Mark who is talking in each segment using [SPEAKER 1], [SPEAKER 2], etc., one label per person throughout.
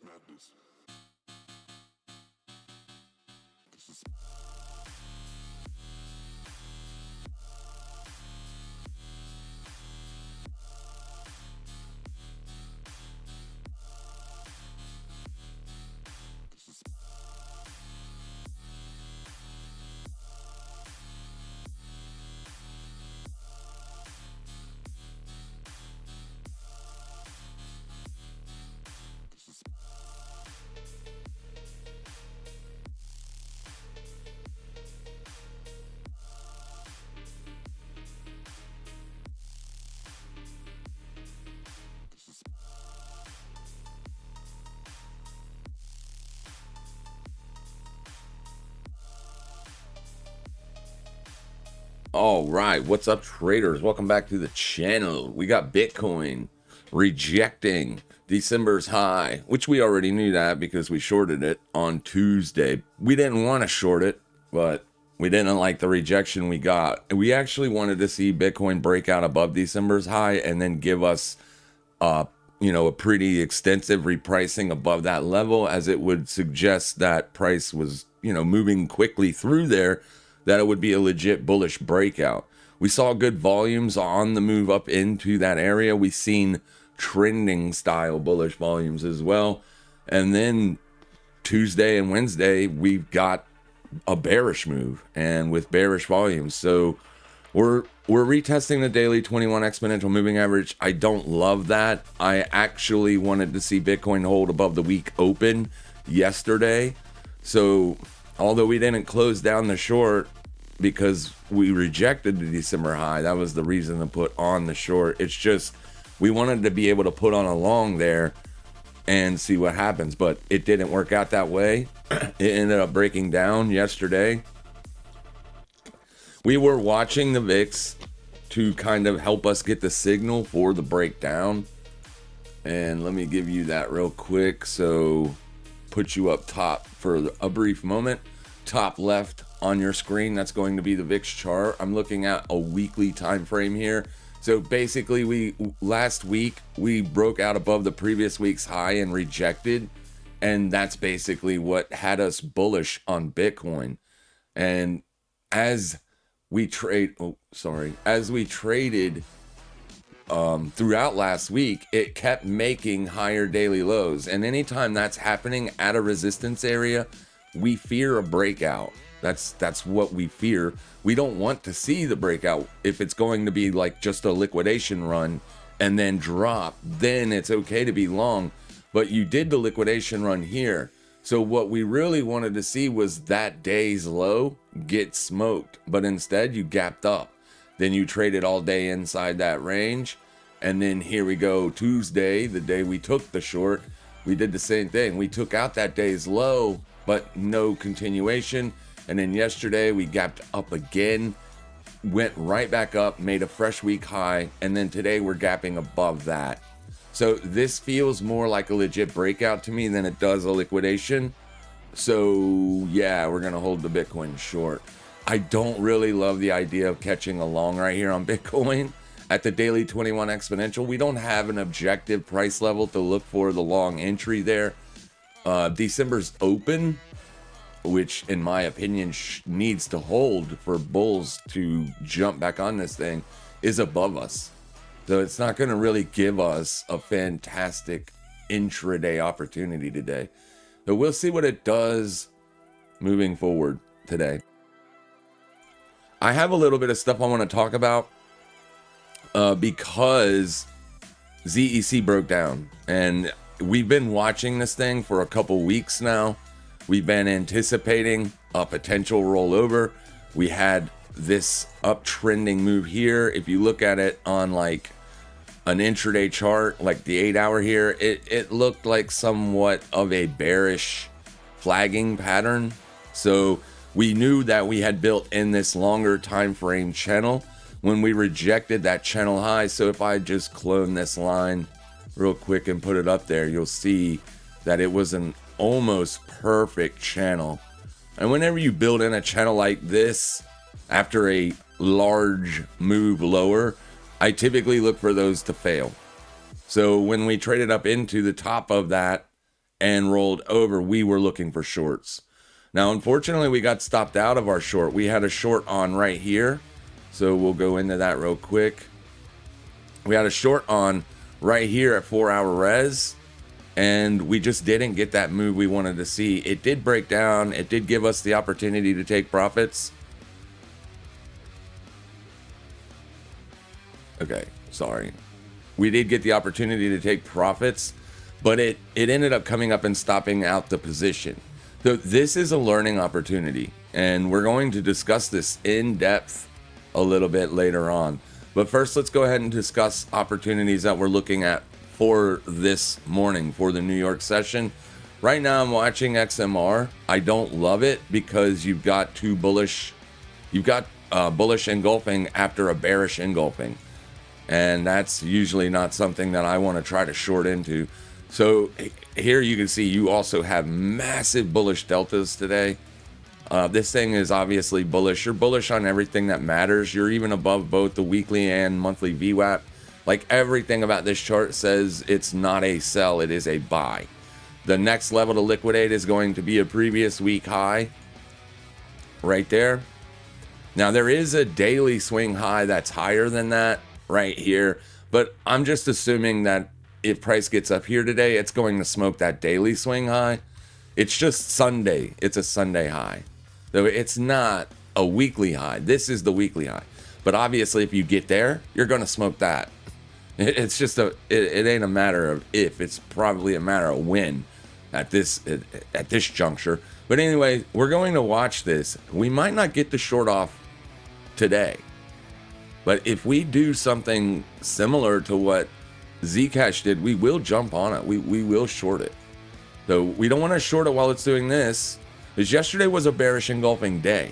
[SPEAKER 1] madness. This is this is this is this is
[SPEAKER 2] All right, what's up, traders? Welcome back to the channel. We got Bitcoin rejecting December's high, which we already knew that because we shorted it on Tuesday. We didn't want to short it, but we didn't like the rejection we got. We actually wanted to see Bitcoin break out above December's high and then give us a pretty extensive repricing above that level, as it would suggest that price was, moving quickly through there, that it would be a legit bullish breakout. We saw good volumes on the move up into that area. We seen trending style bullish volumes as well. And then Tuesday and Wednesday, we've got a bearish move and with bearish volumes. So we're retesting the daily 21 exponential moving average. I don't love that. I actually wanted to see Bitcoin hold above the week open yesterday. So although we didn't close down the short because we rejected the December high, that was the reason to put on the short. It's just we wanted to be able to put on a long there and see what happens, but it didn't work out that way. It ended up breaking down yesterday. We were watching the VIX to kind of help us get the signal for the breakdown. And let me give you that real quick. So put you up top for a brief moment. Top left on your screen, that's going to be the VIX chart. I'm looking at a weekly time frame here. So basically, last week we broke out above the previous week's high and rejected, and that's basically what had us bullish on Bitcoin. And as we traded throughout last week, it kept making higher daily lows. And anytime that's happening at a resistance area, we fear a breakout. That's what we fear. We don't want to see the breakout. If it's going to be like just a liquidation run and then drop, then it's okay to be long. But you did the liquidation run here. So what we really wanted to see was that day's low get smoked. But instead you gapped up. Then you traded all day inside that range. And then here we go, Tuesday, the day we took the short, we did the same thing. We took out that day's low, but no continuation. And then yesterday we gapped up again, went right back up, made a fresh week high. And then today we're gapping above that. So this feels more like a legit breakout to me than it does a liquidation. So yeah, we're going to hold the Bitcoin short. I don't really love the idea of catching a long right here on Bitcoin. At the daily 21 exponential, we don't have an objective price level to look for the long entry there. December's open, which in my opinion needs to hold for bulls to jump back on this thing, is above us. So it's not going to really give us a fantastic intraday opportunity today. So we'll see what it does moving forward today. I have a little bit of stuff I want to talk about because ZEC broke down, and we've been watching this thing for a couple weeks now. We've been anticipating a potential rollover. We had this uptrending move here. If you look at it on like an intraday chart, like the 8-hour here, it looked like somewhat of a bearish flagging pattern. So we knew that we had built in this longer time frame channel when we rejected that channel high. So if I just clone this line real quick and put it up there, you'll see that it was an almost perfect channel. And whenever you build in a channel like this after a large move lower, I typically look for those to fail. So when we traded up into the top of that and rolled over, we were looking for shorts. Now, unfortunately, we got stopped out of our short. We had a short on right here. So we'll go into that real quick. We had a short on right here at 4-hour res, and we just didn't get that move we wanted to see. It did break down. It did give us the opportunity to take profits. Okay, sorry. We did get the opportunity to take profits, but it ended up coming up and stopping out the position. So this is a learning opportunity, and we're going to discuss this in depth a little bit later on. But first, let's go ahead and discuss opportunities that we're looking at for this morning for the New York session. Right now, I'm watching XMR. I don't love it because you've got bullish engulfing after a bearish engulfing. And that's usually not something that I want to try to short into. So here you can see you also have massive bullish deltas today. This thing is obviously bullish. You're bullish on everything that matters. You're even above both the weekly and monthly VWAP. Like, everything about this chart says it's not a sell, it is a buy. The next level to liquidate is going to be a previous week high right there. Now, there is a daily swing high that's higher than that right here, but I'm just assuming that if price gets up here today, it's going to smoke that daily swing high. It's just Sunday. It's a Sunday high. So it's not a weekly high. This is the weekly high. But obviously, if you get there, you're going to smoke that. It's just it ain't a matter of if, it's probably a matter of when at this juncture. But anyway, we're going to watch this. We might not get the short off today, but if we do something similar to what Zcash did, we will jump on it. We will short it. So we don't want to short it while it's doing this, because yesterday was a bearish engulfing day.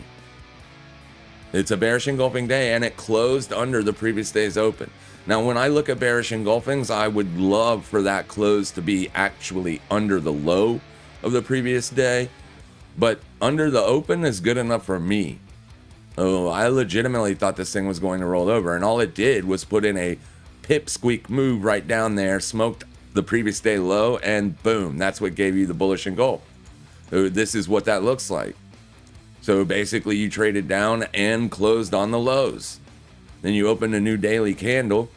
[SPEAKER 2] It's a bearish engulfing day, and it closed under the previous day's open. Now, when I look at bearish engulfings, I would love for that close to be actually under the low of the previous day, but under the open is good enough for me. Oh, I legitimately thought this thing was going to roll over, and all it did was put in a pipsqueak move right down there, smoked the previous day low, and boom, that's what gave you the bullish engulf. So this is what that looks like. So basically, you traded down and closed on the lows. Then you opened a new daily candle.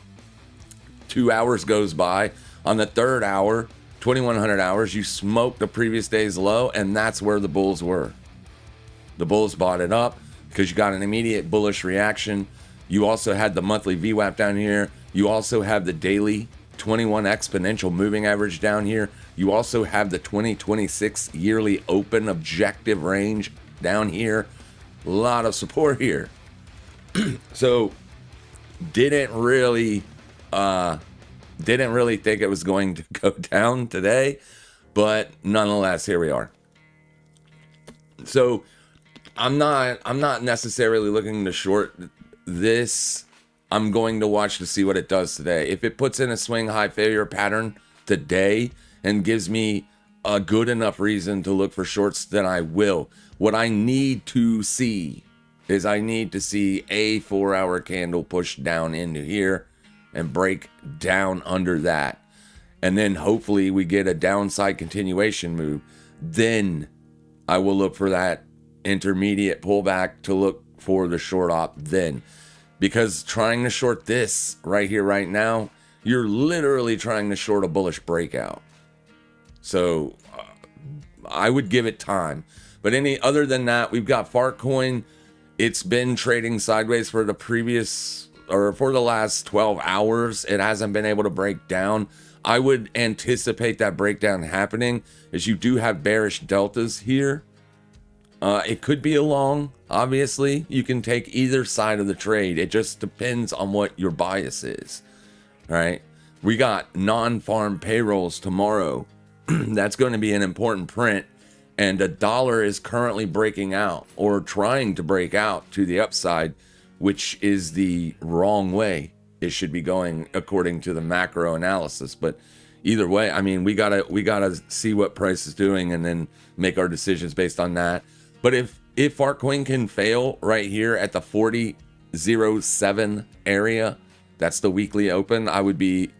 [SPEAKER 2] 2 hours goes by. On the third hour, 2100 hours, you smoked the previous day's low, and that's where the bulls were. The bulls bought it up because you got an immediate bullish reaction. You also had the monthly VWAP down here. You also have the daily 21 exponential moving average down here. You also have the 2026 yearly open objective range down here. A lot of support here. So didn't really think it was going to go down today, but nonetheless, here we are. So I'm not necessarily looking to short this. I'm going to watch to see what it does today. If it puts in a swing high failure pattern today and gives me a good enough reason to look for shorts, then I will. What I need to see is I need to see a 4-hour candle push down into here and break down under that. And then hopefully we get a downside continuation move. Then I will look for that intermediate pullback to look for the short op then. Because trying to short this right here, right now, you're literally trying to short a bullish breakout. So I would give it time. But other than that, we've got Fartcoin. It's been trading sideways for the last 12 hours. It hasn't been able to break down. I would anticipate that breakdown happening, as you do have bearish deltas here. It could be a long, obviously. You can take either side of the trade. It just depends on what your bias is. All right. We got non-farm payrolls tomorrow. That's going to be an important print. And the dollar is currently breaking out, or trying to break out to the upside, which is the wrong way it should be going according to the macro analysis. But either way, I mean, we gotta see what price is doing and then make our decisions based on that. But if Fartcoin can fail right here at the 40.07 area, that's the weekly open, I would be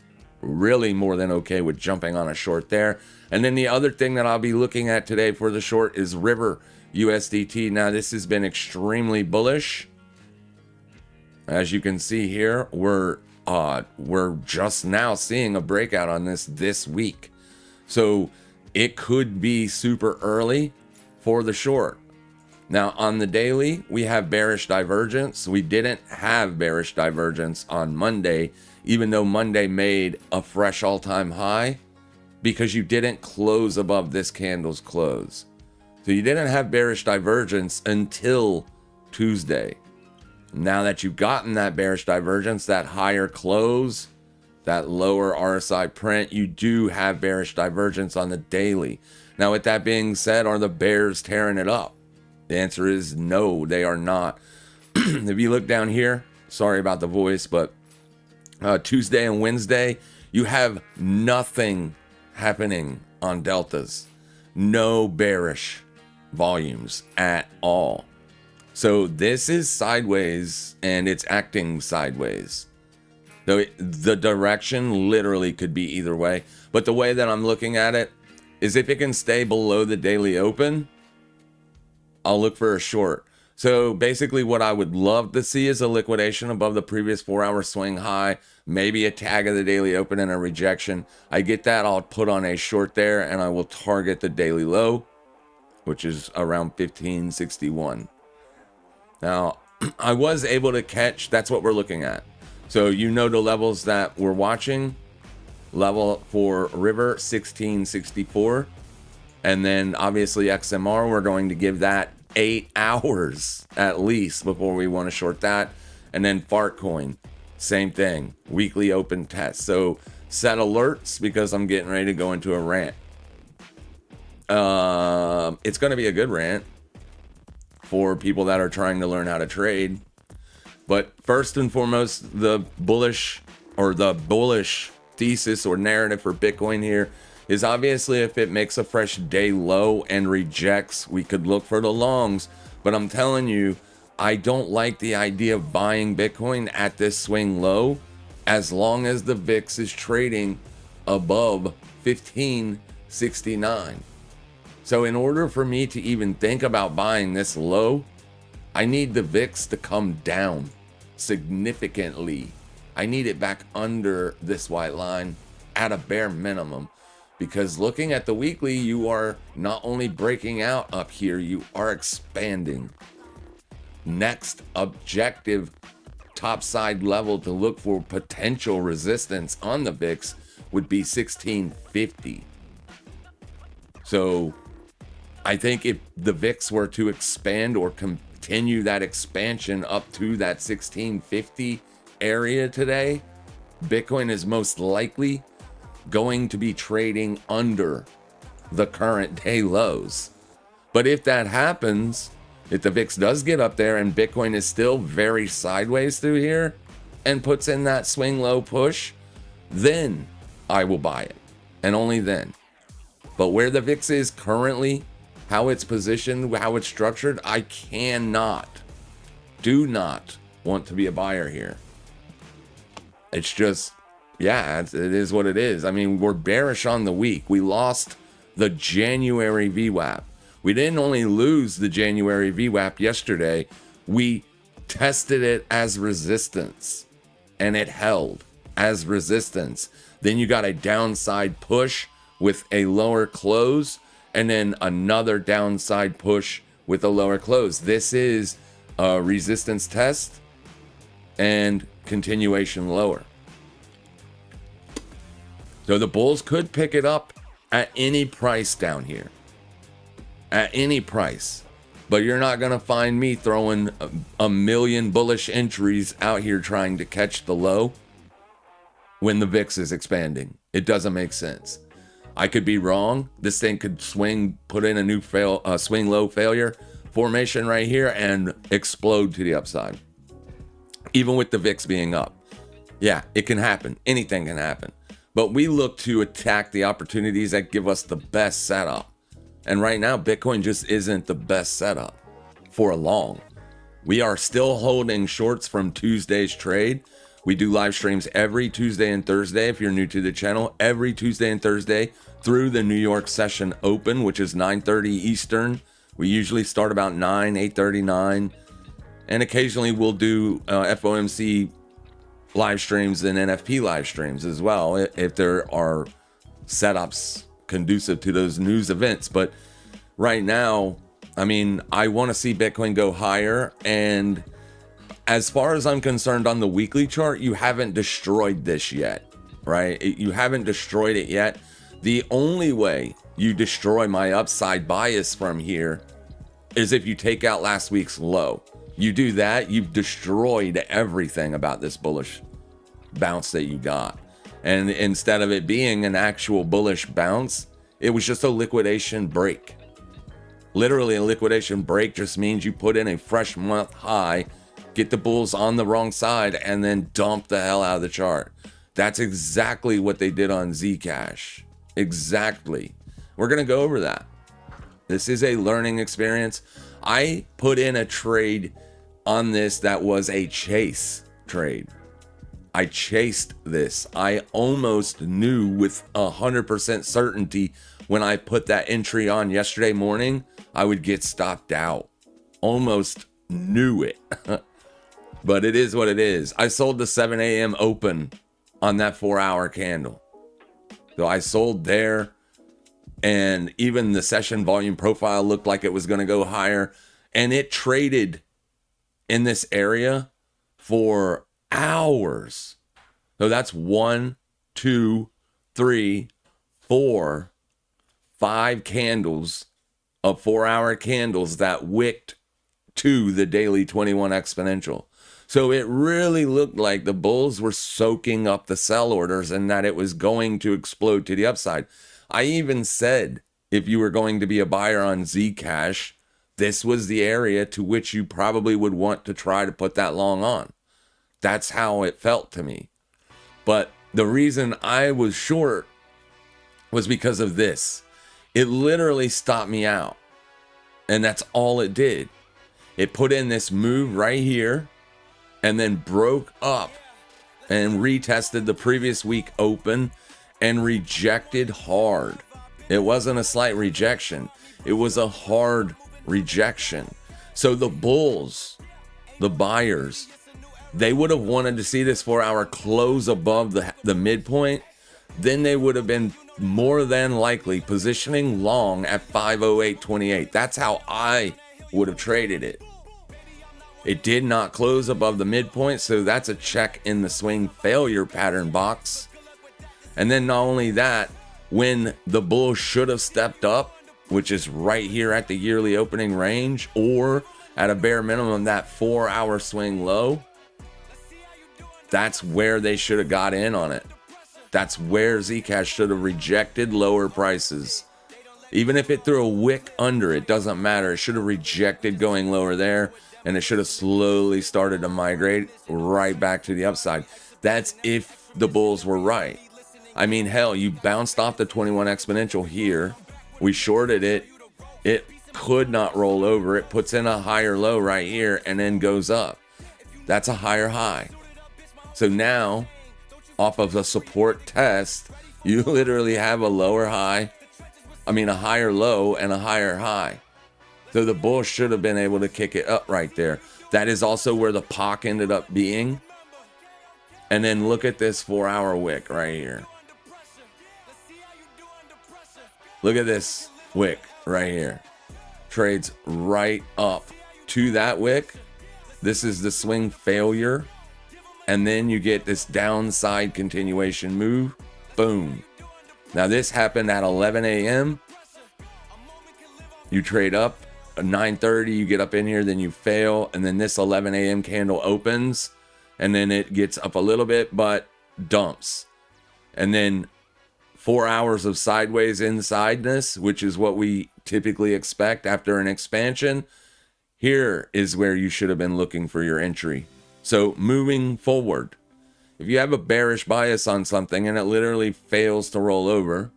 [SPEAKER 2] really more than okay with jumping on a short there. And then the other thing that I'll be looking at today for the short is River USDT. Now, this has been extremely bullish. As you can see here, we're just now seeing a breakout on this week. So it could be super early for the short. Now, on the daily, we have bearish divergence. We didn't have bearish divergence on Monday, even though Monday made a fresh all-time high, because you didn't close above this candle's close. So you didn't have bearish divergence until Tuesday. Now that you've gotten that bearish divergence, that higher close, that lower RSI print, you do have bearish divergence on the daily. Now, with that being said, are the bears tearing it up? The answer is no, they are not. If you look down here, sorry about the voice, but Tuesday and Wednesday, you have nothing happening on deltas. No bearish volumes at all. So this is sideways, and it's acting sideways. Though the direction literally could be either way. But the way that I'm looking at it is if it can stay below the daily open, I'll look for a short. So basically what I would love to see is a liquidation above the previous 4-hour swing high, maybe a tag of the daily open and a rejection. I get that, I'll put on a short there, and I will target the daily low, which is around 1561. Now, I was able to catch, that's what we're looking at. So you know the levels that we're watching. Level for River, 1664. And then obviously XMR, we're going to give that 8 hours at least before we want to short that. And then Fartcoin, same thing, weekly open test. So set alerts because I'm getting ready to go into a rant. It's going to be a good rant for people that are trying to learn how to trade. But first and foremost, the bullish thesis or narrative for Bitcoin here is obviously if it makes a fresh day low and rejects, we could look for the longs. But I'm telling you, I don't like the idea of buying Bitcoin at this swing low as long as the VIX is trading above 1569. So in order for me to even think about buying this low, I need the VIX to come down significantly. I need it back under this white line at a bare minimum. Because looking at the weekly, you are not only breaking out up here, you are expanding. Next objective topside level to look for potential resistance on the VIX would be 1650. So I think if the VIX were to expand or continue that expansion up to that 1650 area today, Bitcoin is most likely going to be trading under the current day lows. But if that happens, if the VIX does get up there and Bitcoin is still very sideways through here and puts in that swing low push, then I will buy it, and only then. But where the VIX is currently, how it's positioned, how it's structured, I do not want to be a buyer here. It's just, yeah, it is what it is. I mean, we're bearish on the week. We lost the January VWAP. We didn't only lose the January VWAP yesterday, we tested it as resistance, and it held as resistance. Then you got a downside push with a lower close, and then another downside push with a lower close. This is a resistance test and continuation lower. So the bulls could pick it up at any price down here. At any price. But you're not going to find me throwing a million bullish entries out here trying to catch the low when the VIX is expanding. It doesn't make sense. I could be wrong. This thing could swing, put in a new swing low failure formation right here and explode to the upside. Even with the VIX being up. Yeah, it can happen. Anything can happen. But we look to attack the opportunities that give us the best setup. And right now, Bitcoin just isn't the best setup for a long. We are still holding shorts from Tuesday's trade. We do live streams every Tuesday and Thursday. If you're new to the channel, every Tuesday and Thursday through the New York session open, which is 9:30 Eastern. We usually start about 8:39. And occasionally we'll do FOMC live streams and NFP live streams as well, if there are setups conducive to those news events. But right now, I mean, I want to see Bitcoin go higher. And as far as I'm concerned, on the weekly chart, you haven't destroyed this yet, right? You haven't destroyed it yet. The only way you destroy my upside bias from here is if you take out last week's low. You do that, you've destroyed everything about this bullish bounce that you got. And instead of it being an actual bullish bounce, it was just a liquidation break. Literally, a liquidation break just means you put in a fresh month high, get the bulls on the wrong side, and then dump the hell out of the chart. That's exactly what they did on Zcash. Exactly. We're going to go over that. This is a learning experience. I put in a trade on this that was a chase trade. I chased this. I almost knew with 100% certainty when I put that entry on yesterday morning, I would get stopped out. Almost knew it. But it is what it is. I sold the 7 a.m. open on that 4-hour candle. So I sold there, and even the session volume profile looked like it was going to go higher. And it traded in this area for hours. So that's 1, 2, 3, 4, 5 candles of 4-hour candles that wicked to the daily 21 exponential. So it really looked like the bulls were soaking up the sell orders and that it was going to explode to the upside. I even said, if you were going to be a buyer on Zcash, this was the area to which you probably would want to try to put that long on. That's how it felt to me. But the reason I was short was because of this. It literally stopped me out. And that's all it did. It put in this move right here and then broke up and retested the previous week open and rejected hard. It wasn't a slight rejection. It was a hard rejection. So the bulls, the buyers, they would have wanted to see this 4-hour close above the midpoint. Then they would have been more than likely positioning long at 508.28. That's how I would have traded it. It did not close above the midpoint, so that's a check in the swing failure pattern box. And then not only that, when the bull should have stepped up, which is right here at the yearly opening range, or at a bare minimum that 4-hour swing low, that's where they should have got in on it. That's where Zcash should have rejected lower prices. Even if it threw a wick under, it doesn't matter. It should have rejected going lower there, and it should have slowly started to migrate right back to the upside. That's if the bulls were right. I mean, hell, you bounced off the 21 exponential here. We shorted it. It could not roll over. It puts in a higher low right here and then goes up. That's a higher high. So now, off of a support test, you literally have a a higher low and a higher high. So the bull should have been able to kick it up right there. That is also where the POC ended up being. And then look at this 4-hour wick right here. Look at this wick right here. Trades right up to that wick. This is the swing failure. And then you get this downside continuation move. Boom. Now this happened at 11 a.m. You trade up. At 9:30, you get up in here, then you fail. And then this 11 a.m. candle opens. And then it gets up a little bit, but dumps. And then 4 hours of sideways insideness, which is what we typically expect after an expansion. Here is where you should have been looking for your entry. So moving forward, if you have a bearish bias on something and it literally fails to roll over,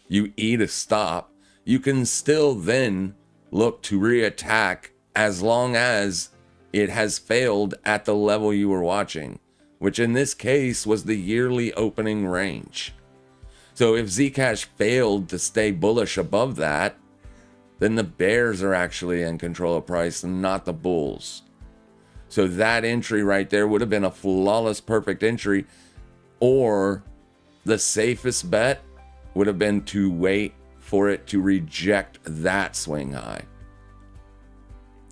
[SPEAKER 2] you eat a stop, you can still then look to reattack as long as it has failed at the level you were watching, which in this case was the yearly opening range. So if Zcash failed to stay bullish above that, then the bears are actually in control of price and not the bulls. So that entry right there would have been a flawless, perfect entry, or the safest bet would have been to wait for it to reject that swing high,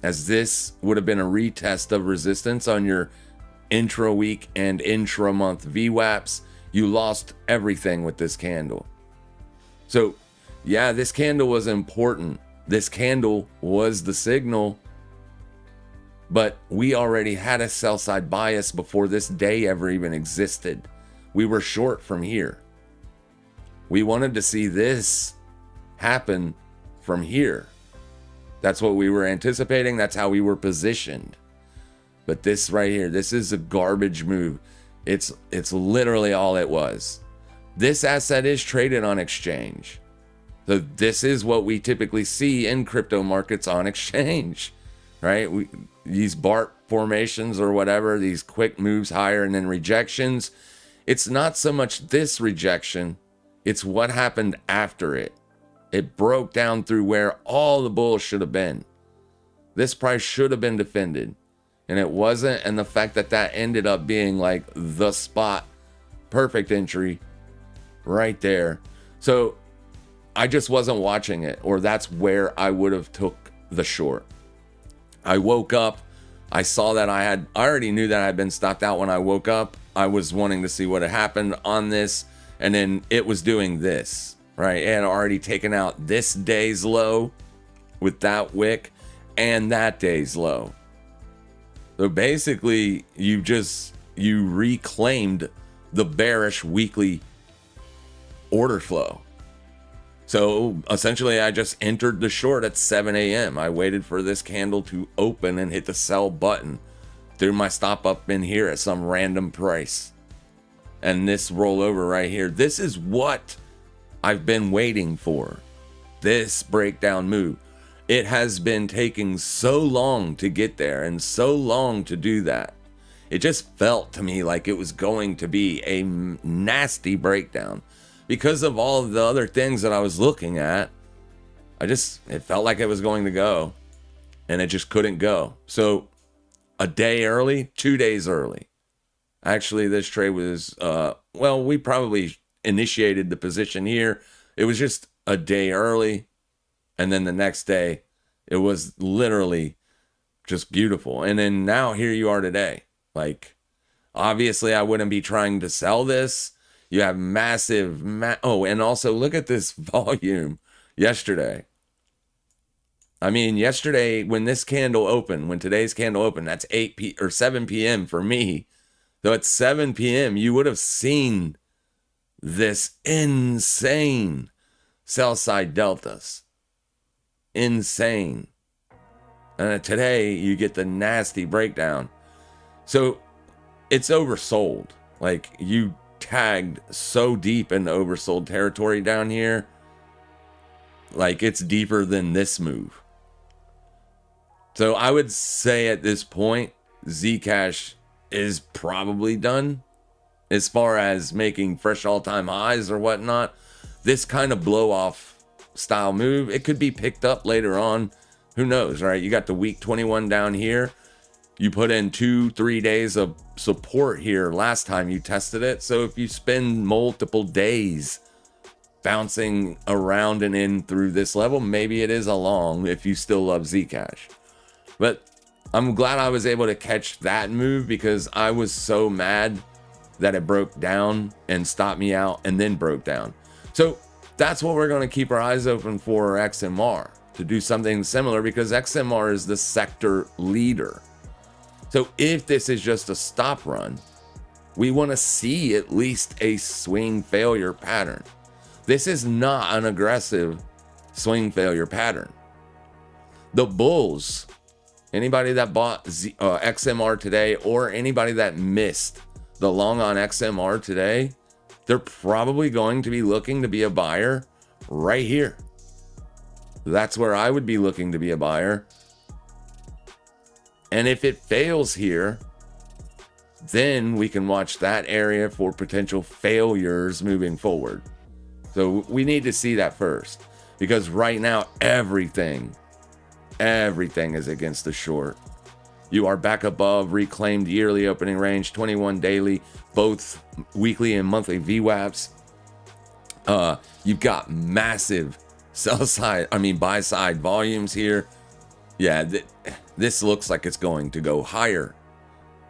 [SPEAKER 2] as this would have been a retest of resistance on your intra-week and intra-month VWAPs. You lost everything with this candle. So yeah, this candle was important. This candle was the signal, but we already had a sell side bias before this day ever even existed. We were short from here. We wanted to see this happen from here. That's what we were anticipating. That's how we were positioned. But this right here, this is a garbage move. It's literally all it was. This asset is traded on exchange. So this is what we typically see in crypto markets on exchange, right? These BART formations or whatever, these quick moves higher and then rejections. It's not so much this rejection, it's what happened after it. It broke down through where all the bulls should have been. This price should have been defended, and it wasn't. And the fact that that ended up being like the spot, perfect entry right there. So I just wasn't watching it, or that's where I would have took the short. I woke up, I saw that I already knew that I had been stopped out when I woke up. I was wanting to see what had happened on this, and then it was doing this, right? It had already taken out this day's low with that wick and that day's low. So basically, you reclaimed the bearish weekly order flow. So essentially, I just entered the short at 7 a.m. I waited for this candle to open and hit the sell button. Threw my stop up in here at some random price. And this rollover right here, this is what I've been waiting for. This breakdown move. It has been taking so long to get there and so long to do that. It just felt to me like it was going to be a nasty breakdown. Because of all of the other things that I was looking at, it felt like it was going to go, and it just couldn't go. So a day early, 2 days early. Actually, this trade was, we probably initiated the position here. It was just a day early, and then the next day, it was literally just beautiful. And then now here you are today. Like, obviously, I wouldn't be trying to sell this. You have massive, and also look at this volume yesterday. I mean, yesterday when today's candle opened, that's 7 p.m. for me. So at 7 p.m., you would have seen this insane sell side deltas. Insane. And today you get the nasty breakdown. So it's oversold. Like, you tagged so deep in the oversold territory down here. Like, it's deeper than this move. So I would say at this point, Zcash is probably done as far as making fresh all-time highs or whatnot. This kind of blow-off style move, it could be picked up later on. Who knows, right? You got the week 21 down here. You put in 2-3 days of support here last time you tested it. So if you spend multiple days bouncing around and in through this level, maybe it is a long if you still love Zcash. But I'm glad I was able to catch that move, because I was so mad that it broke down and stopped me out and then broke down. So that's what we're going to keep our eyes open for XMR, to do something similar, because XMR is the sector leader. So if this is just a stop run, we want to see at least a swing failure pattern. This is not an aggressive swing failure pattern. The bulls, anybody that bought XMR today, or anybody that missed the long on XMR today, they're probably going to be looking to be a buyer right here. That's where I would be looking to be a buyer. And if it fails here, then we can watch that area for potential failures moving forward. So we need to see that first, because right now everything is against the short. You are back above reclaimed yearly opening range, 21 daily, both weekly and monthly VWAPs. You've got massive buy side volumes here. Yeah, this looks like it's going to go higher.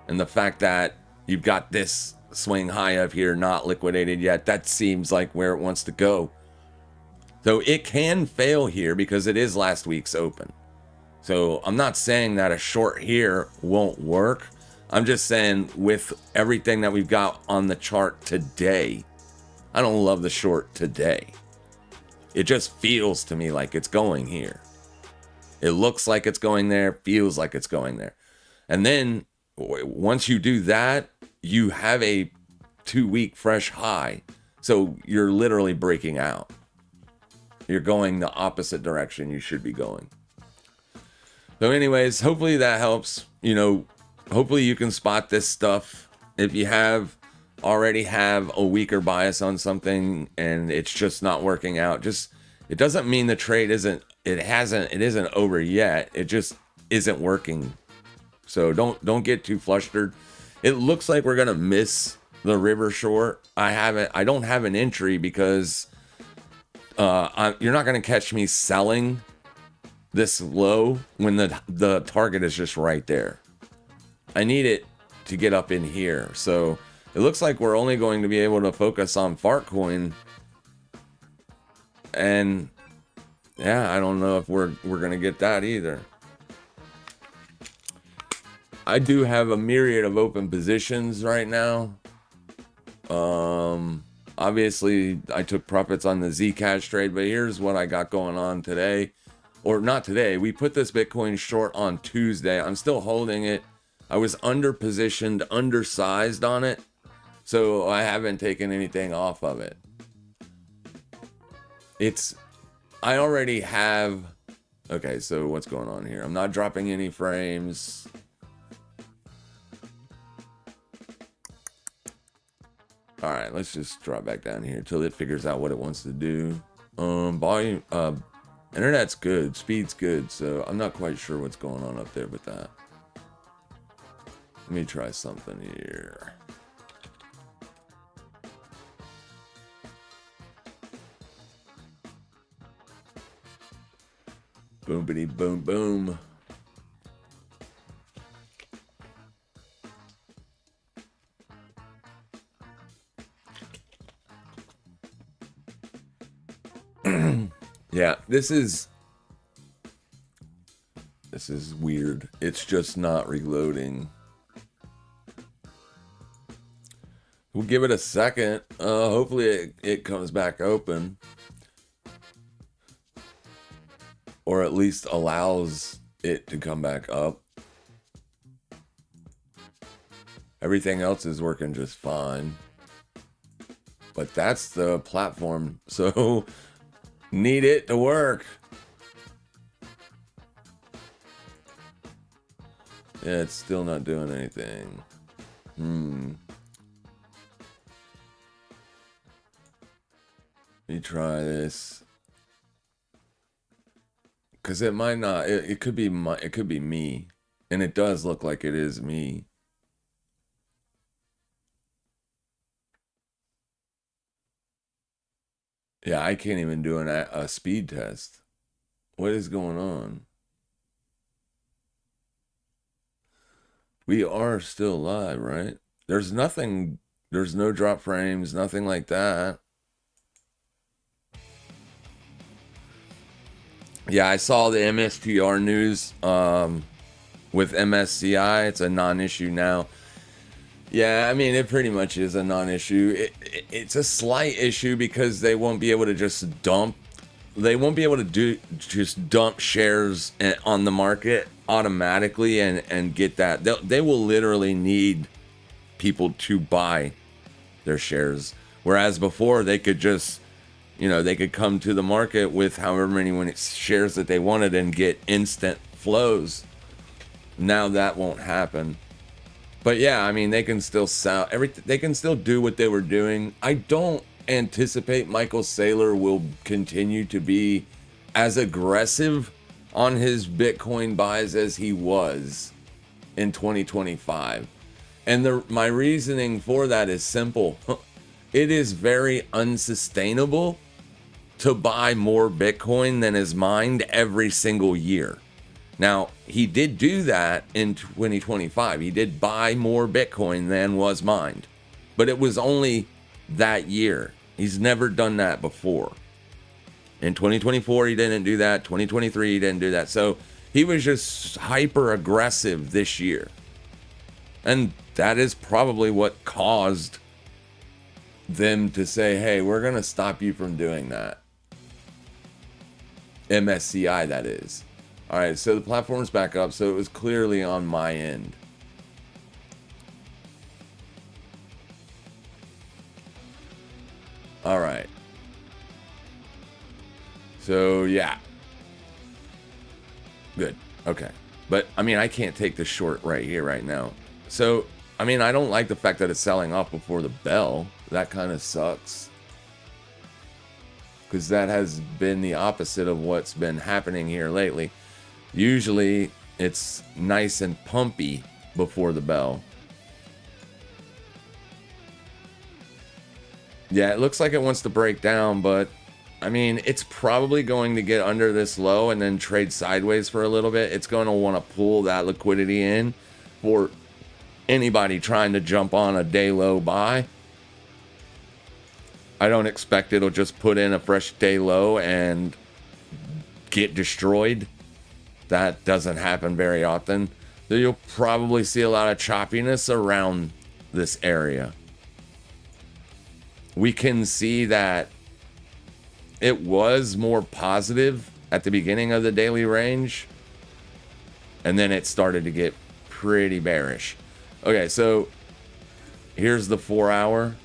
[SPEAKER 2] And the fact that you've got this swing high up here not liquidated yet, that seems like where it wants to go. So it can fail here because it is last week's open. So I'm not saying that a short here won't work. I'm just saying with everything that we've got on the chart today, I don't love the short today. It just feels to me like it's going here. It looks like it's going there, feels like it's going there. And then once you do that, you have a 2-week fresh high. So you're literally breaking out. You're going the opposite direction you should be going. So anyways, hopefully that helps. Hopefully you can spot this stuff. If you already have a weaker bias on something and it's just not working out, it doesn't mean the trade isn't over yet. It just isn't working. So don't get too flustered. It looks like we're gonna miss the river short. I don't have an entry because you're not gonna catch me selling this low when the target is just right there. I need it to get up in here. So it looks like we're only going to be able to focus on Fartcoin. And yeah, I don't know if we're gonna get that either. I do have a myriad of open positions right now. Obviously I took profits on the Zcash trade, but here's what I got going on today. Or not today. We put this Bitcoin short on Tuesday. I'm still holding it. I was underpositioned, undersized on it. So I haven't taken anything off of it. I already have. Okay, so what's going on here? I'm not dropping any frames. All right, let's just drop back down here till it figures out what it wants to do. Volume, internet's good, speed's good, so I'm not quite sure what's going on up there with that. Let me try something here. Boom-bitty boom boom. Yeah, this is weird. It's just not reloading. We'll give it a second. Hopefully it comes back open. Or at least allows it to come back up. Everything else is working just fine. But that's the platform, so need it to work. Yeah, it's still not doing anything. Let me try this. Cause it might not. It could be it could be me, and it does look like it is me. Yeah, I can't even do a speed test. What is going on? We are still live, right? There's nothing. There's no drop frames, nothing like that. Yeah, I saw the MSTR news with MSCI. It's a non-issue now. Yeah, I mean, it pretty much is a non-issue. It's a slight issue because they won't be able to just dump. They won't be able to just dump shares on the market automatically and get that. They will literally need people to buy their shares. Whereas before, they could just, they could come to the market with however many shares that they wanted and get instant flows. Now that won't happen. But yeah, I mean, they can still sell everything. They can still do what they were doing. I don't anticipate Michael Saylor will continue to be as aggressive on his Bitcoin buys as he was in 2025. And my reasoning for that is simple. It is very unsustainable to buy more Bitcoin than is mined every single year. Now, he did do that in 2025. He did buy more Bitcoin than was mined, but it was only that year. He's never done that before. In 2024, he didn't do that. 2023, he didn't do that. So he was just hyper aggressive this year. And that is probably what caused them to say, hey, we're going to stop you from doing that. MSCI, that is. All right, so the platform's back up, so it was clearly on my end. All right. So, yeah. Good. Okay. But, I mean, I can't take the short right here, right now. So, I mean, I don't like the fact that it's selling off before the bell. That kind of sucks. Because that has been the opposite of what's been happening here lately. Usually, it's nice and pumpy before the bell. Yeah, it looks like it wants to break down, but I mean, it's probably going to get under this low and then trade sideways for a little bit. It's going to want to pull that liquidity in for anybody trying to jump on a day low buy. I don't expect it'll just put in a fresh day low and get destroyed. That doesn't happen very often. So you'll probably see a lot of choppiness around this area. We can see that it was more positive at the beginning of the daily range, and then it started to get pretty bearish. Okay, so here's the 4 hour.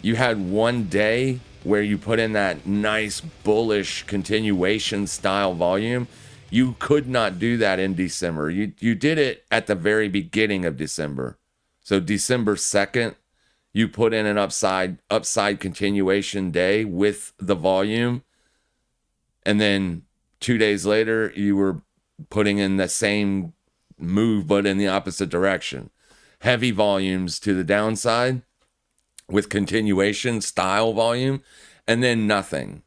[SPEAKER 2] You had one day where you put in that nice bullish continuation style volume. You could not do that in December. You did it at the very beginning of December. So December 2nd, you put in an upside continuation day with the volume. And then 2 days later, you were putting in the same move, but in the opposite direction. Heavy volumes to the downside with continuation style volume, and then nothing.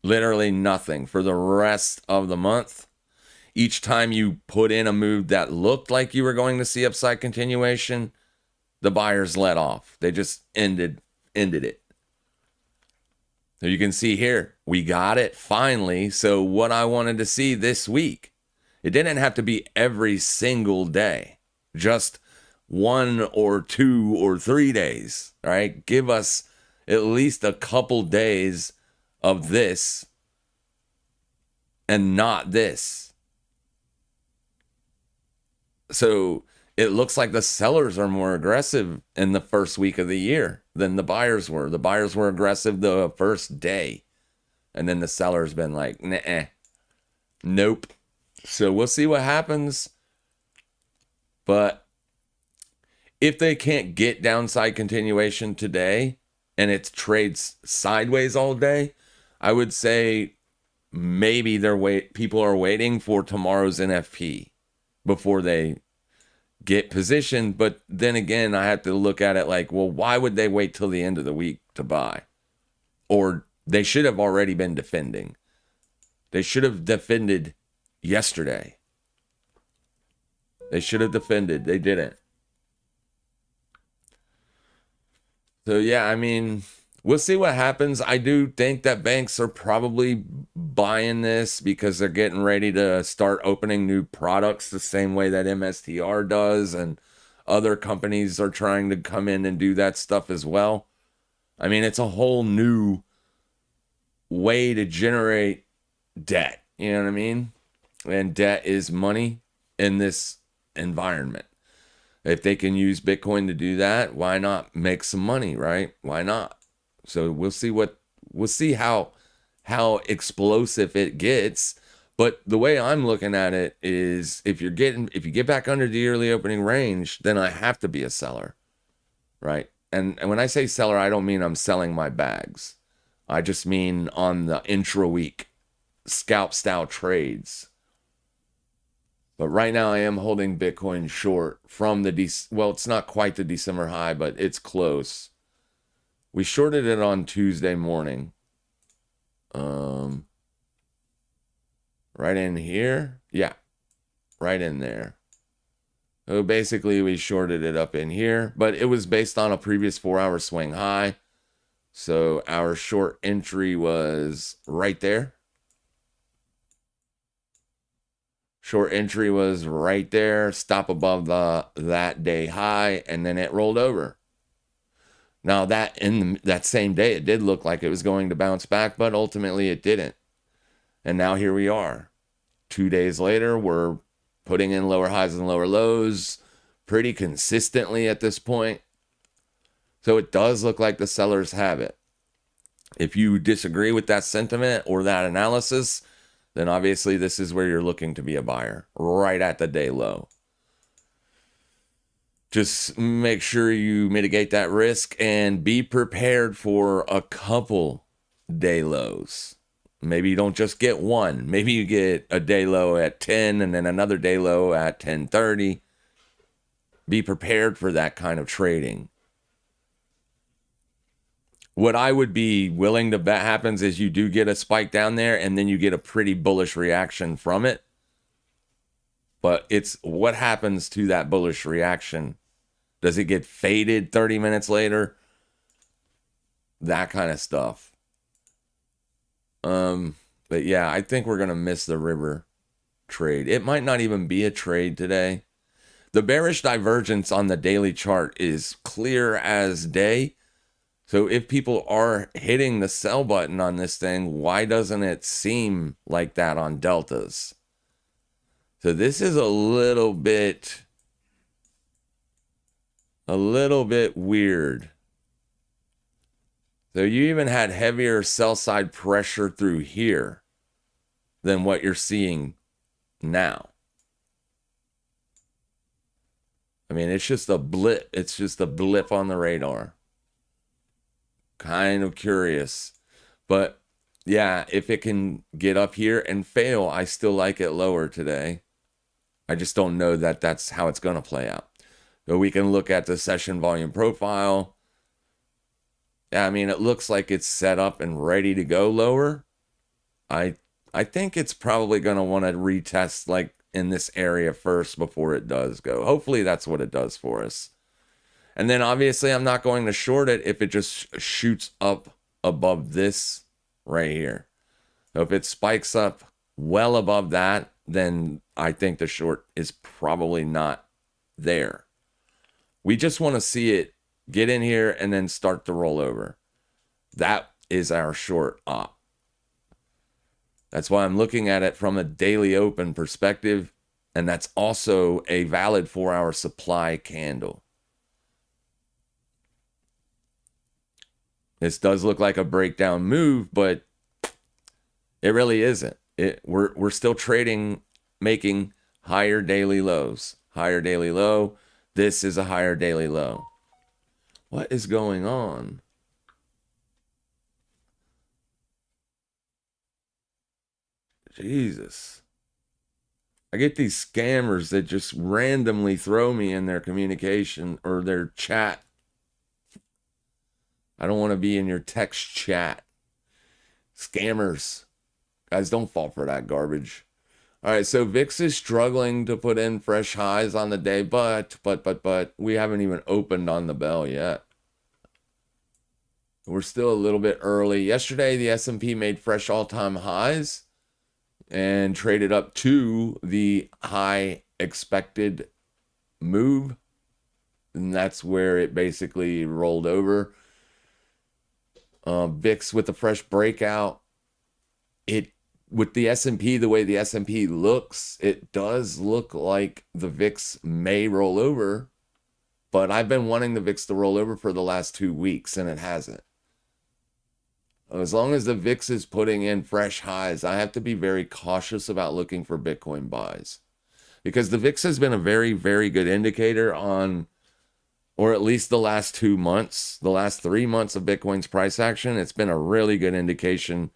[SPEAKER 2] Literally nothing for the rest of the month. Each time you put in a move that looked like you were going to see upside continuation, the buyers let off. They just ended it. So you can see here, we got it finally. So what I wanted to see this week, it didn't have to be every single day, just 1 or 2 or 3 days, all right? Give us at least a couple days of this and not this. So it looks like the sellers are more aggressive in the first week of the year than the buyers were. The buyers were aggressive the first day, and then the sellers been like, nah, nope. So we'll see what happens. But if they can't get downside continuation today and it trades sideways all day, I would say maybe people are waiting for tomorrow's NFP before they get positioned. But then again, I have to look at it like, well, why would they wait till the end of the week to buy? Or they should have already been defending. They should have defended yesterday. They should have defended. They didn't. So yeah, I mean, we'll see what happens. I do think that banks are probably buying this because they're getting ready to start opening new products the same way that MSTR does, and other companies are trying to come in and do that stuff as well. I mean, it's a whole new way to generate debt. You know what I mean? And debt is money in this environment. If they can use Bitcoin to do that, why not make some money, right? Why not? So we'll see how explosive it gets. But the way I'm looking at it is if you get back under the yearly opening range, then I have to be a seller, right? And when I say seller, I don't mean I'm selling my bags. I just mean on the intra week scalp style trades. But right now I am holding Bitcoin short from well, it's not quite the December high, but it's close. We shorted it on Tuesday morning. Right in here. Yeah, right in there. So basically we shorted it up in here, but it was based on a previous 4-hour swing high. So our short entry was right there. Short entry was right there, stop above that day high, and then it rolled over. Now that in that same day, it did look like it was going to bounce back, but ultimately it didn't. And now here we are. 2 days later, we're putting in lower highs and lower lows pretty consistently at this point. So it does look like the sellers have it. If you disagree with that sentiment or that analysis, then obviously this is where you're looking to be a buyer, right at the day low. Just make sure you mitigate that risk and be prepared for a couple day lows. Maybe you don't just get one. Maybe you get a day low at 10 and then another day low at 10:30. Be prepared for that kind of trading. What I would be willing to bet happens is you do get a spike down there and then you get a pretty bullish reaction from it. But it's what happens to that bullish reaction. Does it get faded 30 minutes later? That kind of stuff. But yeah, I think we're going to miss the river trade. It might not even be a trade today. The bearish divergence on the daily chart is clear as day. So if people are hitting the sell button on this thing, why doesn't it seem like that on deltas? So this is a little bit weird. So you even had heavier sell side pressure through here than what you're seeing now. I mean, it's just a blip. It's just a blip on the radar. Kind of curious. But yeah, if it can get up here and fail, I still like it lower today. I just don't know that that's how it's going to play out. So we can look at the session volume profile. Yeah, I mean, it looks like it's set up and ready to go lower. I think it's probably going to want to retest like in this area first before it does go. Hopefully that's what it does for us. And then obviously I'm not going to short it if it just shoots up above this right here. So if it spikes up well above that, then I think the short is probably not there. We just want to see it get in here and then start to roll over. That is our short op. That's why I'm looking at it from a daily open perspective. And that's also a valid 4-hour supply candle. This does look like a breakdown move, but it really isn't. We're still trading, making higher daily lows. Higher daily low. This is a higher daily low. What is going on? Jesus. I get these scammers that just randomly throw me in their communication or their chat. I don't want to be in your text chat. Scammers. Guys, don't fall for that garbage. All right, so VIX is struggling to put in fresh highs on the day, but we haven't even opened on the bell yet. We're still a little bit early. Yesterday, the S&P made fresh all-time highs and traded up to the high expected move. And that's where it basically rolled over. VIX with a fresh breakout. With the S&P, the way the S&P looks, it does look like the VIX may roll over. But I've been wanting the VIX to roll over for the last 2 weeks, and it hasn't. As long as the VIX is putting in fresh highs, I have to be very cautious about looking for Bitcoin buys because the VIX has been a very, very good indicator on, or at least the last 2 months, the last 3 months of Bitcoin's price action. It's been a really good indication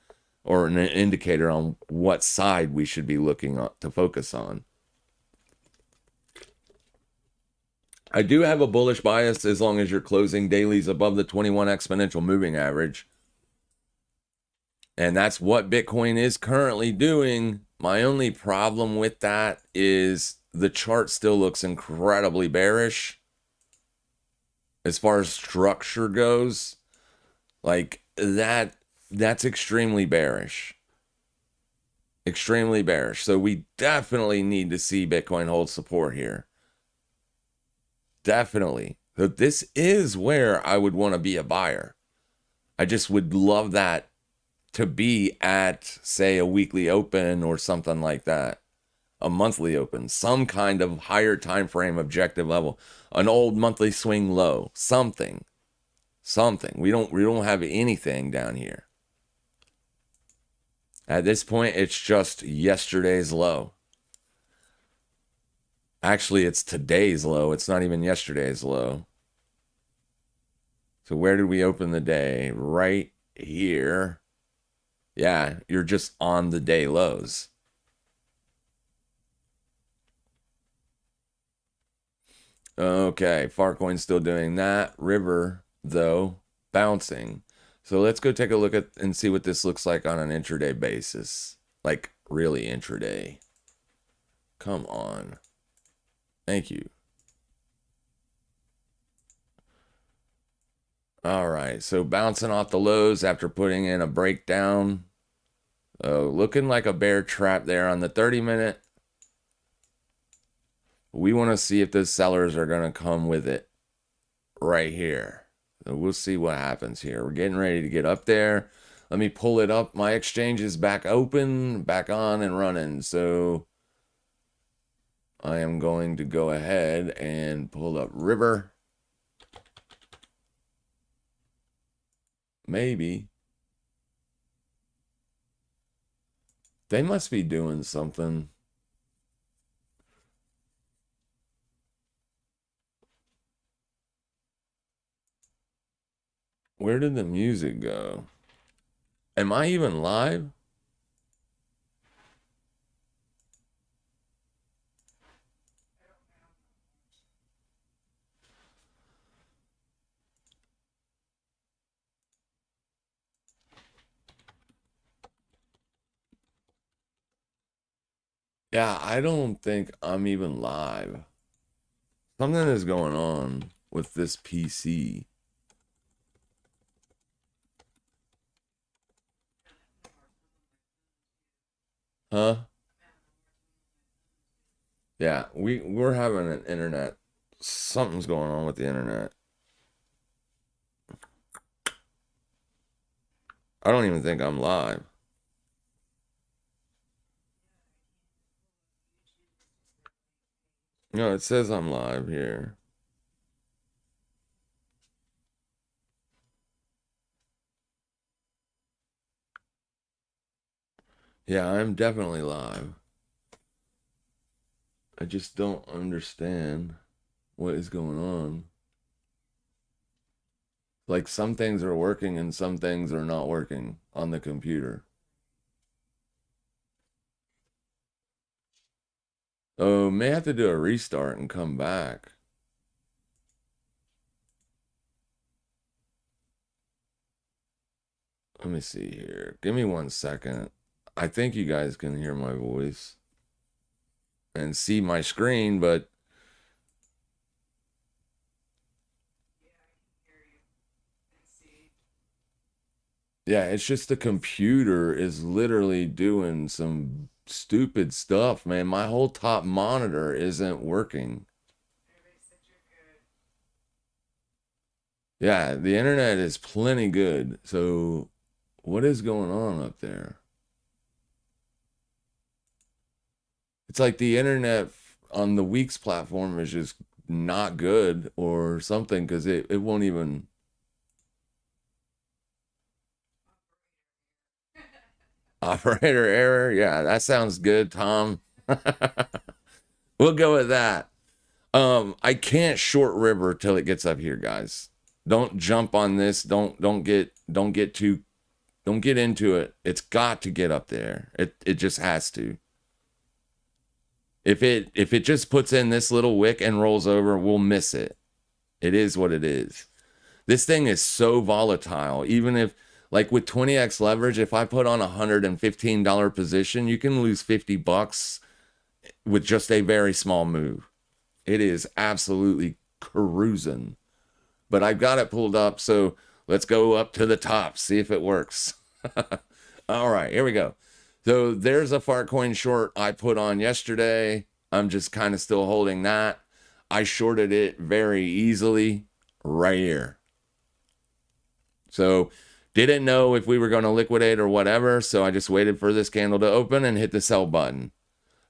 [SPEAKER 2] or an indicator on what side we should be looking to focus on. I do have a bullish bias as long as you're closing dailies above the 21 exponential moving average. And that's what Bitcoin is currently doing. My only problem with that is the chart still looks incredibly bearish as far as structure goes. Like that's extremely bearish. Extremely bearish. So we definitely need to see Bitcoin hold support here. Definitely. So this is where I would want to be a buyer. I just would love that to be at, say, a weekly open or something like that, a monthly open, some kind of higher time frame objective level, an old monthly swing low, something. We don't have anything down here. At this point, it's just yesterday's low. Actually, it's today's low. It's not even yesterday's low. So where did we open the day? Right here. Yeah, you're just on the day lows. Okay, Farcoin's still doing that. River, though, bouncing. So let's go take a look at and see what this looks like on an intraday basis. Like, really intraday. Come on. Thank you. All right, so bouncing off the lows after putting in a breakdown. Looking like a bear trap there on the 30-minute. We want to see if the sellers are going to come with it right here. So we'll see what happens here. We're getting ready to get up there. Let me pull it up. My exchange is back open, back on and running. So I am going to go ahead and pull up River. Maybe. They must be doing something. Where did the music go? Am I even live? Yeah, I don't think I'm even live. Something is going on with this PC. Huh? Yeah, we're having an internet. Something's going on with the internet. I don't even think I'm live. No, it says I'm live here. Yeah, I'm definitely live. I just don't understand what is going on. Like some things are working and some things are not working on the computer. Oh, may have to do a restart and come back. Let me see here. Give me 1 second. I think you guys can hear my voice and see my screen, but yeah, it's just the computer is literally doing some stupid stuff, man. My whole top monitor isn't working. Yeah, the internet is plenty good. So what is going on up there? It's like the internet on the Weeks platform is just not good or something because it won't even. Operator error. Yeah, that sounds good, Tom. We'll go with that. I can't short river till it gets up here, guys. Don't jump on this. Don't get into it. It's got to get up there. It just has to. If it just puts in this little wick and rolls over, we'll miss it. It is what it is. This thing is so volatile. Even if, like with 20x leverage, if I put on a $115 position, you can lose $50 with just a very small move. It is absolutely cruising. But I've got it pulled up, so let's go up to the top, see if it works. All right, here we go. So there's a Fartcoin short I put on yesterday. I'm just kind of still holding that. I shorted it very easily right here. So didn't know if we were going to liquidate or whatever, so I just waited for this candle to open and hit the sell button.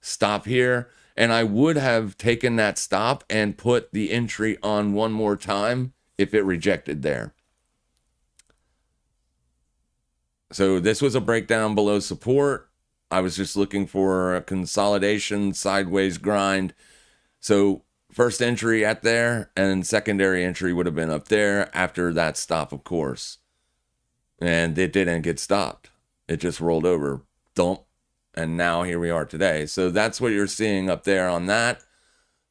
[SPEAKER 2] Stop here, and I would have taken that stop and put the entry on one more time if it rejected there. So this was a breakdown below support. I was just looking for a consolidation, sideways grind. So first entry at there, and secondary entry would have been up there after that stop, of course. And it didn't get stopped. It just rolled over. Dump. And now here we are today. So that's what you're seeing up there on that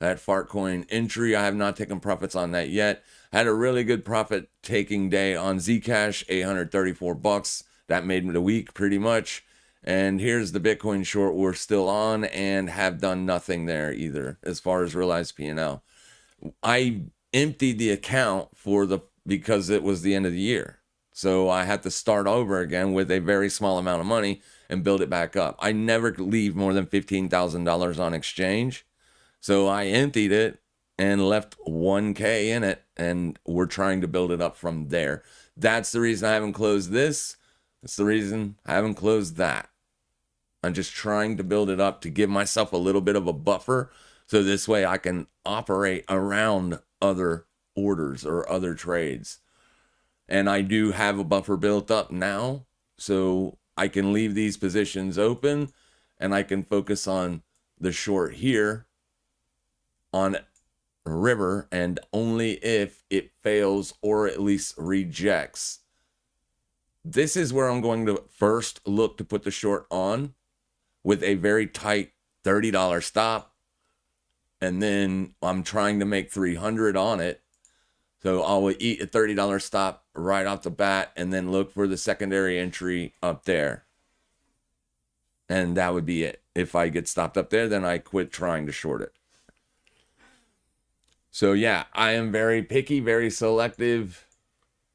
[SPEAKER 2] Fartcoin entry. I have not taken profits on that yet. Had a really good profit taking day on Zcash, $834. That made me the week pretty much. And here's the Bitcoin short we're still on and have done nothing there either as far as realized P&L. I emptied the account because it was the end of the year. So I had to start over again with a very small amount of money and build it back up. I never leave more than $15,000 on exchange. So I emptied it and left 1K in it, and we're trying to build it up from there. That's the reason I haven't closed this. That's the reason I haven't closed that. I'm just trying to build it up to give myself a little bit of a buffer, so this way I can operate around other orders or other trades. And I do have a buffer built up now, so I can leave these positions open and I can focus on the short here on river, and only if it fails or at least rejects. This is where I'm going to first look to put the short on with a very tight $30 stop. And then I'm trying to make 300 on it. So I'll eat a $30 stop right off the bat and then look for the secondary entry up there. And that would be it. If I get stopped up there, then I quit trying to short it. So yeah, I am very picky, very selective,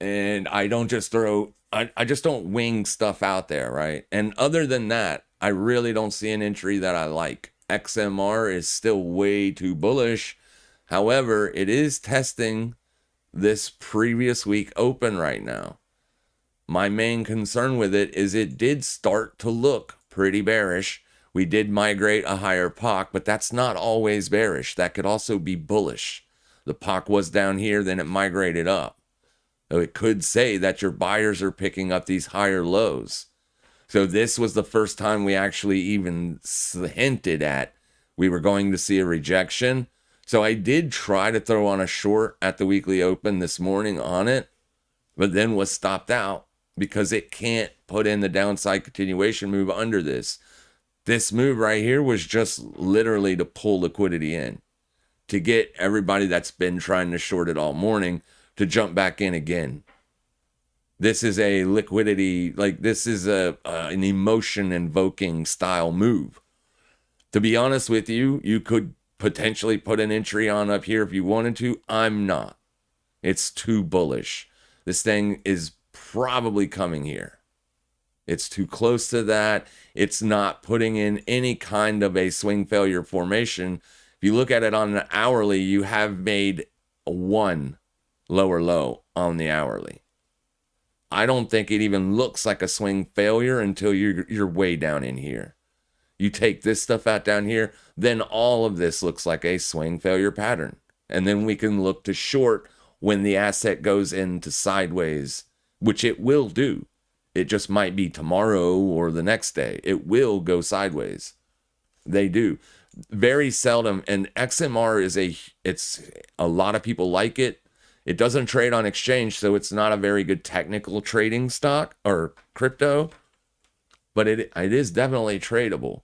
[SPEAKER 2] and I don't just I just don't wing stuff out there, right? And other than that, I really don't see an entry that I like. XMR is still way too bullish. However, it is testing this previous week open right now. My main concern with it is it did start to look pretty bearish. We did migrate a higher POC, but that's not always bearish. That could also be bullish. The POC was down here, then it migrated up. So it could say that your buyers are picking up these higher lows. So this was the first time we actually even hinted at we were going to see a rejection. So I did try to throw on a short at the weekly open this morning on it, but then was stopped out because it can't put in the downside continuation move under this. This move right here was just literally to pull liquidity in, to get everybody that's been trying to short it all morning to jump back in again. This is a liquidity, like this is an emotion invoking style move. To be honest with you, you could potentially put an entry on up here if you wanted to. I'm not. It's too bullish. This thing is probably coming here. It's too close to that. It's not putting in any kind of a swing failure formation. If you look at it on an hourly, you have made one lower low on the hourly. I don't think it even looks like a swing failure until you're way down in here. You take this stuff out down here, then all of this looks like a swing failure pattern. And then we can look to short when the asset goes into sideways, which it will do. It just might be tomorrow or the next day. It will go sideways. They do. Very seldom. And XMR it's a lot of people like it. It doesn't trade on exchange, so it's not a very good technical trading stock or crypto, but it is definitely tradable.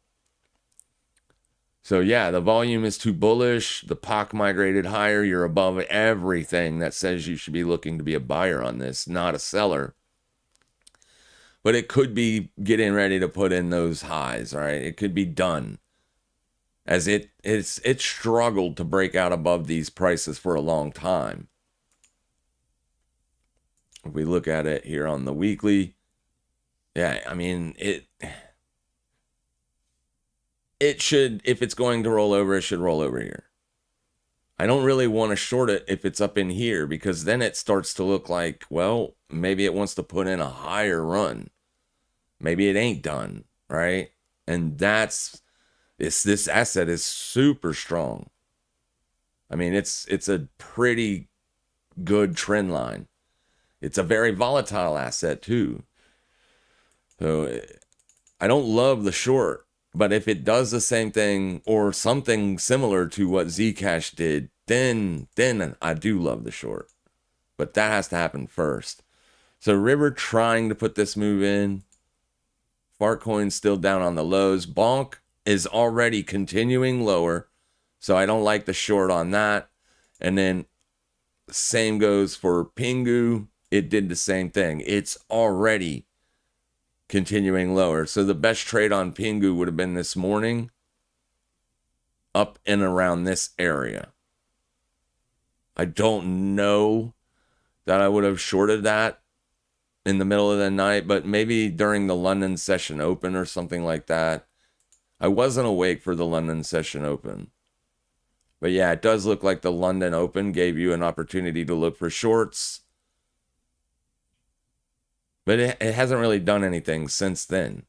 [SPEAKER 2] So yeah, the volume is too bullish. The POC migrated higher. You're above everything that says you should be looking to be a buyer on this, not a seller. But it could be getting ready to put in those highs, right? It could be done. As it's struggled to break out above these prices for a long time. If we look at it here on the weekly, yeah, I mean, it should, if it's going to roll over, it should roll over here. I don't really want to short it if it's up in here, because then it starts to look like, well, maybe it wants to put in a higher run. Maybe it ain't done, right? And this asset is super strong. I mean, it's a pretty good trend line. It's a very volatile asset too. So I don't love the short, but if it does the same thing or something similar to what Zcash did, then I do love the short. But that has to happen first. So River trying to put this move in. Fartcoin's still down on the lows. Bonk is already continuing lower, so I don't like the short on that. And then same goes for Pingu. It did the same thing. It's already continuing lower. So the best trade on Pingu would have been this morning, up and around this area. I don't know that I would have shorted that in the middle of the night, but maybe during the London session open or something like that. I wasn't awake for the London session open. But yeah, it does look like the London open gave you an opportunity to look for shorts. But it hasn't really done anything since then.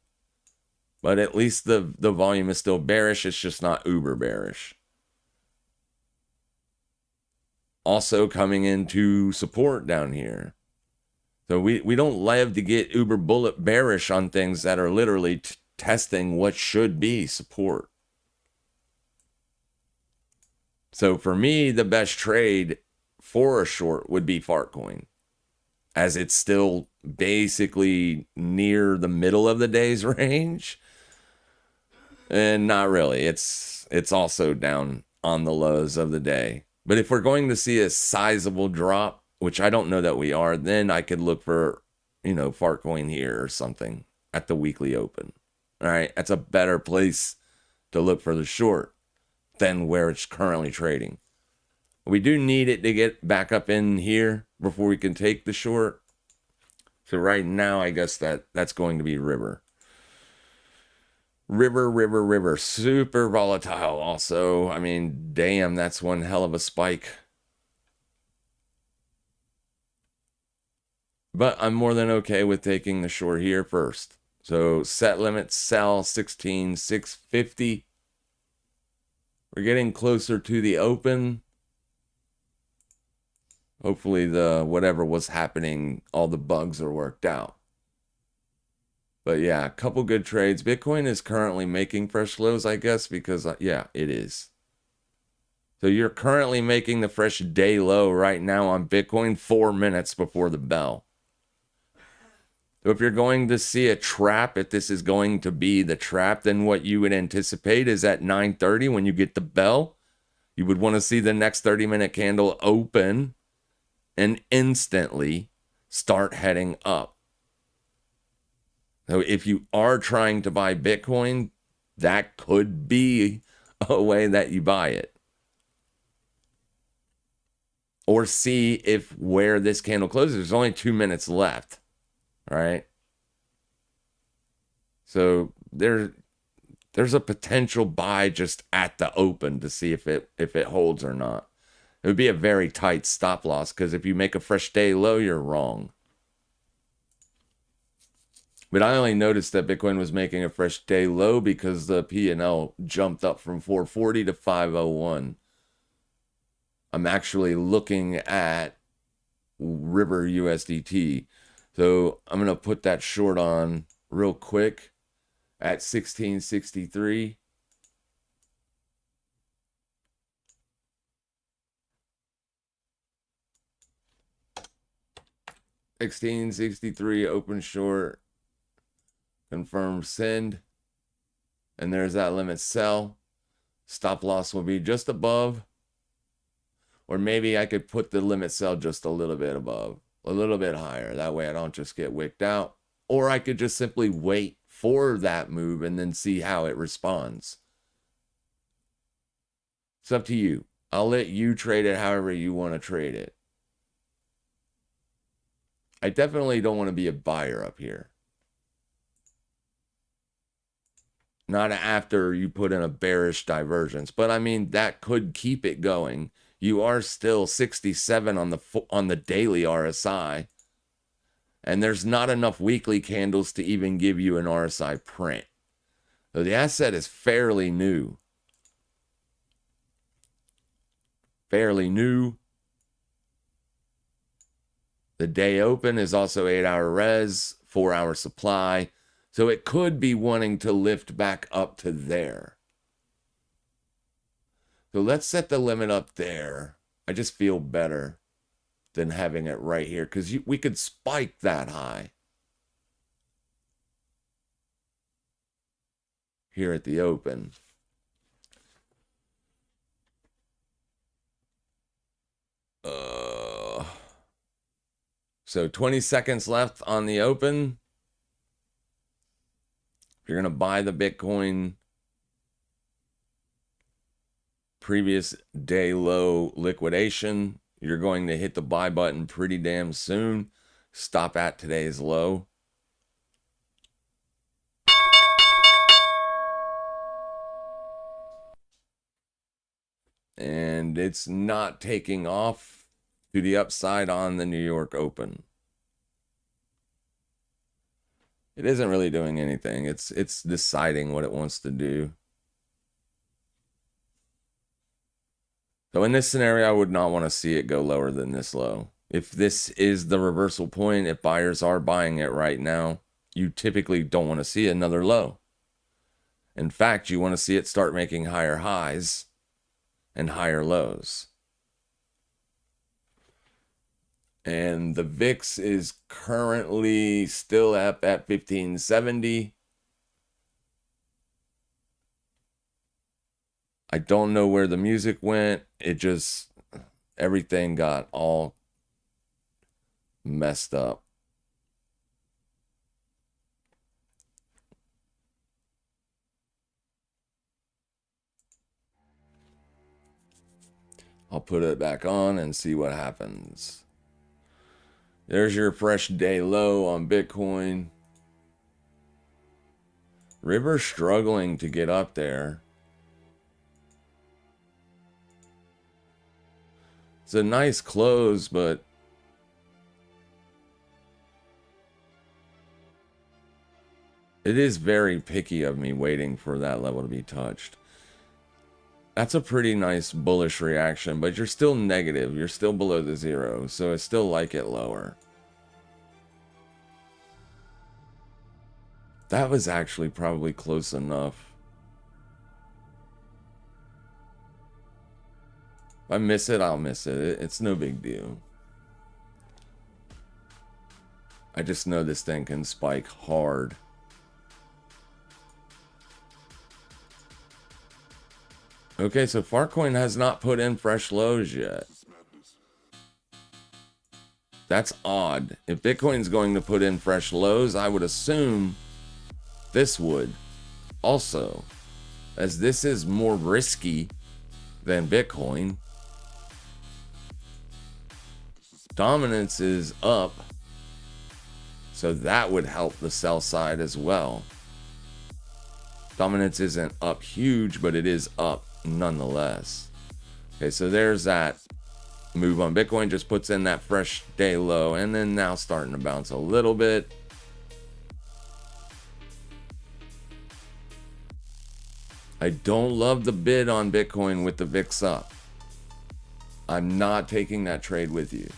[SPEAKER 2] But at least the volume is still bearish. It's just not uber bearish. Also coming into support down here. So we don't love to get uber bullet bearish on things that are literally testing what should be support. So for me, the best trade for a short would be Fartcoin, as it's still basically near the middle of the day's range. And not really. It's also down on the lows of the day. But if we're going to see a sizable drop, which I don't know that we are, then I could look for, Fartcoin here or something at the weekly open. All right, that's a better place to look for the short than where it's currently trading. We do need it to get back up in here before we can take the short. So right now, I guess that's going to be River. River. Super volatile also. I mean, damn, that's one hell of a spike. But I'm more than okay with taking the short here first. So set limit, sell 16,650. We're getting closer to the open. Hopefully the whatever was happening, all the bugs are worked out. But yeah, a couple good trades. Bitcoin is currently making fresh lows, I guess, because yeah, it is. So you're currently making the fresh day low right now on Bitcoin 4 minutes before the bell. So if you're going to see a trap, if this is going to be the trap, then what you would anticipate is at 9:30 when you get the bell, you would want to see the next 30-minute candle open and instantly start heading up. So if you are trying to buy Bitcoin, that could be a way that you buy it. Or see if where this candle closes, there's only 2 minutes left. Right? So there's a potential buy just at the open to see if it holds or not. It would be a very tight stop loss, because if you make a fresh day low, you're wrong. But I only noticed that Bitcoin was making a fresh day low because the P&L jumped up from 440 to 501. I'm actually looking at River USDT. So I'm going to put that short on real quick at 1663. $16.63 open short, confirm send, and there's that limit sell. Stop loss will be just above, or maybe I could put the limit sell just a little bit above, a little bit higher. That way I don't just get wicked out. Or I could just simply wait for that move and then see how it responds. It's up to you. I'll let you trade it however you want to trade it. I definitely don't want to be a buyer up here. Not after you put in a bearish divergence, but I mean that could keep it going. You are still 67 on the daily RSI, and there's not enough weekly candles to even give you an RSI print. So the asset is fairly new. Fairly new. The day open is also 8-hour res, 4-hour supply. So it could be wanting to lift back up to there. So let's set the limit up there. I just feel better than having it right here because we could spike that high here at the open. So 20 seconds left on the open. If you're going to buy the Bitcoin previous day low liquidation, you're going to hit the buy button pretty damn soon. Stop at today's low. And it's not taking off to the upside on the New York Open. It isn't really doing anything. It's deciding what it wants to do. So in this scenario, I would not want to see it go lower than this low. If this is the reversal point, if buyers are buying it right now, you typically don't want to see another low. In fact, you want to see it start making higher highs and higher lows. And the VIX is currently still up at 1570. I don't know where the music went. It just, everything got all messed up. I'll put it back on and see what happens. There's your fresh day low on Bitcoin. River struggling to get up there. It's a nice close, but it is very picky of me waiting for that level to be touched. That's a pretty nice bullish reaction, but you're still negative. You're still below the zero, so I still like it lower. That was actually probably close enough. If I miss it, I'll miss it. It's no big deal. I just know this thing can spike hard. Okay, so Farcoin has not put in fresh lows yet. That's odd. If Bitcoin's going to put in fresh lows, I would assume this would also, as this is more risky than Bitcoin. Dominance is up, so that would help the sell side as well. Dominance isn't up huge, but it is up nonetheless. Okay, so there's that move on Bitcoin, just puts in that fresh day low, and then now starting to bounce a little bit. I don't love the bid on Bitcoin with the VIX up. I'm not taking that trade with you.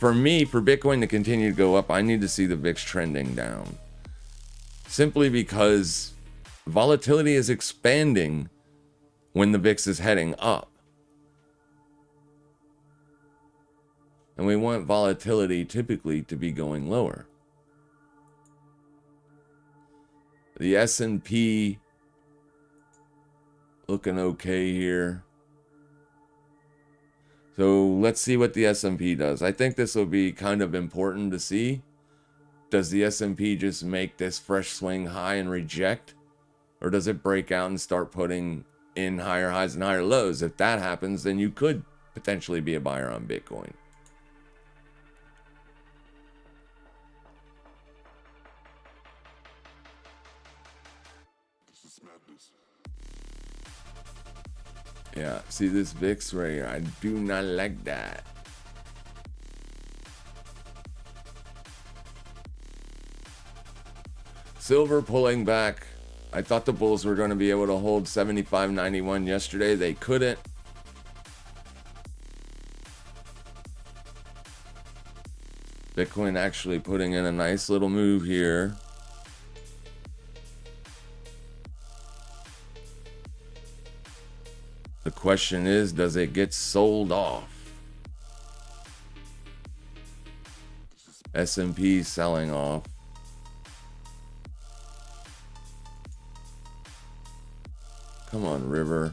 [SPEAKER 2] for me, for Bitcoin to continue to go up, I need to see the VIX trending down. Simply because volatility is expanding when the VIX is heading up. And we want volatility typically to be going lower. The S&P looking okay here. So let's see what the S&P does. I think this will be kind of important to see. Does the S&P just make this fresh swing high and reject? Or does it break out and start putting in higher highs and higher lows? If that happens, then you could potentially be a buyer on Bitcoin.
[SPEAKER 1] This is madness.
[SPEAKER 2] Yeah, see this VIX right here? I do not like that. Silver pulling back. I thought the bulls were going to be able to hold 75.91 yesterday. They couldn't. Bitcoin actually putting in a nice little move here. The question is, does it get sold off? S&P selling off. Come on, River.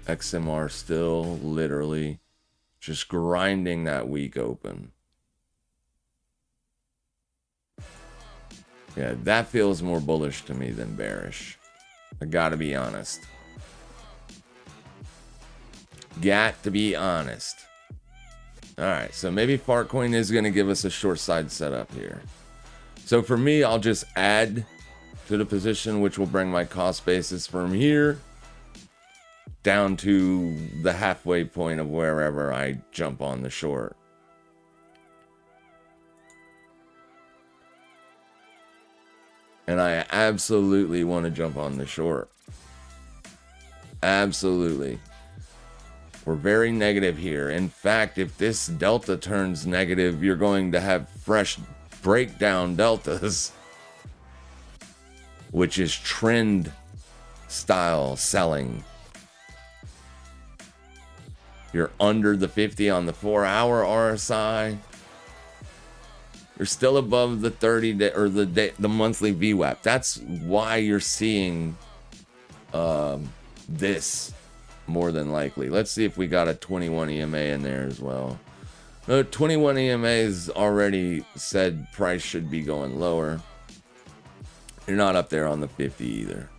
[SPEAKER 2] XMR still literally just grinding that week open. Yeah, that feels more bullish to me than bearish. I gotta be honest. Got to be honest. Alright, so maybe Fartcoin is going to give us a short side setup here. So for me, I'll just add to the position, which will bring my cost basis from here down to the halfway point of wherever I jump on the short. And I absolutely want to jump on the short. Absolutely. We're very negative here. In fact, if this delta turns negative, you're going to have fresh breakdown deltas, which is trend style selling. You're under the 50 on the 4-hour RSI. You're still above the 30-day or the monthly VWAP. That's why you're seeing this more than likely. Let's see if we got a 21 EMA in there as well. No, 21 EMA's already said price should be going lower. You're not up there on the 50 either.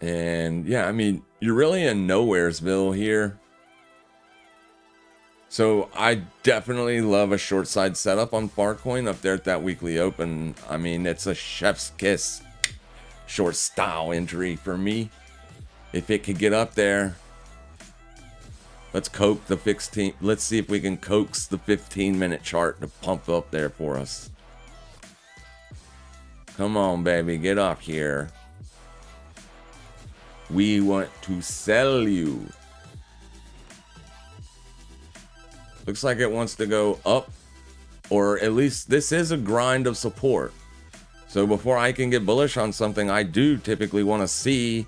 [SPEAKER 2] And yeah, I mean, you're really in nowheresville here. So I definitely love a short side setup on Fartcoin up there at that weekly open. I mean, it's a chef's kiss short style entry for me. If it could get up there, let's coax the 15. Let's see if we can coax the 15-minute chart to pump up there for us. Come on, baby, get up here. We want to sell you. Looks like it wants to go up, or at least this is a grind of support. So before I can get bullish on something, I do typically want to see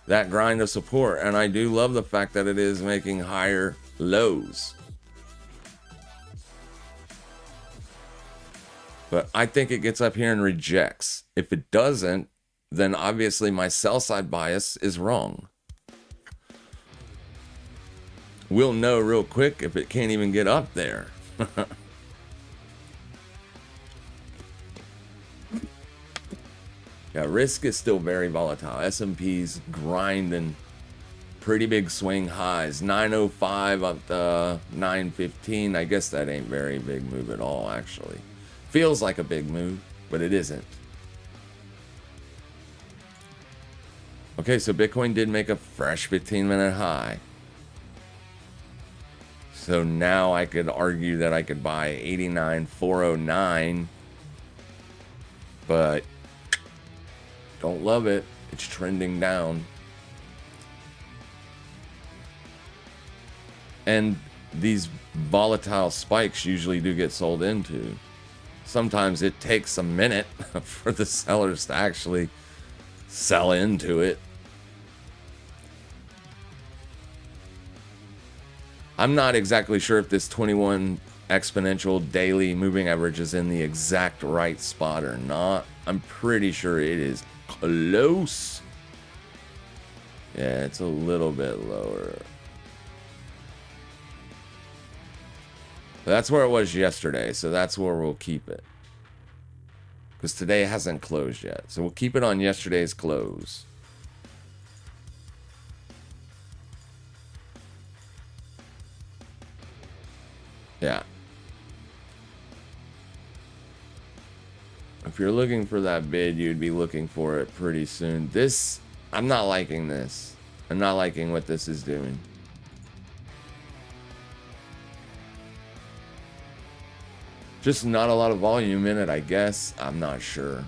[SPEAKER 2] that grind of support. And I do love the fact that it is making higher lows. But I think it gets up here and rejects. If it doesn't, then obviously my sell side bias is wrong. We'll know real quick if it can't even get up there. Yeah, risk is still very volatile. S&P's grinding pretty big swing highs. 905 up to 915. I guess that ain't very big move at all, actually. Feels like a big move, but it isn't. Okay, so Bitcoin did make a fresh 15-minute high. So now I could argue that I could buy 89,409, but don't love it. It's trending down. And these volatile spikes usually do get sold into. Sometimes it takes a minute for the sellers to actually sell into it. I'm not exactly sure if this 21 exponential daily moving average is in the exact right spot or not. I'm pretty sure it is close. Yeah, it's a little bit lower. That's where it was yesterday, so that's where we'll keep it. Because today hasn't closed yet. So we'll keep it on yesterday's close. Yeah. If you're looking for that bid, you'd be looking for it pretty soon. This, I'm not liking this. I'm not liking what this is doing. Just not a lot of volume in it, I guess. I'm not sure.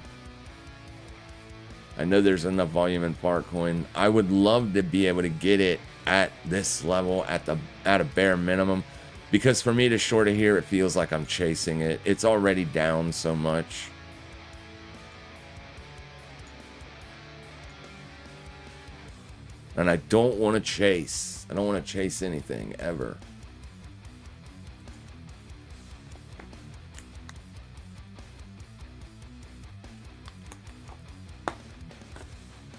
[SPEAKER 2] I know there's enough volume in Fartcoin. I would love to be able to get it at this level at a bare minimum, because for me to short it here, it feels like I'm chasing it. It's already down so much. And I don't want to chase. I don't want to chase anything ever.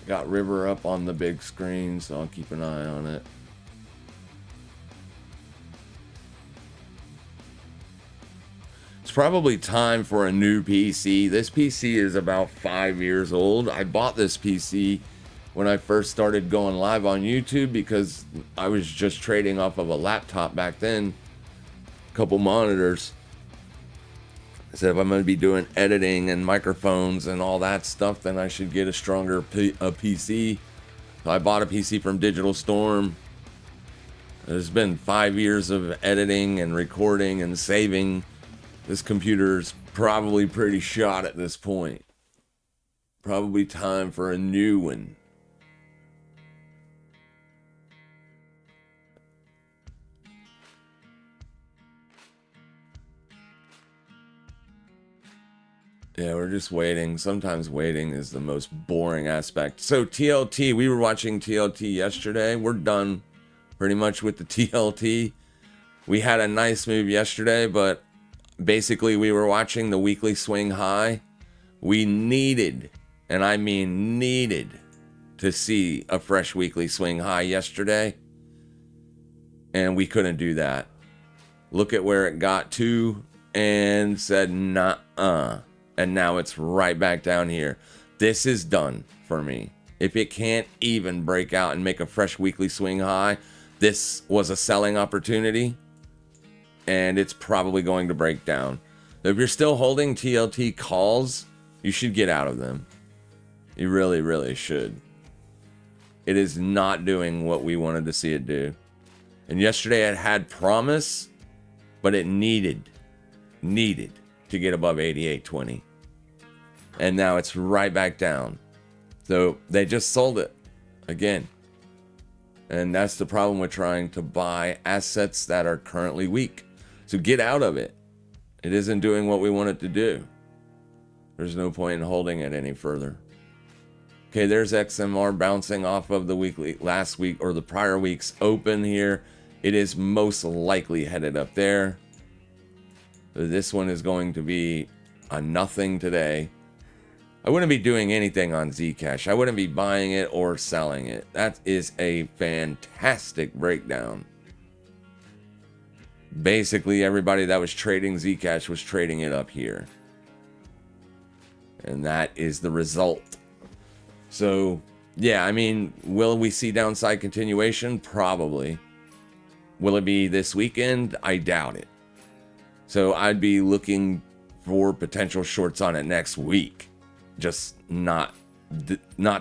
[SPEAKER 2] Got River up on the big screen, so I'll keep an eye on it. It's probably time for a new PC. This PC is about 5 years old. I bought this PC when I first started going live on YouTube because I was just trading off of a laptop back then, a couple monitors. I said, if I'm going to be doing editing and microphones and all that stuff, then I should get a stronger PC. So I bought a PC from Digital Storm. There's been 5 years of editing and recording and saving. This computer's probably pretty shot at this point. Probably time for a new one. Yeah, we're just waiting. Sometimes waiting is the most boring aspect. So TLT, we were watching TLT yesterday. We're done pretty much with the TLT. We had a nice move yesterday, but basically we were watching the weekly swing high. We needed, and I mean needed, to see a fresh weekly swing high yesterday. And we couldn't do that. Look at where it got to and said, nah-uh. And now it's right back down here. This is done for me. If it can't even break out and make a fresh weekly swing high, this was a selling opportunity, and it's probably going to break down. If you're still holding TLT calls, you should get out of them. You really, really should. It is not doing what we wanted to see it do. And yesterday it had promise, but it needed to get above 88.20. And now it's right back down. So they just sold it again. And that's the problem with trying to buy assets that are currently weak. So get out of it. It isn't doing what we want it to do. There's no point in holding it any further. Okay, there's XMR bouncing off of the weekly last week or the prior week's open here. It is most likely headed up there. This one is going to be a nothing today. I wouldn't be doing anything on Zcash. I wouldn't be buying it or selling it. That is a fantastic breakdown. Basically, everybody that was trading Zcash was trading it up here. And that is the result. So, yeah, I mean, will we see downside continuation? Probably. Will it be this weekend? I doubt it. So I'd be looking for potential shorts on it next week. Just not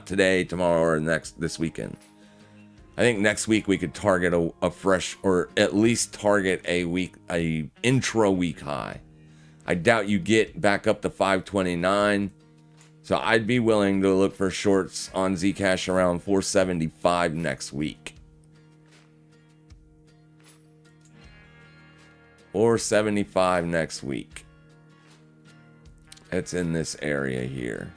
[SPEAKER 2] today, tomorrow, or this weekend. I think next week we could target a fresh, or at least target a intra week high. I doubt you get back up to 529. So I'd be willing to look for shorts on Zcash around 475 next week. or 75 next week. It's in this area here.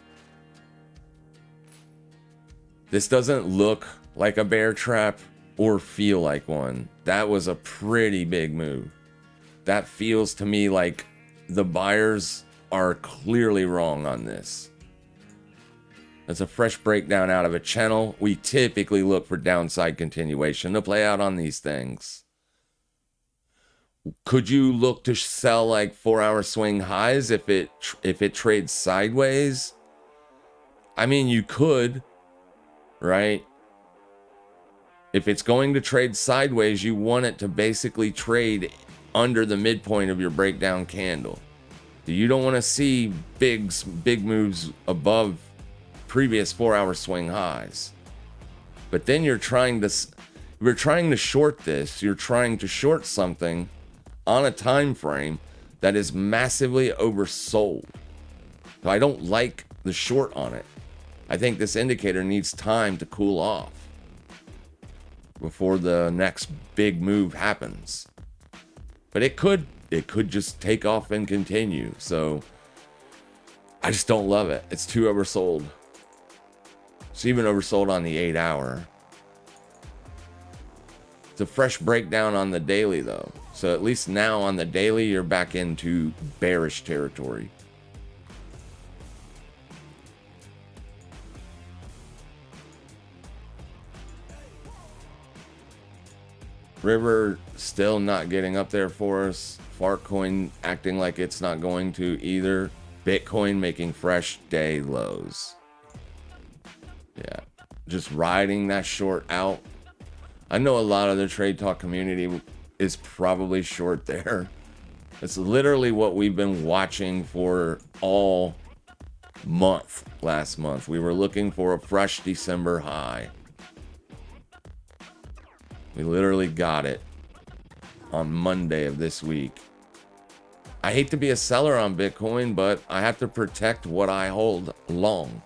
[SPEAKER 2] This doesn't look like a bear trap or feel like one. That was a pretty big move. That feels to me like the buyers are clearly wrong on this. It's a fresh breakdown out of a channel. We typically look for downside continuation to play out on these things. Could you look to sell like 4-hour swing highs if it trades sideways? I mean, you could, right? If it's going to trade sideways, you want it to basically trade under the midpoint of your breakdown candle. You don't want to see big moves above previous 4-hour swing highs. But then you're trying to short this. You're trying to short something on a time frame that is massively oversold. So I don't like the short on it. I think this indicator needs time to cool off before the next big move happens. But it could just take off and continue. So I just don't love it. It's too oversold. It's even oversold on the 8-hour. It's a fresh breakdown on the daily though. So at least now on the daily, you're back into bearish territory. River still not getting up there for us. Fartcoin acting like it's not going to either. Bitcoin making fresh day lows. Yeah, just riding that short out. I know a lot of the Trade Talk community is probably short there. It's literally what we've been watching for all month. Last month, we were looking for a fresh December high. We literally got it on Monday of this week. I hate to be a seller on Bitcoin, but I have to protect what I hold long.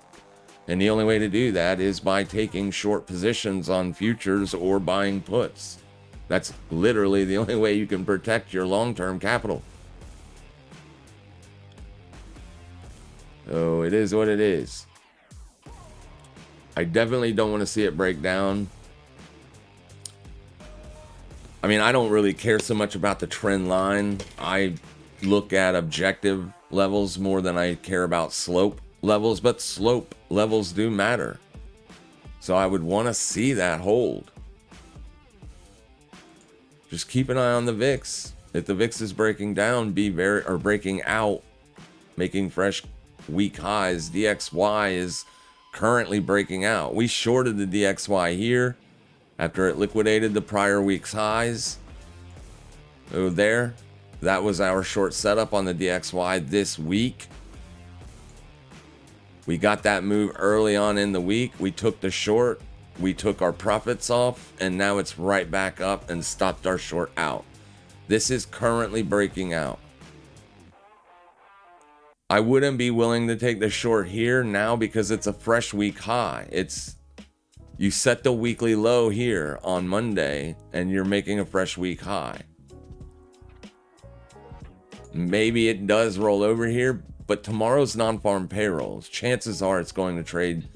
[SPEAKER 2] And the only way to do that is by taking short positions on futures or buying puts. That's literally the only way you can protect your long-term capital. So it is what it is. I definitely don't want to see it break down. I mean, I don't really care so much about the trend line. I look at objective levels more than I care about slope levels, but slope levels do matter. So I would want to see that hold. Just keep an eye on the VIX. If the VIX is breaking down, breaking out, making fresh weak highs. DXY is currently breaking out. We shorted the DXY here after it liquidated the prior week's highs. So there, that was our short setup on the DXY this week. We got that move early on in the week. We took the short, we took our profits off, and now it's right back up and stopped our short out. This is currently breaking out. I wouldn't be willing to take the short here now because it's a fresh week high. You set the weekly low here on Monday and you're making a fresh week high. Maybe it does roll over here, but tomorrow's non-farm payrolls. Chances are it's going to trade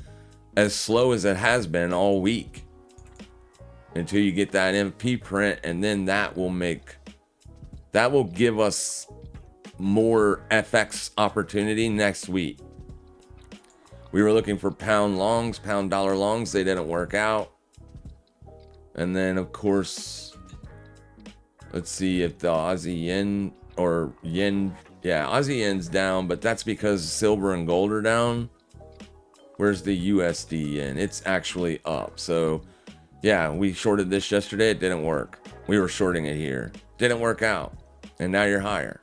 [SPEAKER 2] as slow as it has been all week until you get that MP print, and then that will give us more FX opportunity next week. We were looking for pound dollar longs. They didn't work out. And then, of course, let's see if the Aussie yen or yen. Yeah, Aussie yen's down, but that's because silver and gold are down. Where's the USD yen? It's actually up. So, yeah, we shorted this yesterday. It didn't work. We were shorting it here. Didn't work out. And now you're higher.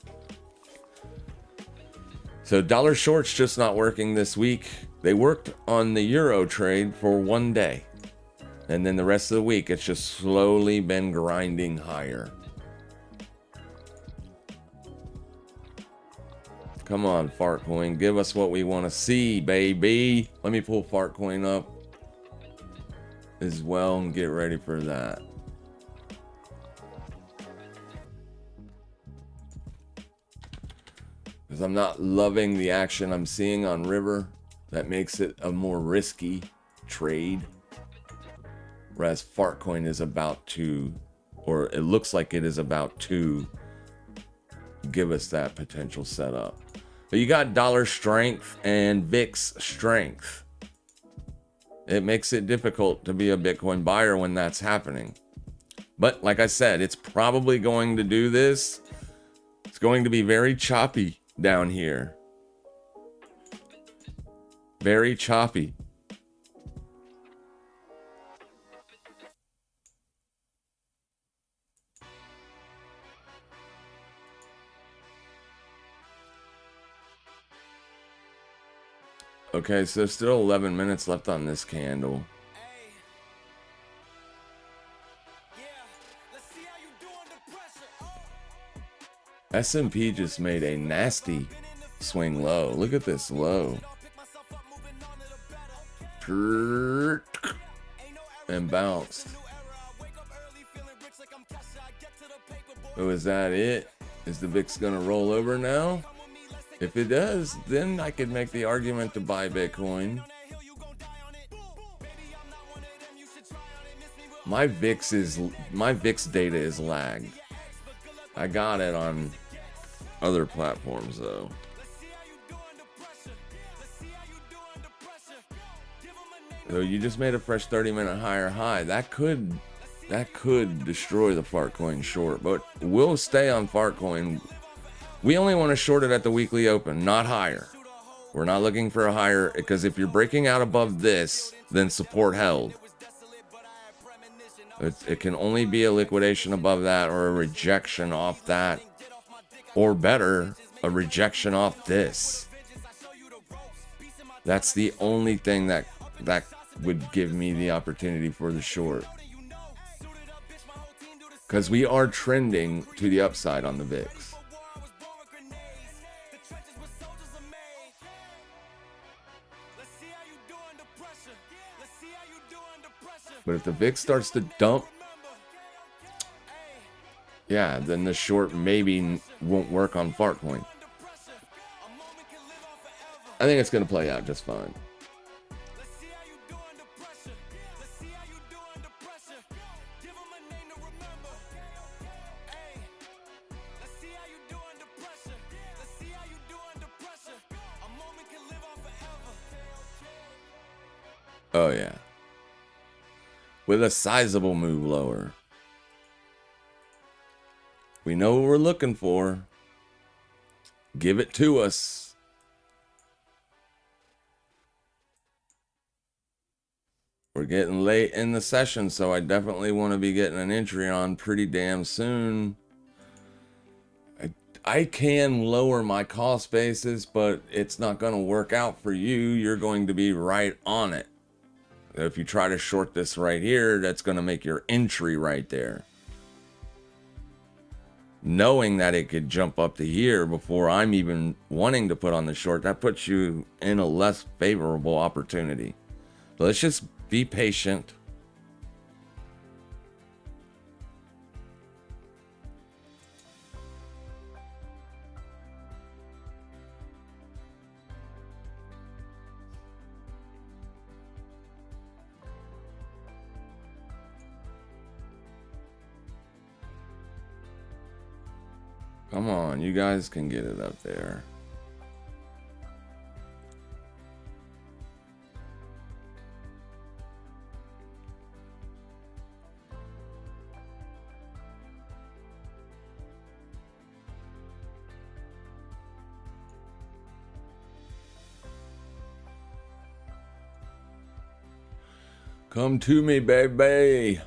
[SPEAKER 2] So dollar shorts just not working this week. They worked on the euro trade for one day. And then the rest of the week, it's just slowly been grinding higher. Come on, Fartcoin. Give us what we want to see, baby. Let me pull Fartcoin up as well and get ready for that. because I'm not loving the action I'm seeing on River. That makes it a more risky trade. Whereas Fartcoin is about to, or it looks like it is about to give us that potential setup. But you got dollar strength and VIX strength. It makes it difficult to be a Bitcoin buyer when that's happening. But like I said, it's probably going to do this. It's going to be very choppy down here. Very choppy. Okay, so there's still 11 minutes left on this candle. S&P just made a nasty swing low. Look at this low. And bounced. Oh, is that it? Is the VIX gonna roll over now? If it does, then I could make the argument to buy Bitcoin. My VIX data is lagged. I got it on other platforms though. So you just made a fresh 30-minute higher high. That could destroy the Fartcoin short, but we'll stay on Fartcoin. We only want to short it at the weekly open, not higher. We're not looking for a higher, because if you're breaking out above this, then support held. It can only be a liquidation above that or a rejection off that, or better, a rejection off this. That's the only thing that would give me the opportunity for the short. Because we are trending to the upside on the VIX. But if the VIX starts to dump, yeah, then the short maybe won't work on Fartcoin. I think it's going to play out just fine. Oh yeah. With a sizable move lower. We know what we're looking for. Give it to us. We're getting late in the session, so I definitely want to be getting an entry on pretty damn soon. I can lower my cost basis, but it's not going to work out for you. You're going to be right on it. If you try to short this right here, that's going to make your entry right there. Knowing that it could jump up to here before I'm even wanting to put on the short, that puts you in a less favorable opportunity. So let's just be patient. Come on, you guys can get it up there. Come to me, baby.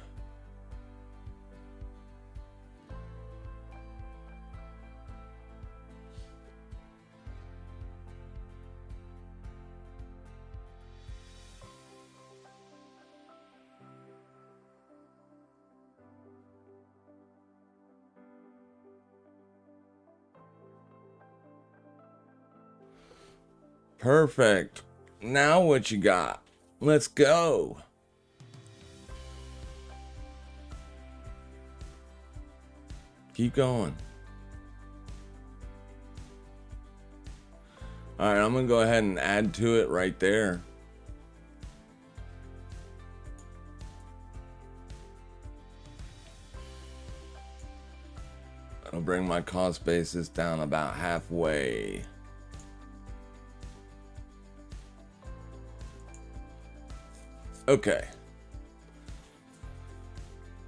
[SPEAKER 2] Perfect. Now what you got? Let's go. Keep going. All right, I'm going to go ahead and add to it right there. I'll bring my cost basis down about halfway. Okay.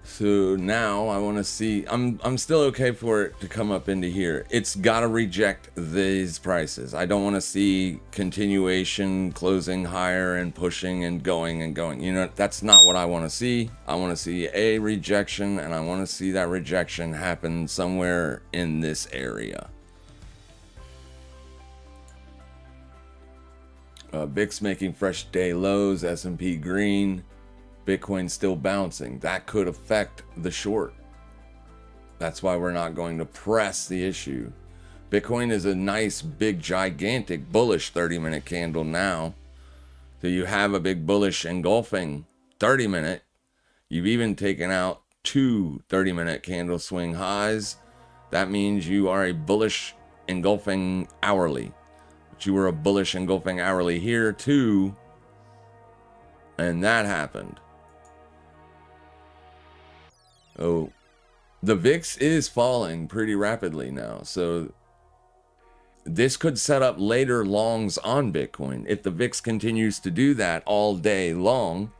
[SPEAKER 2] So now I want to see, I'm still okay for it to come up into here. It's got to reject these prices. I don't want to see continuation, closing higher and pushing and going and going. You know, that's not what I want to see. I want to see a rejection, and I want to see that rejection happen somewhere in this area. VIX making fresh day lows, S&P green. Bitcoin still bouncing. That could affect the short. That's why we're not going to press the issue. Bitcoin is a nice, big, gigantic, bullish 30-minute candle now. So you have a big bullish engulfing 30-minute. You've even taken out 2 30-minute candle swing highs. That means you are a bullish engulfing hourly. But you were a bullish engulfing hourly here too. And that happened. Oh, the VIX is falling pretty rapidly now. So this could set up later longs on Bitcoin. If the VIX continues to do that all day long,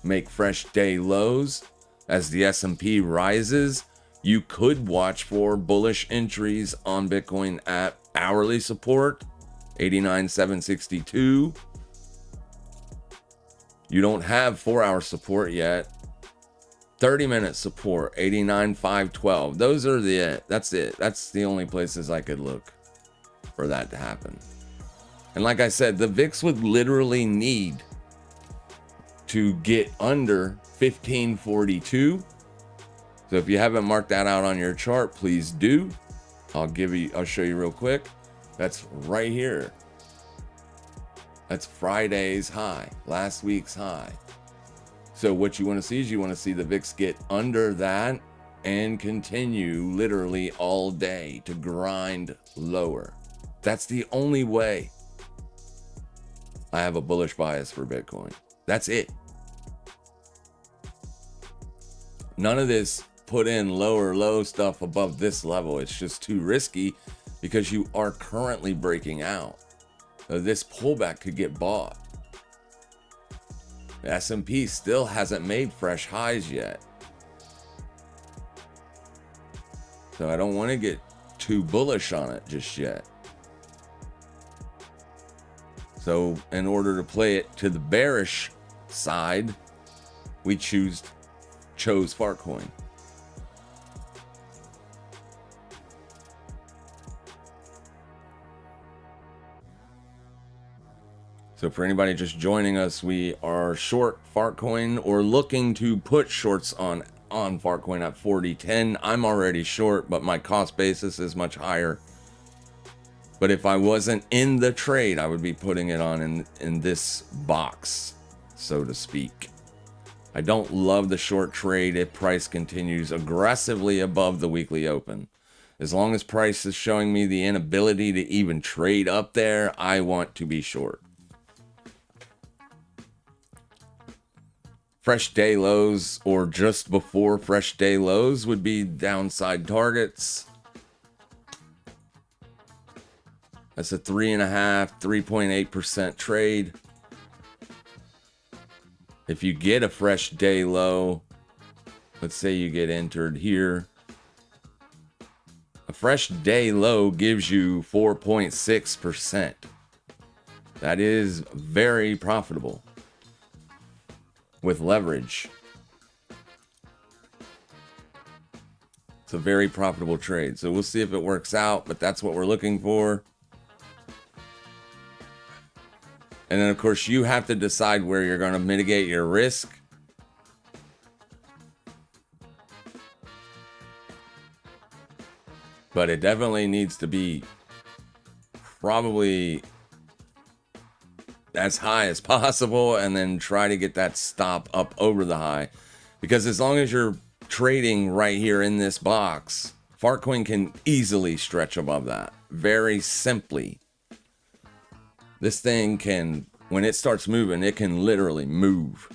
[SPEAKER 2] make fresh day lows as the S&P rises, you could watch for bullish entries on Bitcoin at hourly support, 89,762. You don't have 4-hour support yet. 30-minute support, 89,512. Those are that's it. That's the only places I could look for that to happen. And like I said, the VIX would literally need to get under 1542. So if you haven't marked that out on your chart, please do. I'll show you real quick. That's right here. That's Friday's high, last week's high. So what you want to see is you want to see the VIX get under that and continue literally all day to grind lower. That's the only way I have a bullish bias for Bitcoin. That's it. None of this put in lower low stuff above this level. It's just too risky because you are currently breaking out. So this pullback could get bought. The S&P still hasn't made fresh highs yet. So I don't want to get too bullish on it just yet. So in order to play it to the bearish side, we chose Fartcoin. So for anybody just joining us, we are short Fartcoin or looking to put shorts on Fartcoin at 40.10. I'm already short, but my cost basis is much higher. But if I wasn't in the trade, I would be putting it on in this box, so to speak. I don't love the short trade if price continues aggressively above the weekly open. As long as price is showing me the inability to even trade up there, I want to be short. Fresh day lows or just before fresh day lows would be downside targets. That's a 3.8% trade. If you get a fresh day low, let's say you get entered here. A fresh day low gives you 4.6%. That is very profitable. With leverage. It's a very profitable trade. So we'll see if it works out, but that's what we're looking for. And then of course you have to decide where you're going to mitigate your risk. But it definitely needs to be probably as high as possible, and then try to get that stop up over the high, because as long as you're trading right here in this box, Fartcoin can easily stretch above that very simply. This thing can, when it starts moving, it can literally move.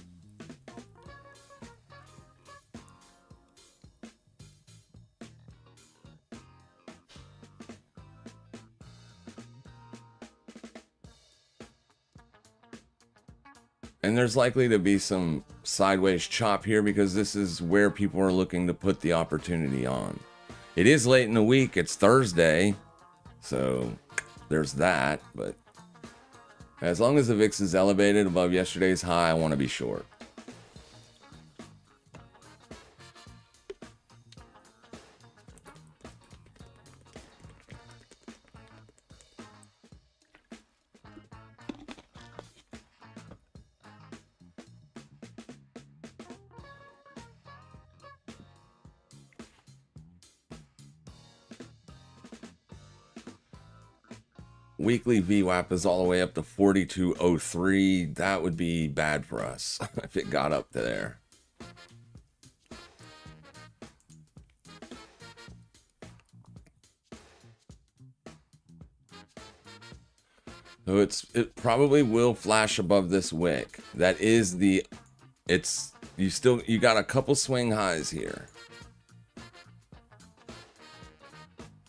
[SPEAKER 2] And there's likely to be some sideways chop here because this is where people are looking to put the opportunity on. It is late in the week. It's Thursday. So there's that. But as long as the VIX is elevated above yesterday's high, I want to be short. Weekly VWAP is all the way up to 4203. That would be bad for us if it got up to there. So it probably will flash above this wick. That is the, you got a couple swing highs here.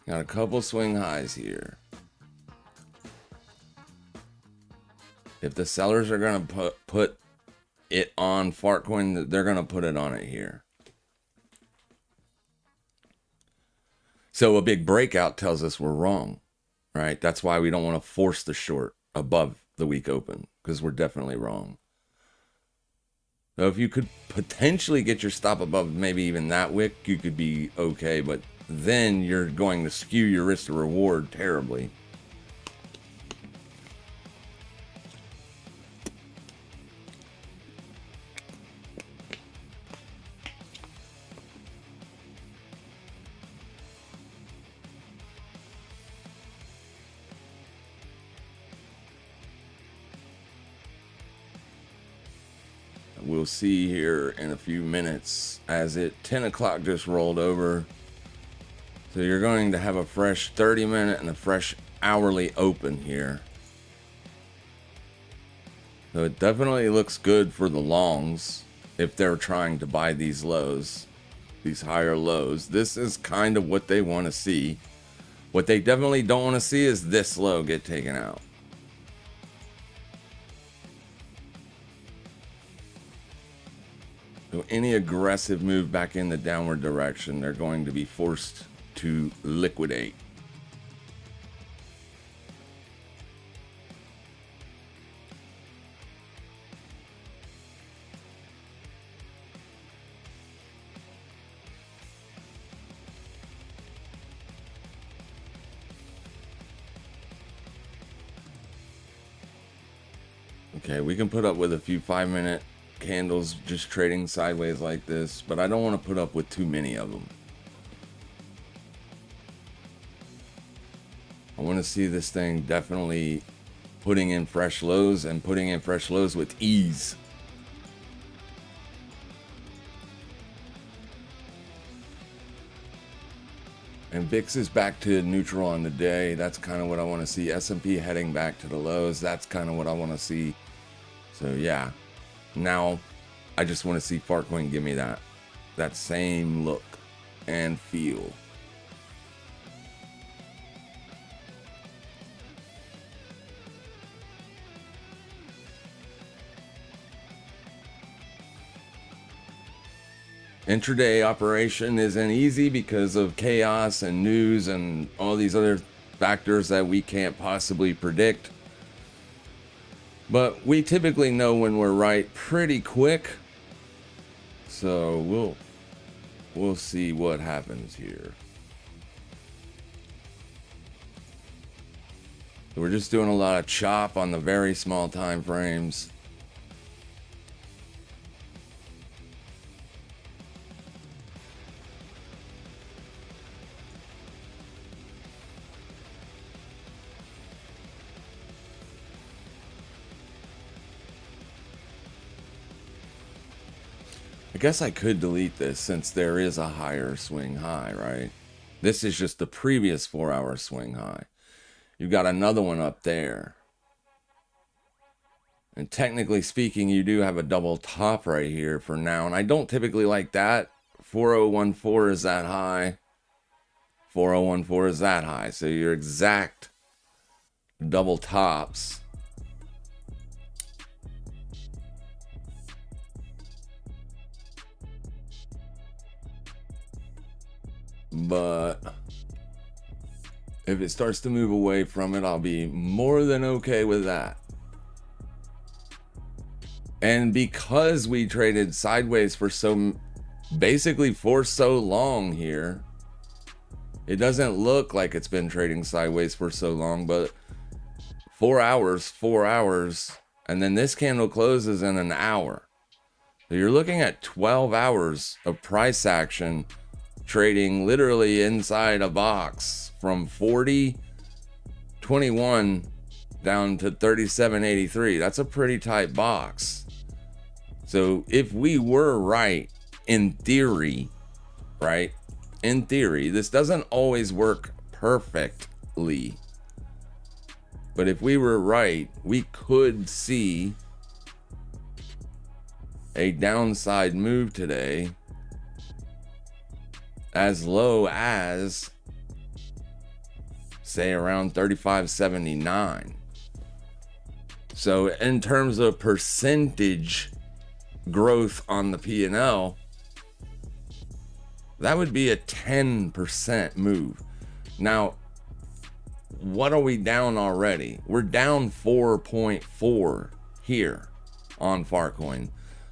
[SPEAKER 2] Got a couple swing highs here. If the sellers are going to put it on Fartcoin, they're going to put it on it here. So a big breakout tells us we're wrong, right? That's why we don't want to force the short above the week open, because we're definitely wrong. So if you could potentially get your stop above maybe even that wick, you could be okay, but then you're going to skew your risk to reward terribly. We'll see here in a few minutes as 10 o'clock just rolled over. So you're going to have a fresh 30-minute and a fresh hourly open here. So it definitely looks good for the longs if they're trying to buy these lows, these higher lows. This is kind of what they want to see. What they definitely don't want to see is this low get taken out. So any aggressive move back in the downward direction, they're going to be forced to liquidate. Okay, we can put up with a few 5-minute candles just trading sideways like this, but I don't want to put up with too many of them. I want to see this thing definitely putting in fresh lows and putting in fresh lows with ease. And VIX is back to neutral on the day. That's kind of what I want to see. S&P heading back to the lows. That's kind of what I want to see. So yeah. Now, I just want to see Fartcoin give me that same look and feel. Intraday operation isn't easy because of chaos and news and all these other factors that we can't possibly predict. But we typically know when we're right pretty quick. So we'll see what happens here. We're just doing a lot of chop on the very small time frames. I guess I could delete this since there is a higher swing high, right? This is just the previous 4-hour swing high. You've got another one up there. And technically speaking, you do have a double top right here for now. And I don't typically like that. 4014 is that high. 4014 is that high. So your exact double tops. But if it starts to move away from it, I'll be more than okay with that. And because we traded sideways for basically for so long here, it doesn't look like it's been trading sideways for so long, but 4 hours, and then this candle closes in an hour. So you're looking at 12 hours of price action trading literally inside a box from 40.21 down to 37.83. That's a pretty tight box. So if we were right, in theory, right? In theory, this doesn't always work perfectly. But if we were right, we could see a downside move today as low as, say, around 35.79. So in terms of percentage growth on the P&L, that would be a 10% move. Now, what are we down already? We're down 4.4 here on Farcoin.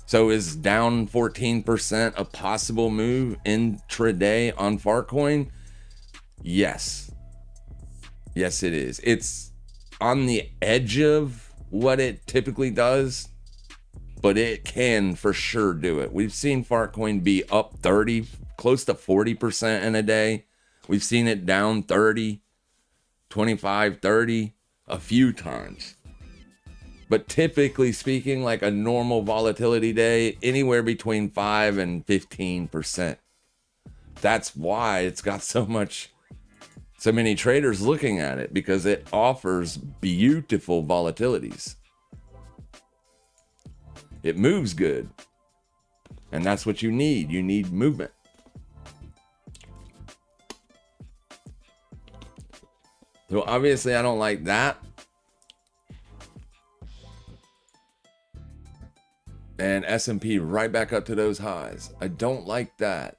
[SPEAKER 2] So is down 14% a possible move intraday on Farcoin? Yes. Yes, it is. It's on the edge of what it typically does, but it can for sure do it. We've seen Farcoin be up 30, close to 40% in a day. We've seen it down 30, 25, 30 a few times. But typically speaking, like a normal volatility day, anywhere between 5 and 15%. That's why it's got so many traders looking at it, because it offers beautiful volatilities. It moves good. And that's what you need. You need movement. So obviously I don't like that. And S&P right back up to those highs. I don't like that.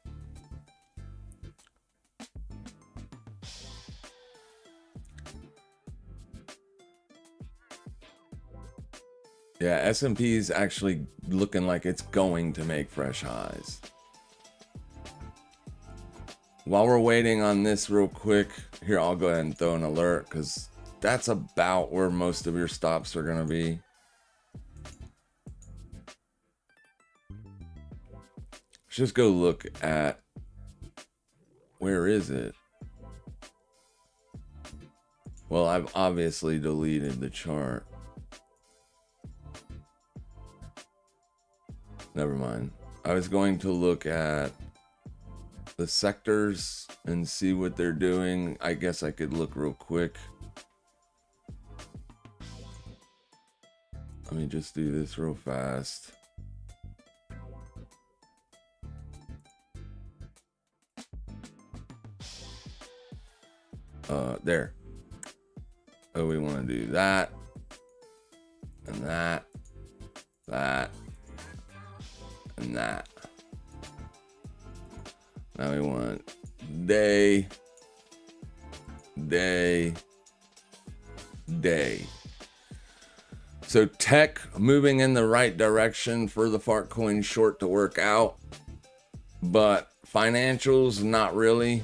[SPEAKER 2] Yeah, S&P is actually looking like it's going to make fresh highs. While we're waiting on this real quick, here, I'll go ahead and throw an alert, because that's about where most of your stops are going to be. Let's just go look at, where is it? Well, I've obviously deleted the chart. Never mind. I was going to look at the sectors and see what they're doing. I guess I could look real quick. Let me just do this real fast. There. Oh, we want to do that. And that. That. And that. Now we want day, day, day. So tech moving in the right direction for the Farcoin short to work out, but financials not really,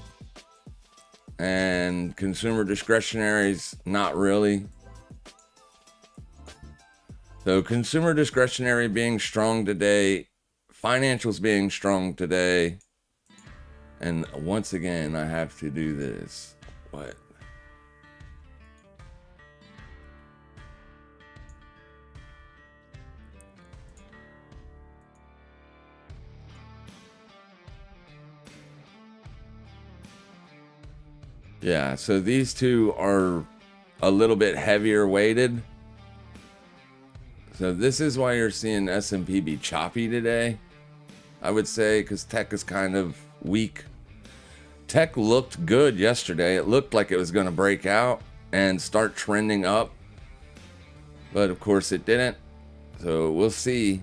[SPEAKER 2] and consumer discretionaries not really. So consumer discretionary being strong today, financials being strong today. And once again, I have to do this. What? Yeah, so these two are a little bit heavier weighted. So this is why you're seeing S&P be choppy today, I would say, because tech is kind of weak. Tech looked good yesterday. It looked like it was going to break out and start trending up, but of course it didn't. So we'll see.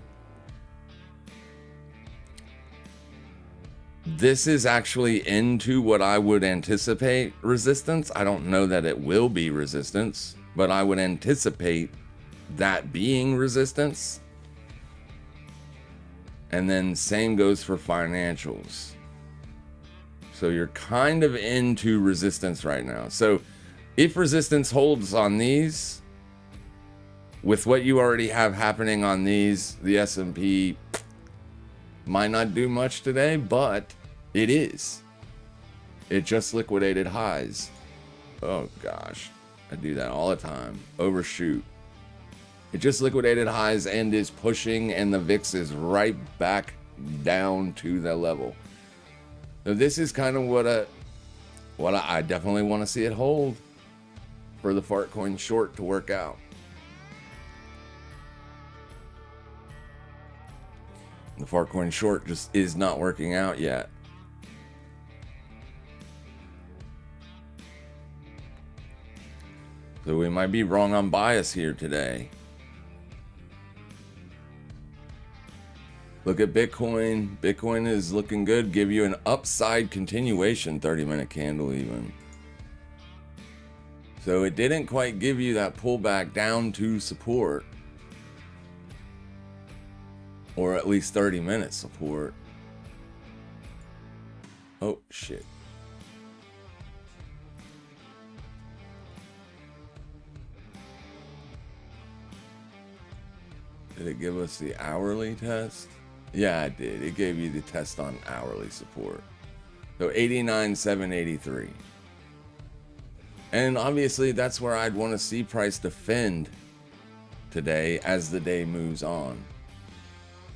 [SPEAKER 2] This is actually into what I would anticipate resistance. I don't know that it will be resistance, but I would anticipate that being resistance. And then same goes for financials. So you're kind of into resistance right now. So if resistance holds on these, with what you already have happening on these, the S&P might not do much today, but it is. It just liquidated highs. Oh gosh, I do that all the time. Overshoot. It just liquidated highs and is pushing, and the VIX is right back down to the level. So this is kind of what I definitely want to see it hold for the Fartcoin short to work out. The Fartcoin short just is not working out yet. So we might be wrong on bias here today. Look at Bitcoin. Bitcoin is looking good. Give you an upside continuation 30-minute candle even. So it didn't quite give you that pullback down to support. Or at least 30-minute support. Oh, shit. Did it give us the hourly test? Yeah, it did. It gave you the test on hourly support. So 89,783. And obviously that's where I'd want to see price defend today as the day moves on.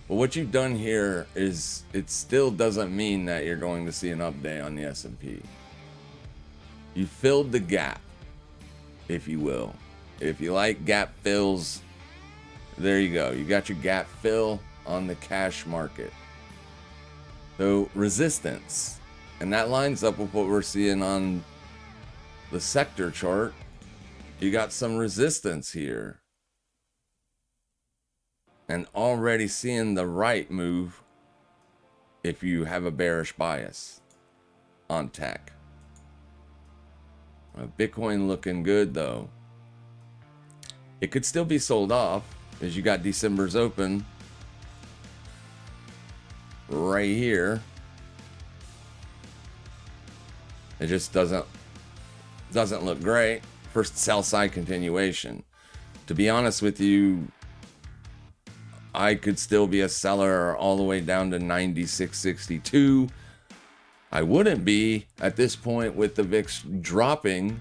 [SPEAKER 2] But what you've done here is it still doesn't mean that you're going to see an up day on the S&P. You filled the gap, if you will. If you like gap fills, there you go. You got your gap fill on the cash market. So resistance, and that lines up with what we're seeing on the sector chart. You got some resistance here, and already seeing the right move if you have a bearish bias on tech. Bitcoin looking good though. It could still be sold off as you got December's open right here. It just doesn't look great. First sell side continuation. To be honest with you, I could still be a seller all the way down to 96.62. I wouldn't be at this point with the VIX dropping.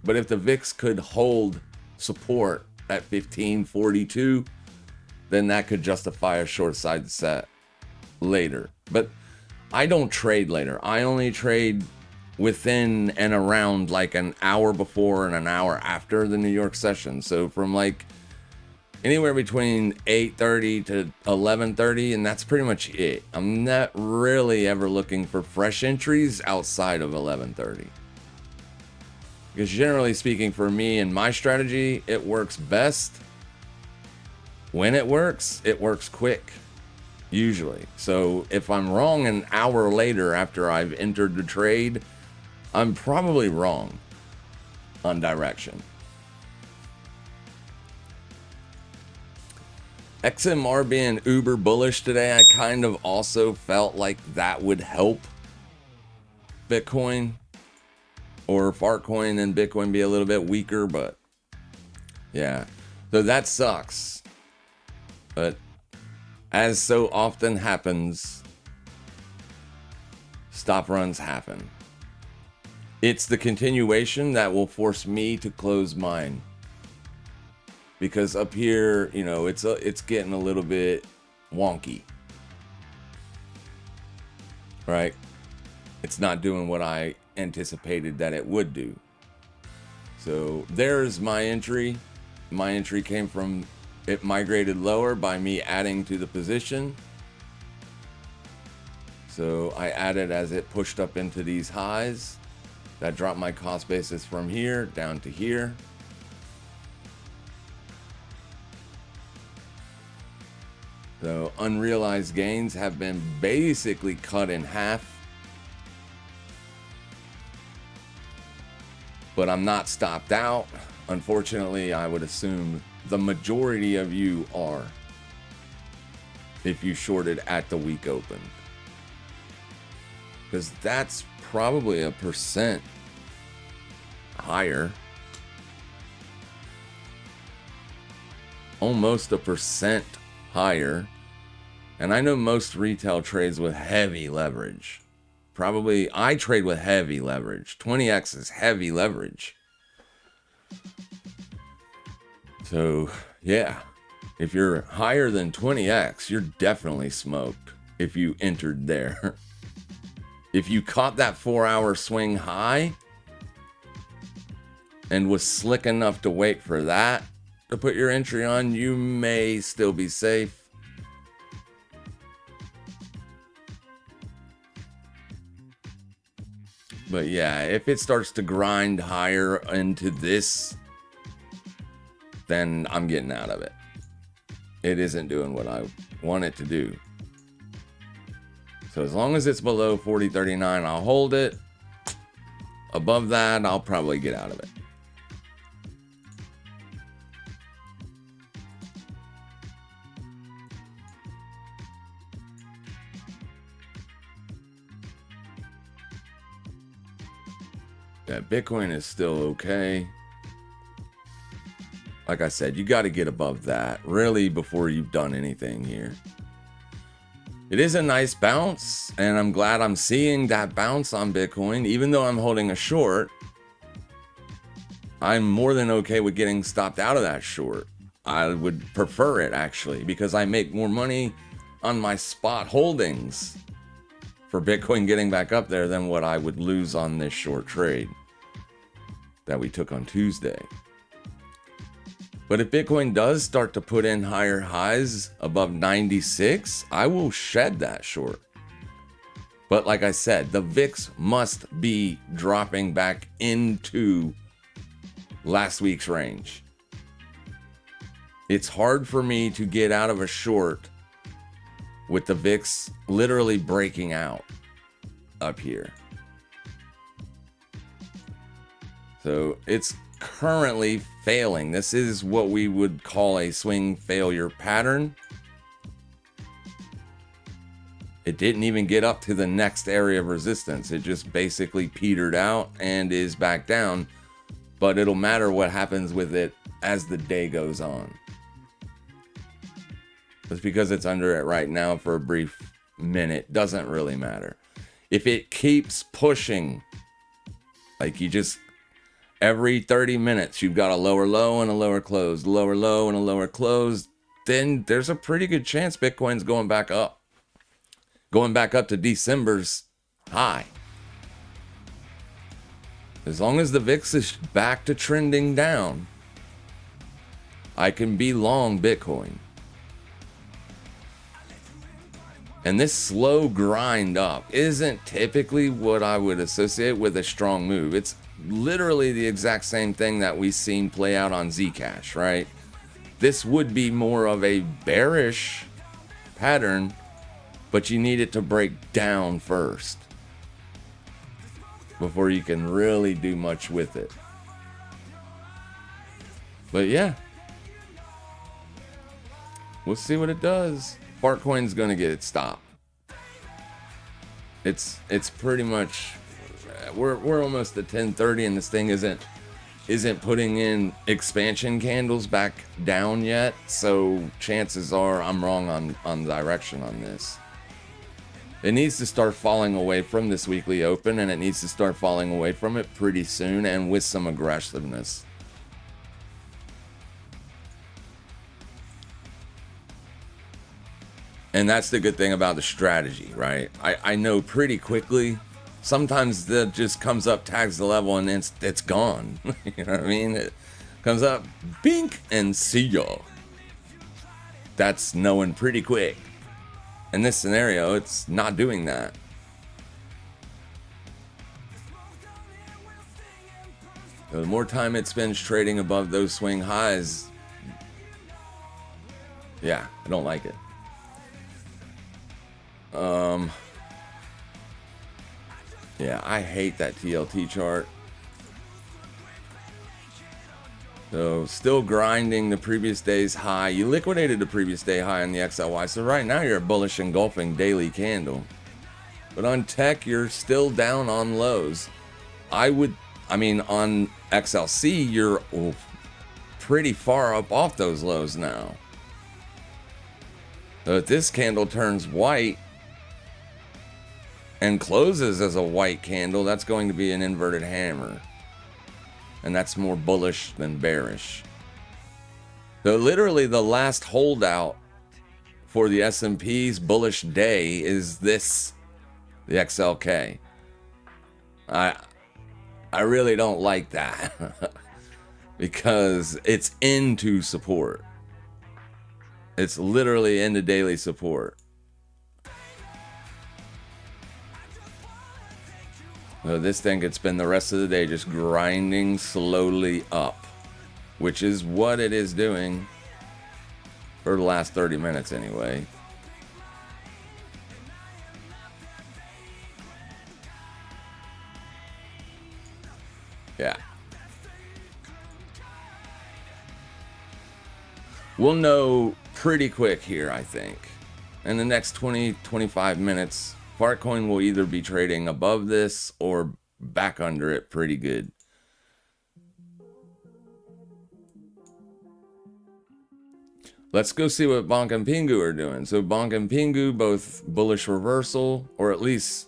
[SPEAKER 2] But if the VIX could hold support at 1542, then that could justify a short side set later. But I don't trade later. I only trade within and around like an hour before and an hour after the New York session. So from like anywhere between 8:30 to 11:30, and that's pretty much it. I'm not really ever looking for fresh entries outside of 11:30. Because generally speaking, for me and my strategy, it works best. When it works quick, usually. So if I'm wrong an hour later after I've entered the trade, I'm probably wrong on direction. XMR being uber bullish today, I kind of also felt like that would help Bitcoin. Or Fartcoin and Bitcoin be a little bit weaker, but yeah. So that sucks. But as so often happens, stop runs happen. It's the continuation that will force me to close mine. Because up here, you know, it's getting a little bit wonky. Right? It's not doing what I anticipated that it would do. So there's my entry. My entry came from it migrated lower by me adding to the position. So I added as it pushed up into these highs. That dropped my cost basis from here down to here. So unrealized gains have been basically cut in half. But I'm not stopped out. Unfortunately, I would assume the majority of you are, if you shorted at the week open. Because that's probably a % higher. Almost a % higher. And I know most retail trades with heavy leverage. Probably I trade with heavy leverage. 20x is heavy leverage. So, yeah. If you're higher than 20x, you're definitely smoked if you entered there. If you caught that 4-hour swing high and was slick enough to wait for that to put your entry on, you may still be safe. But yeah, if it starts to grind higher into this, then I'm getting out of it. It isn't doing what I want it to do. So as long as it's below 40.39, I'll hold it. Above that, I'll probably get out of it. Yeah, Bitcoin is still okay. Like I said, you got to get above that, really, before you've done anything here. It is a nice bounce, and I'm glad I'm seeing that bounce on Bitcoin. Even though I'm holding a short, I'm more than okay with getting stopped out of that short. I would prefer it, actually, because I make more money on my spot holdings for Bitcoin getting back up there than what I would lose on this short trade that we took on Tuesday. But if Bitcoin does start to put in higher highs above 96, I will shed that short. But like I said, the VIX must be dropping back into last week's range. It's hard for me to get out of a short with the VIX literally breaking out up here. So it's currently failing. This is what we would call a swing failure pattern. It didn't even get up to the next area of resistance. It just basically petered out and is back down. But it'll matter what happens with it as the day goes on. Just because it's under it right now for a brief minute doesn't really matter. If it keeps pushing, like you just every 30 minutes, you've got a lower low and a lower close, lower low and a lower close, then there's a pretty good chance Bitcoin's going back up. Going back up to December's high. As long as the VIX is back to trending down, I can be long Bitcoin. And this slow grind up isn't typically what I would associate with a strong move. It's literally the exact same thing that we've seen play out on Zcash, right? This would be more of a bearish pattern, but you need it to break down first before you can really do much with it. But yeah, we'll see what it does. Fartcoin's gonna get it stopped. It's pretty much we're almost at 10:30 and this thing isn't putting in expansion candles back down yet, so chances are I'm wrong on direction on this. It needs to start falling away from this weekly open, and it needs to start falling away from it pretty soon and with some aggressiveness. And that's the good thing about the strategy, right? I know pretty quickly. Sometimes that just comes up, tags the level, and it's gone. You know what I mean? Comes up, bink, and see ya. That's knowing pretty quick. In this scenario, it's not doing that. The more time it spends trading above those swing highs, yeah, I don't like it. Yeah, I hate that TLT chart. So still grinding the previous day's high. You liquidated the previous day high on the XLY. So right now you're a bullish engulfing daily candle. But on tech, you're still down on lows. I mean, on XLC, you're pretty far up off those lows now. So if this candle turns white and closes as a white candle, that's going to be an inverted hammer. And that's more bullish than bearish. So literally the last holdout for the S&P's bullish day is this, the XLK. I really don't like that because it's into support. It's literally into daily support. So this thing could spend the rest of the day just grinding slowly up, which is what it is doing for the last 30 minutes anyway. Yeah. We'll know pretty quick here, I think. In the next 20-25 minutes, Fartcoin will either be trading above this or back under it pretty good. Let's go see what Bonk and Pingu are doing. So Bonk and Pingu, both bullish reversal, or at least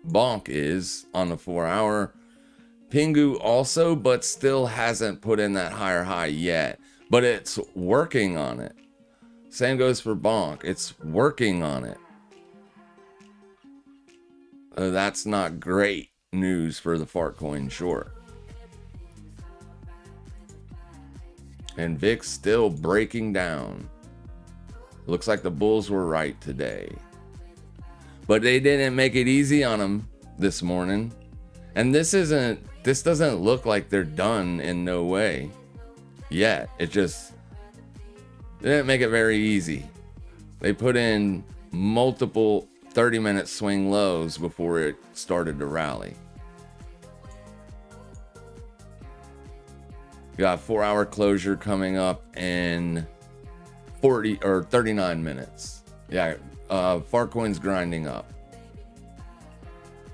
[SPEAKER 2] Bonk is on the 4-hour. Pingu also, but still hasn't put in that higher high yet. But it's working on it. Same goes for Bonk. It's working on it. That's not great news for the Fartcoin short. And VIX still breaking down. Looks like the bulls were right today. But they didn't make it easy on them this morning. And this doesn't look like they're done in no way yet. It just didn't make it very easy. They put in multiple 30-minute swing lows before it started to rally. Got 4-hour closure coming up in 39 minutes. Yeah, Fartcoin's grinding up.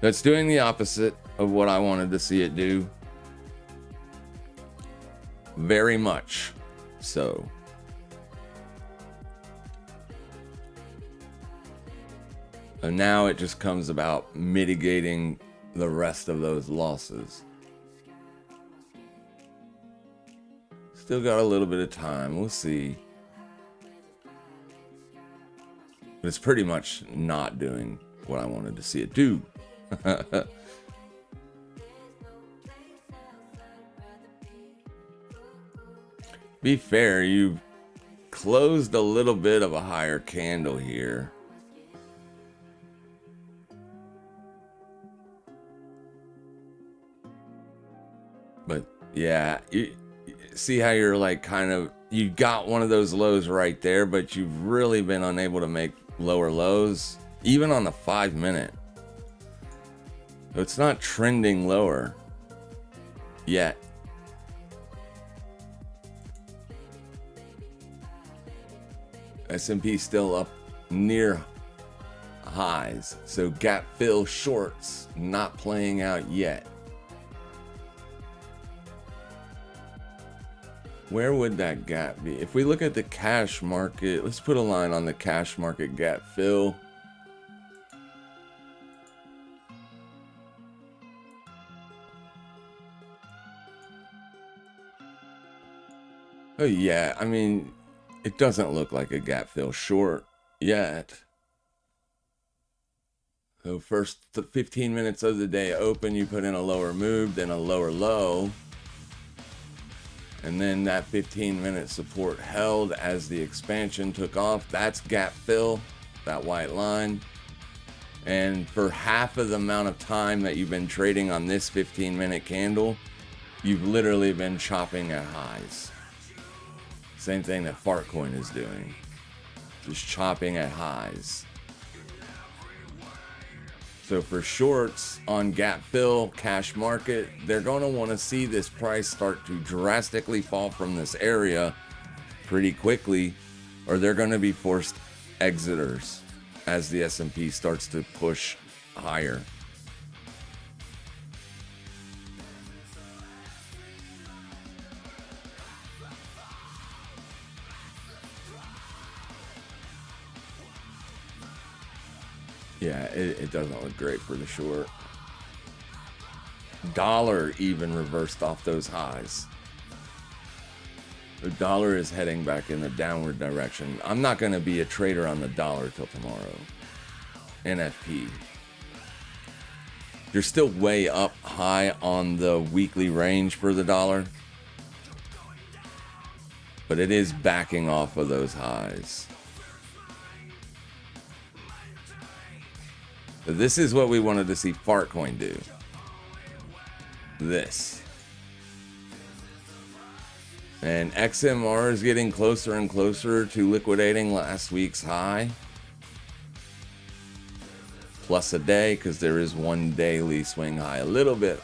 [SPEAKER 2] That's doing the opposite of what I wanted to see it do. Very much so. And now it just comes about mitigating the rest of those losses. Still got a little bit of time. We'll see. But it's pretty much not doing what I wanted to see it do. Be fair, you closed a little bit of a higher candle here. But yeah, you see how you're like kind of, you got one of those lows right there, but you've really been unable to make lower lows, even on the 5-minute. So it's not trending lower yet. S&P still up near highs, so gap fill shorts not playing out yet. Where would that gap be? If we look at the cash market, let's put a line on the cash market gap fill. Oh yeah, I mean, it doesn't look like a gap fill short yet. So first 15 minutes of the day open, you put in a lower move, then a lower low. And then that 15-minute support held as the expansion took off. That's gap fill, that white line. And for half of the amount of time that you've been trading on this 15-minute candle, you've literally been chopping at highs. Same thing that Fartcoin is doing. Just chopping at highs. So for shorts on gap fill, cash market, they're going to want to see this price start to drastically fall from this area pretty quickly, or they're going to be forced exiters as the S&P starts to push higher. Yeah, it doesn't look great for the short. Dollar even reversed off those highs. The dollar is heading back in the downward direction. I'm not going to be a trader on the dollar till tomorrow. NFP. You're still way up high on the weekly range for the dollar, but it is backing off of those highs. This is what we wanted to see Fartcoin do. This. And XMR is getting closer and closer to liquidating last week's high. Plus a day, because there is one daily swing high. A little bit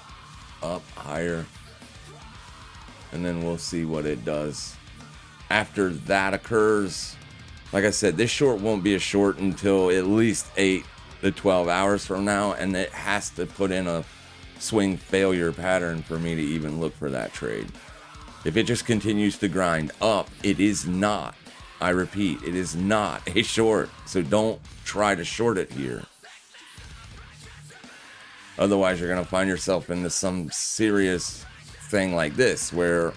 [SPEAKER 2] up higher. And then we'll see what it does. After that occurs, like I said, this short won't be a short until at least 8 to 12 hours from now, and it has to put in a swing failure pattern for me to even look for that trade. If it just continues to grind up, it is not, I repeat, it is not a short. So don't try to short it here. Otherwise, you're going to find yourself into some serious thing like this, where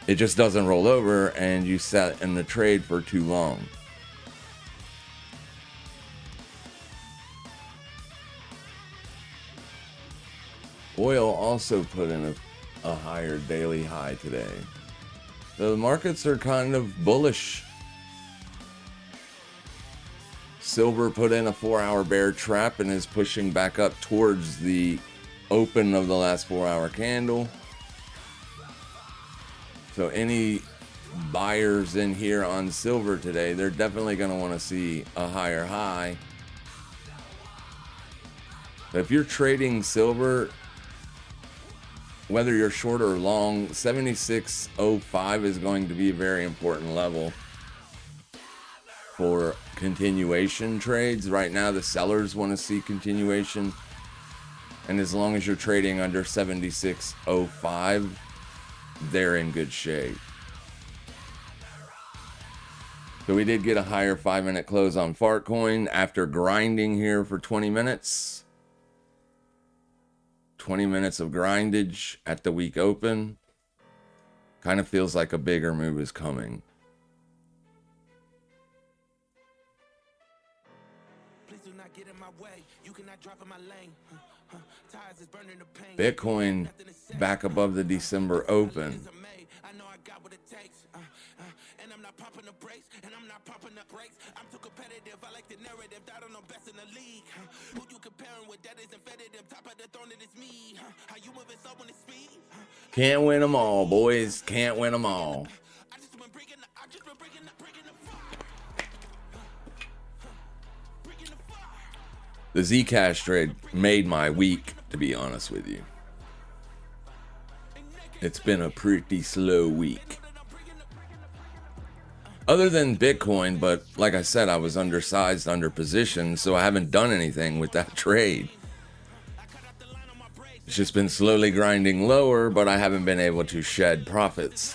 [SPEAKER 2] it just doesn't roll over and you sat in the trade for too long. Oil also put in a higher daily high today. So the markets are kind of bullish. Silver put in a 4-hour bear trap and is pushing back up towards the open of the last 4-hour candle. So any buyers in here on silver today, they're definitely going to want to see a higher high. But if you're trading silver, whether you're short or long, 76.05 is going to be a very important level for continuation trades. Right now, the sellers want to see continuation. And as long as you're trading under 76.05, they're in good shape. So we did get a higher 5-minute close on Fartcoin after grinding here for 20 minutes. 20 minutes of grindage at the week open. Kind of feels like a bigger move is coming. Bitcoin back above the December open. Can't win them all, boys. Can't win them all. The Zcash trade made my week, to be honest with you. It's been a pretty slow week. Other than Bitcoin, but like I said, I was undersized, underpositioned, so I haven't done anything with that trade. It's just been slowly grinding lower, but I haven't been able to shed profits.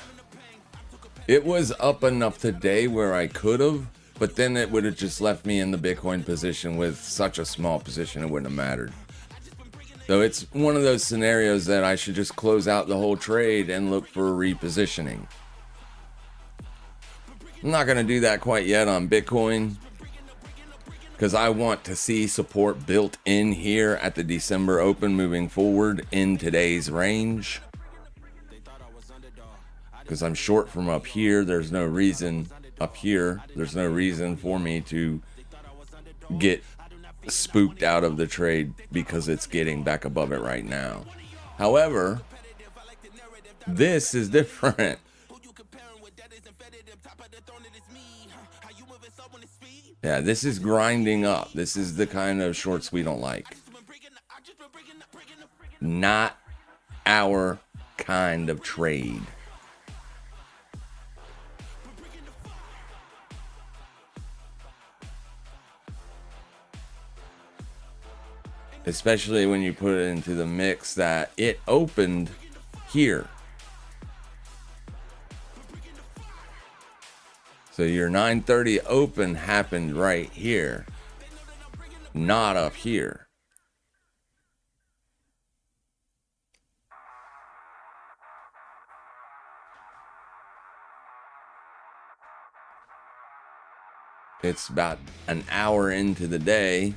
[SPEAKER 2] It was up enough today where I could have, but then it would have just left me in the Bitcoin position with such a small position it wouldn't have mattered. So it's one of those scenarios that I should just close out the whole trade and look for repositioning. I'm not going to do that quite yet on Bitcoin, because I want to see support built in here at the December open moving forward in today's range. because I'm short from up here. There's no reason up here. There's no reason for me to get spooked out of the trade because it's getting back above it right now. However, this is different. Yeah, this is grinding up. This is the kind of shorts we don't like. Not our kind of trade. Especially when you put it into the mix that it opened here. So your 9:30 open happened right here, not up here. It's about an hour into the day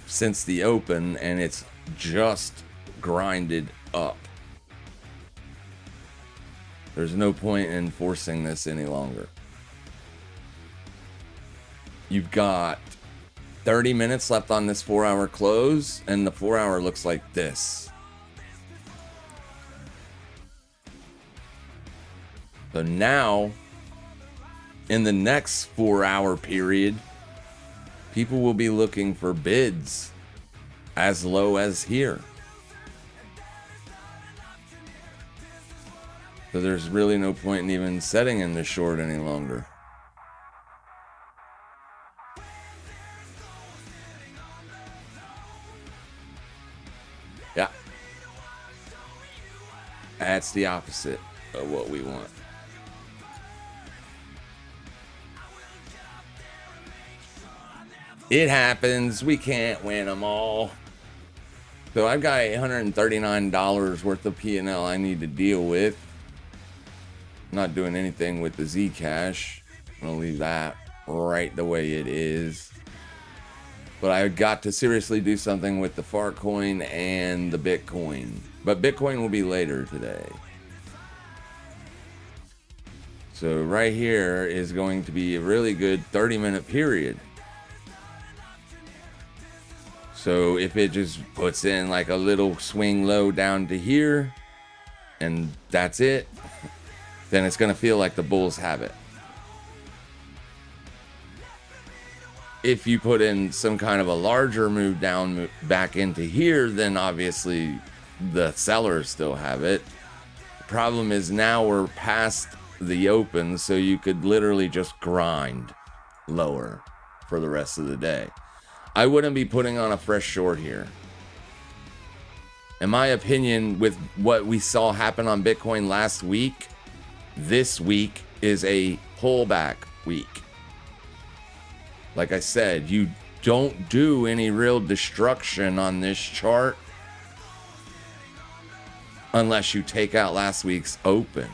[SPEAKER 2] since the open, and it's just grinded up. There's no point in forcing this any longer. You've got 30 minutes left on this 4-hour close, and the 4-hour looks like this. So now, in the next 4-hour period, people will be looking for bids as low as here. So there's really no point in even setting in the short any longer. Yeah. That's the opposite of what we want. It happens. We can't win them all. So I've got $139 worth of P&L I need to deal with. I'm not doing anything with the Zcash. I'm going to leave that right the way it is. But I got to seriously do something with the Farcoin and the Bitcoin. But Bitcoin will be later today. So right here is going to be a really good 30-minute period. So if it just puts in like a little swing low down to here, and that's it, then it's going to feel like the bulls have it. If you put in some kind of a larger move down back into here, then obviously the sellers still have it. The problem is now we're past the open, so you could literally just grind lower for the rest of the day. I wouldn't be putting on a fresh short here. In my opinion, with what we saw happen on Bitcoin last week, this week is a pullback week. Like I said, you don't do any real destruction on this chart unless you take out last week's open.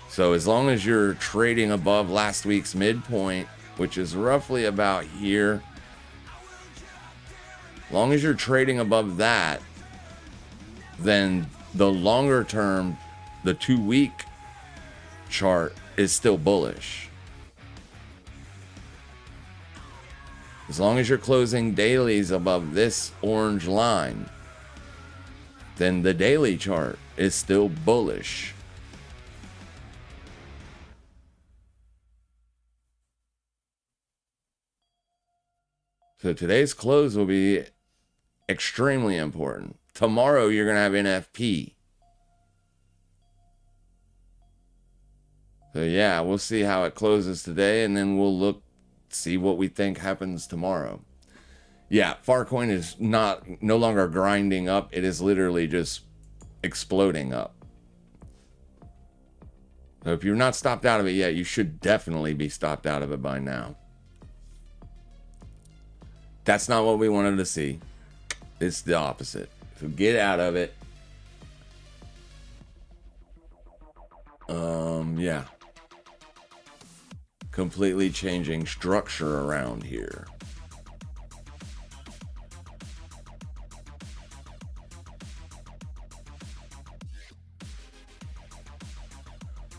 [SPEAKER 2] So as long as you're trading above last week's midpoint, which is roughly about here, as long as you're trading above that, then the longer term, the 2-week chart is still bullish. As long as you're closing dailies above this orange line, then the daily chart is still bullish. So today's close will be extremely important. Tomorrow you're going to have NFP. So yeah, we'll see how it closes today, and then we'll see what we think happens tomorrow. Yeah, Farcoin is no longer grinding up. It is literally just exploding up. So if you're not stopped out of it yet, you should definitely be stopped out of it by now. That's not what we wanted to see. It's the opposite. So get out of it. Yeah. Completely changing structure around here.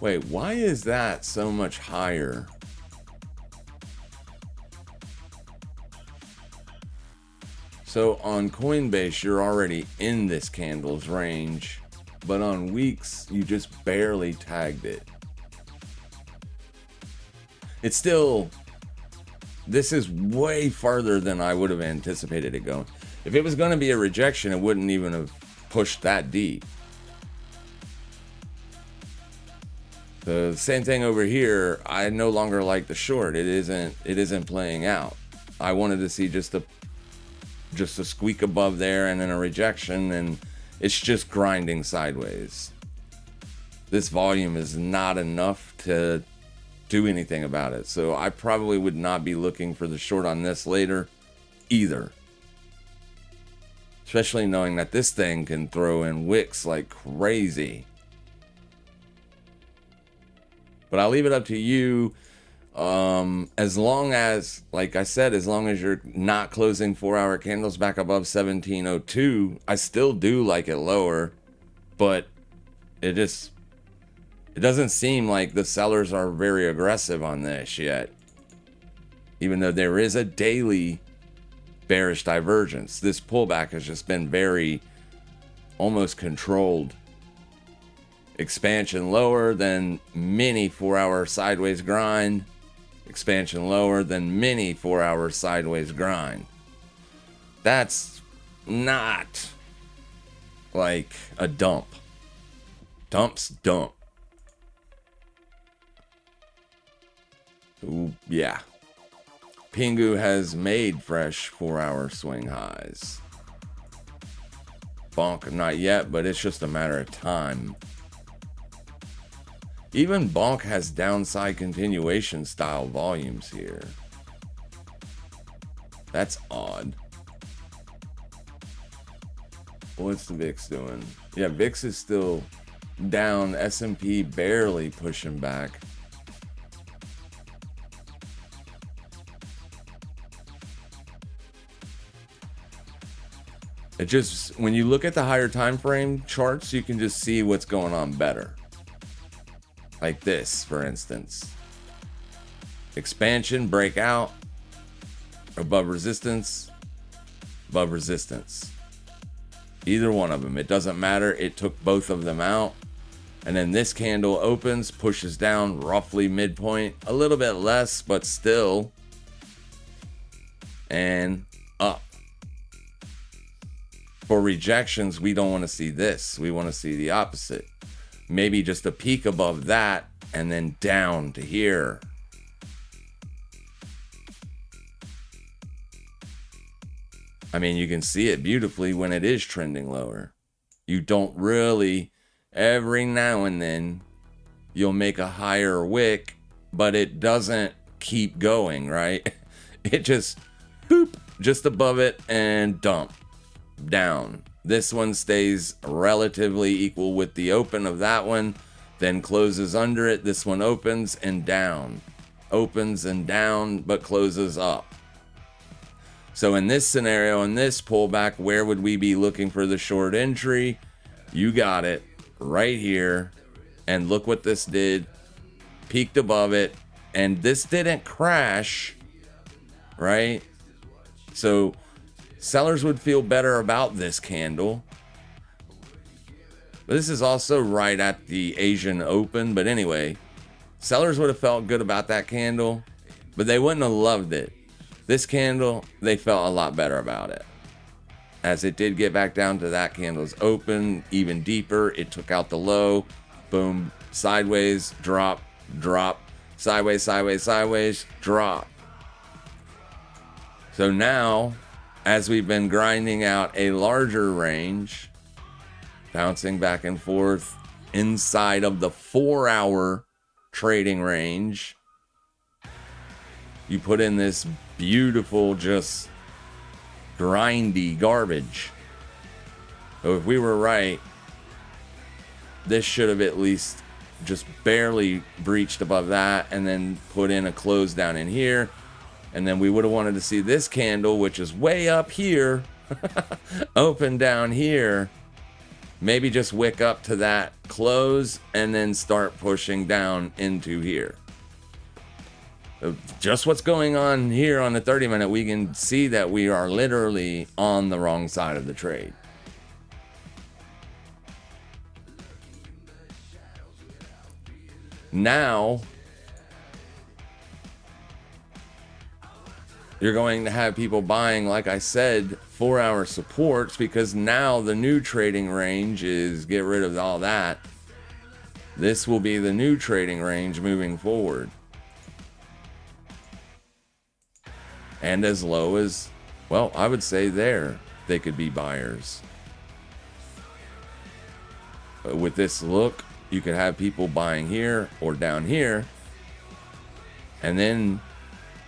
[SPEAKER 2] Wait, why is that so much higher? So on Coinbase, you're already in this candle's range, but on weeks, you just barely tagged it. It's still, this is way farther than I would have anticipated it going. If it was going to be a rejection, it wouldn't even have pushed that deep. The same thing over here. I no longer like the short. It isn't playing out. I wanted to see just a squeak above there and then a rejection, and it's just grinding sideways. This volume is not enough to do anything about it. So I probably would not be looking for the short on this later either. Especially knowing that this thing can throw in wicks like crazy. But I'll leave it up to you. As long as, like I said, as long as you're not closing 4-hour candles back above 1702, I still do like it lower, but it doesn't seem like the sellers are very aggressive on this yet. Even though there is a daily bearish divergence, this pullback has just been very almost controlled. Expansion lower than mini 4-hour sideways grind. Expansion lower than mini 4-hour sideways grind. That's not like a dump. Dump's dump. Ooh, yeah. Pingu has made fresh 4-hour swing highs. Bonk, not yet, but it's just a matter of time. Even Bonk has downside continuation style volumes here. That's odd. What's the VIX doing? Yeah, VIX is still down. S&P barely pushing back. It just, when you look at the higher time frame charts, you can just see what's going on better. Like this, for instance. Expansion, breakout, above resistance, above resistance. Either one of them, it doesn't matter. It took both of them out. And then this candle opens, pushes down roughly midpoint, a little bit less, but still. And up. For rejections, we don't want to see this. We want to see the opposite. Maybe just a peak above that and then down to here. I mean, you can see it beautifully when it is trending lower. You don't really, every now and then, you'll make a higher wick, but it doesn't keep going, right? It just, boop, just above it and dump down. This one stays relatively equal with the open of that one, then closes under it. This one opens and down, opens and down, but closes up. So in this scenario, in this pullback, where would we be looking for the short entry? You got it right here. And look what this did. Peaked above it. And this didn't crash, right? So sellers would feel better about this candle. But this is also right at the Asian Open. But anyway, sellers would have felt good about that candle, but they wouldn't have loved it. This candle, they felt a lot better about it. As it did get back down to that candle's open, even deeper. It took out the low. Boom. Sideways, drop, drop. Sideways, sideways, sideways, drop. So now, as we've been grinding out a larger range, bouncing back and forth inside of the 4-hour trading range, you put in this beautiful, just grindy garbage. So if we were right, this should have at least just barely breached above that and then put in a close down in here. And then we would have wanted to see this candle, which is way up here, open down here, maybe just wick up to that close and then start pushing down into here. Just what's going on here on the 30-minute, we can see that we are literally on the wrong side of the trade. Now, you're going to have people buying, like I said, 4-hour supports, because now the new trading range is get rid of all that. This will be the new trading range moving forward. And as low as, well, I would say there, they could be buyers. But with this look, you could have people buying here or down here. And then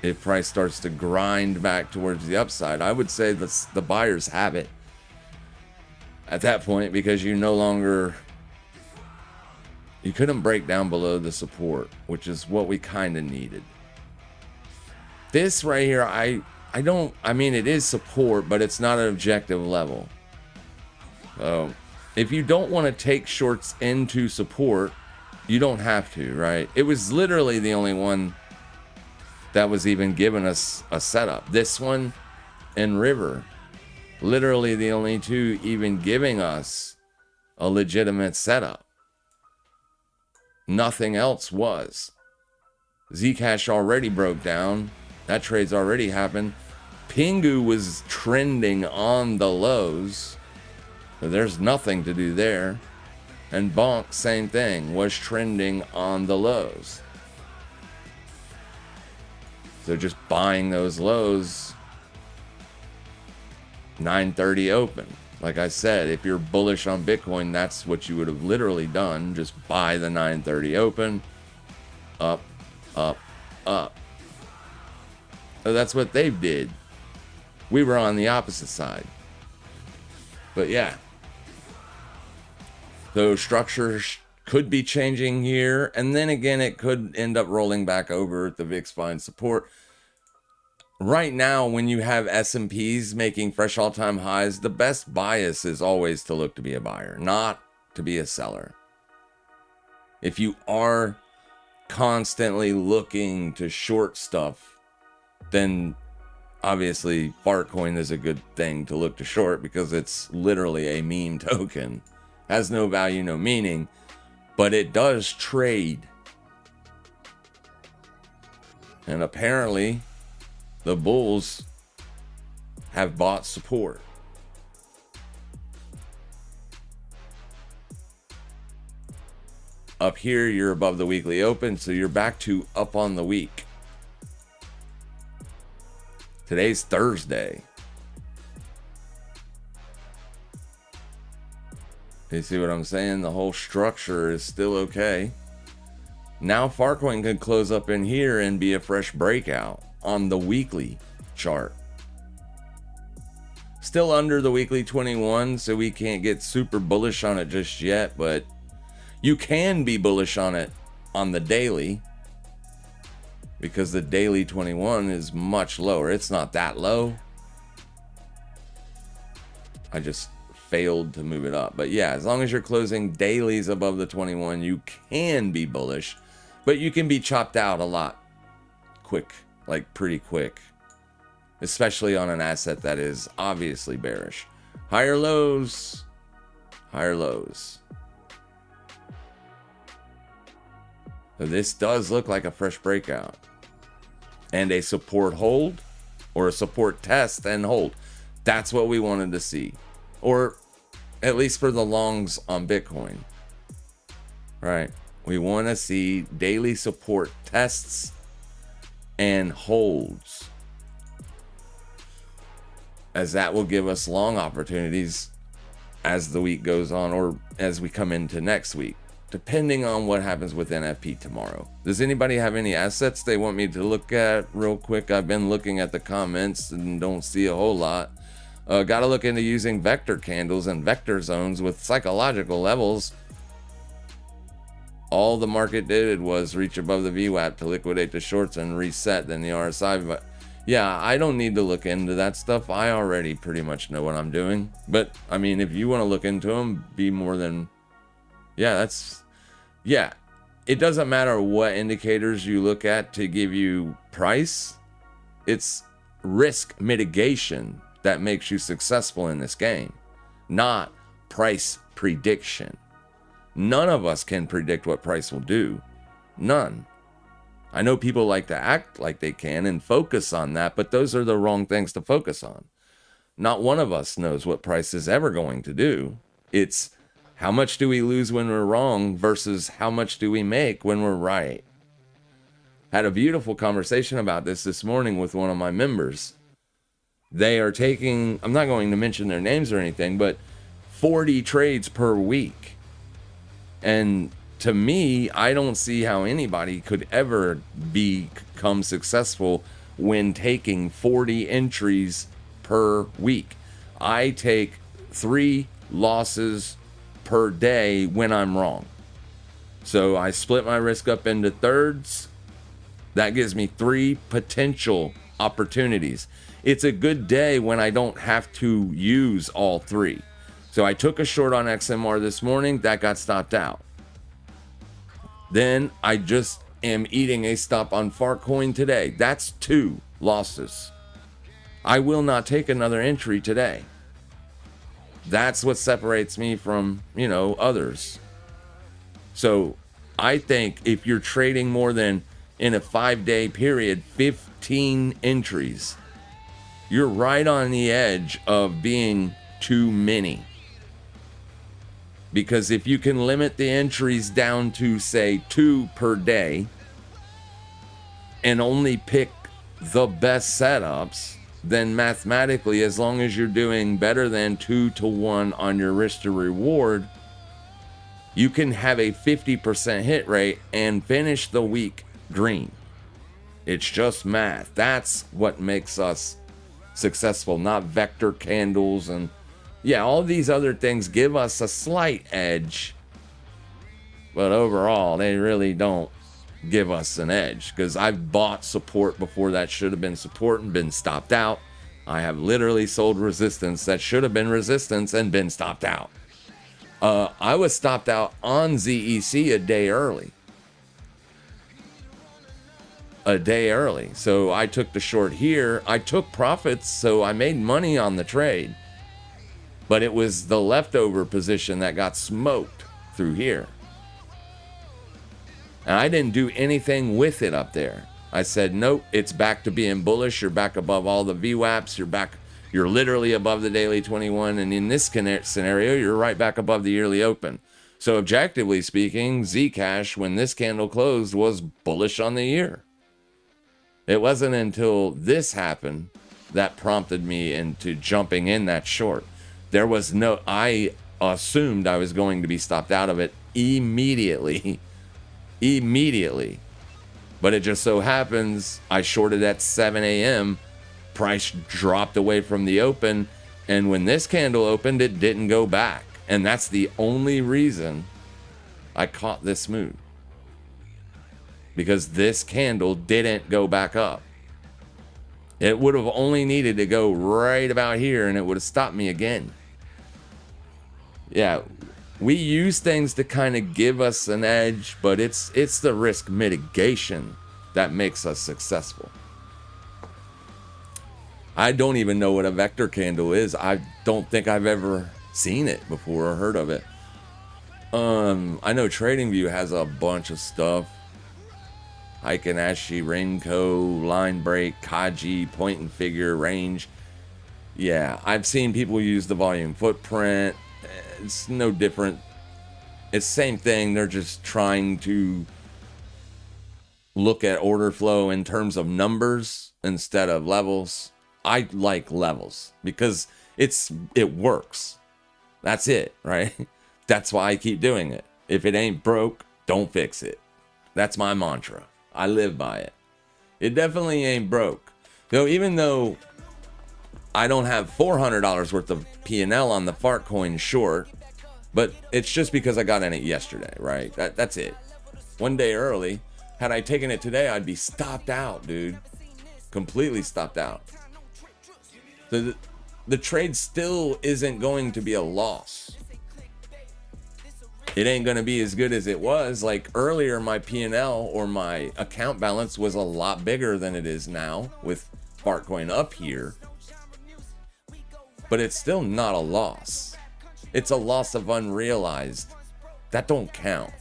[SPEAKER 2] if price starts to grind back towards the upside, I would say the buyers have it at that point, because you couldn't break down below the support, which is what we kind of needed. This right here, I mean, it is support, but it's not an objective level. So if you don't want to take shorts into support, you don't have to, right? It was literally the only one that was even giving us a setup. This one and River, literally the only two even giving us a legitimate setup. Nothing else was. Zcash already broke down. That trade's already happened. Pingu was trending on the lows, so there's nothing to do there. And Bonk, same thing, was trending on the lows. So just buying those lows, 930 open. Like I said, if you're bullish on Bitcoin, that's what you would have literally done. Just buy the 930 open, up, up, up. So that's what they did. We were on the opposite side. But yeah. So structures could be changing here. And then again, it could end up rolling back over at the VIX find support. Right now, when you have S&Ps making fresh all-time highs, the best bias is always to look to be a buyer, not to be a seller. If you are constantly looking to short stuff, then obviously Fartcoin is a good thing to look to short, because it's literally a meme token. Has no value, no meaning, but it does trade. And apparently the bulls have bought support. Up here, you're above the weekly open, so you're back to up on the week. Today's Thursday. You see what I'm saying? The whole structure is still okay. Now Fartcoin could close up in here and be a fresh breakout on the weekly chart. Still under the weekly 21, so we can't get super bullish on it just yet, but you can be bullish on it on the daily, because the daily 21 is much lower. It's not that low. I just failed to move it up. But yeah, as long as you're closing dailies above the 21, you can be bullish, but you can be chopped out a lot quick, like pretty quick, especially on an asset that is obviously bearish. Higher lows, higher lows. So this does look like a fresh breakout and a support hold, or a support test and hold. That's what we wanted to see, or at least for the longs on Bitcoin, right? We want to see daily support tests and holds, as that will give us long opportunities as the week goes on, or as we come into next week, depending on what happens with NFP tomorrow. Does anybody have any assets they want me to look at real quick? I've been looking at the comments and don't see a whole lot. Got to look into using vector candles and vector zones with psychological levels. All the market did was reach above the VWAP to liquidate the shorts and reset. Then the RSI Yeah, I don't need to look into that stuff. I already pretty much know what I'm doing. But I mean, if you want to look into them, be more than, yeah. It doesn't matter what indicators you look at to give you price. It's risk mitigation that makes you successful in this game, not price prediction. None of us can predict what price will do. None. I know people like to act like they can and focus on that, but those are the wrong things to focus on. Not one of us knows what price is ever going to do. It's how much do we lose when we're wrong versus how much do we make when we're right. Had a beautiful conversation about this morning with one of my members. They are taking, I'm not going to mention their names or anything, but 40 trades per week. And to me, I don't see how anybody could ever become successful when taking 40 entries per week. I take 3 losses per day when I'm wrong. So I split my risk up into thirds. That gives me 3 potential opportunities. It's a good day when I don't have to use all 3. So I took a short on XMR this morning. That got stopped out. Then I just am eating a stop on Fartcoin today. That's 2 losses. I will not take another entry today. That's what separates me from, others. So I think if you're trading more than, in a 5-day period, 15 entries, you're right on the edge of being too many. Because if you can limit the entries down to, say, 2 per day and only pick the best setups, then mathematically, as long as you're doing better than 2-to-1 on your risk to reward, you can have a 50% hit rate and finish the week green. It's just math. That's what makes us successful, not vector candles and all these other things give us a slight edge, but overall they really don't give us an edge, because I've bought support before that should have been support and been stopped out. I have literally sold resistance that should have been resistance and been stopped out. I was stopped out on ZEC a day early. So I took the short here. I took profits, so I made money on the trade. But it was the leftover position that got smoked through here. And I didn't do anything with it up there. I said, nope, it's back to being bullish. You're back above all the VWAPs. You're literally above the daily 21. And in this scenario, you're right back above the yearly open. So objectively speaking, Zcash, when this candle closed, was bullish on the year. It wasn't until this happened that prompted me into jumping in that short. I assumed I was going to be stopped out of it immediately. But it just so happens I shorted at 7 a.m. Price dropped away from the open. And when this candle opened, it didn't go back. And that's the only reason I caught this move. Because this candle didn't go back up. It would have only needed to go right about here and it would have stopped me again. Yeah, we use things to kind of give us an edge, but it's the risk mitigation that makes us successful. I don't even know what a vector candle is. I don't think I've ever seen it before or heard of it. I know TradingView has a bunch of stuff. Heiken, Ashi, Renko, Line Break, Kaji, Point and Figure, Range. Yeah, I've seen people use the volume footprint. It's no different. It's the same thing. They're just trying to look at order flow in terms of numbers instead of levels. I like levels because it works. That's it, right? That's why I keep doing it. If it ain't broke, don't fix it. That's my mantra. I live by it. It definitely ain't broke. So even though I don't have $400 worth of P&L on the Fartcoin short, but it's just because I got in it yesterday, right? That's it. One day early. Had I taken it today, I'd be stopped out, dude. completely stopped out. The trade still isn't going to be a loss. It ain't going to be as good as it was. Like earlier, my P&L or my account balance was a lot bigger than it is now with Fartcoin up here. But it's still not a loss. It's a loss of unrealized. That don't count.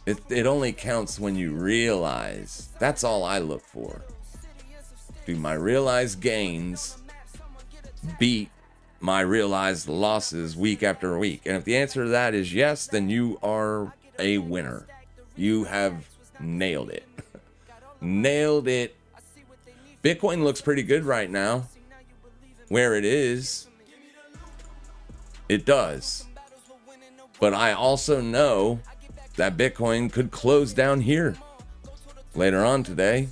[SPEAKER 2] It only counts when you realize. That's all I look for. Do my realized gains beat my realized losses week after week? And if the answer to that is yes, then you are a winner. You have nailed it. Nailed it. Bitcoin looks pretty good right now. Where it is, it does. But I also know that Bitcoin could close down here later on today.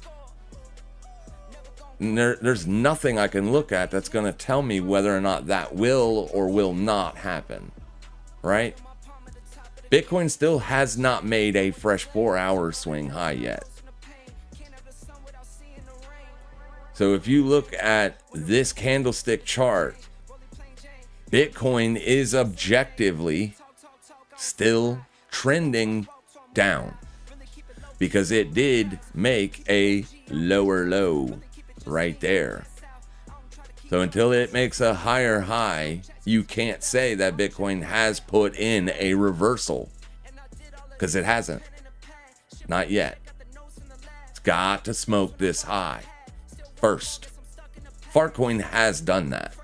[SPEAKER 2] And there's nothing I can look at that's going to tell me whether or not that will or will not happen, right? Bitcoin still has not made a fresh 4-hour swing high yet. So if you look at this candlestick chart, Bitcoin is objectively still trending down because it did make a lower low right there. So until it makes a higher high, you can't say that Bitcoin has put in a reversal because it hasn't. Not yet. It's got to smoke this high first. Fartcoin has done that.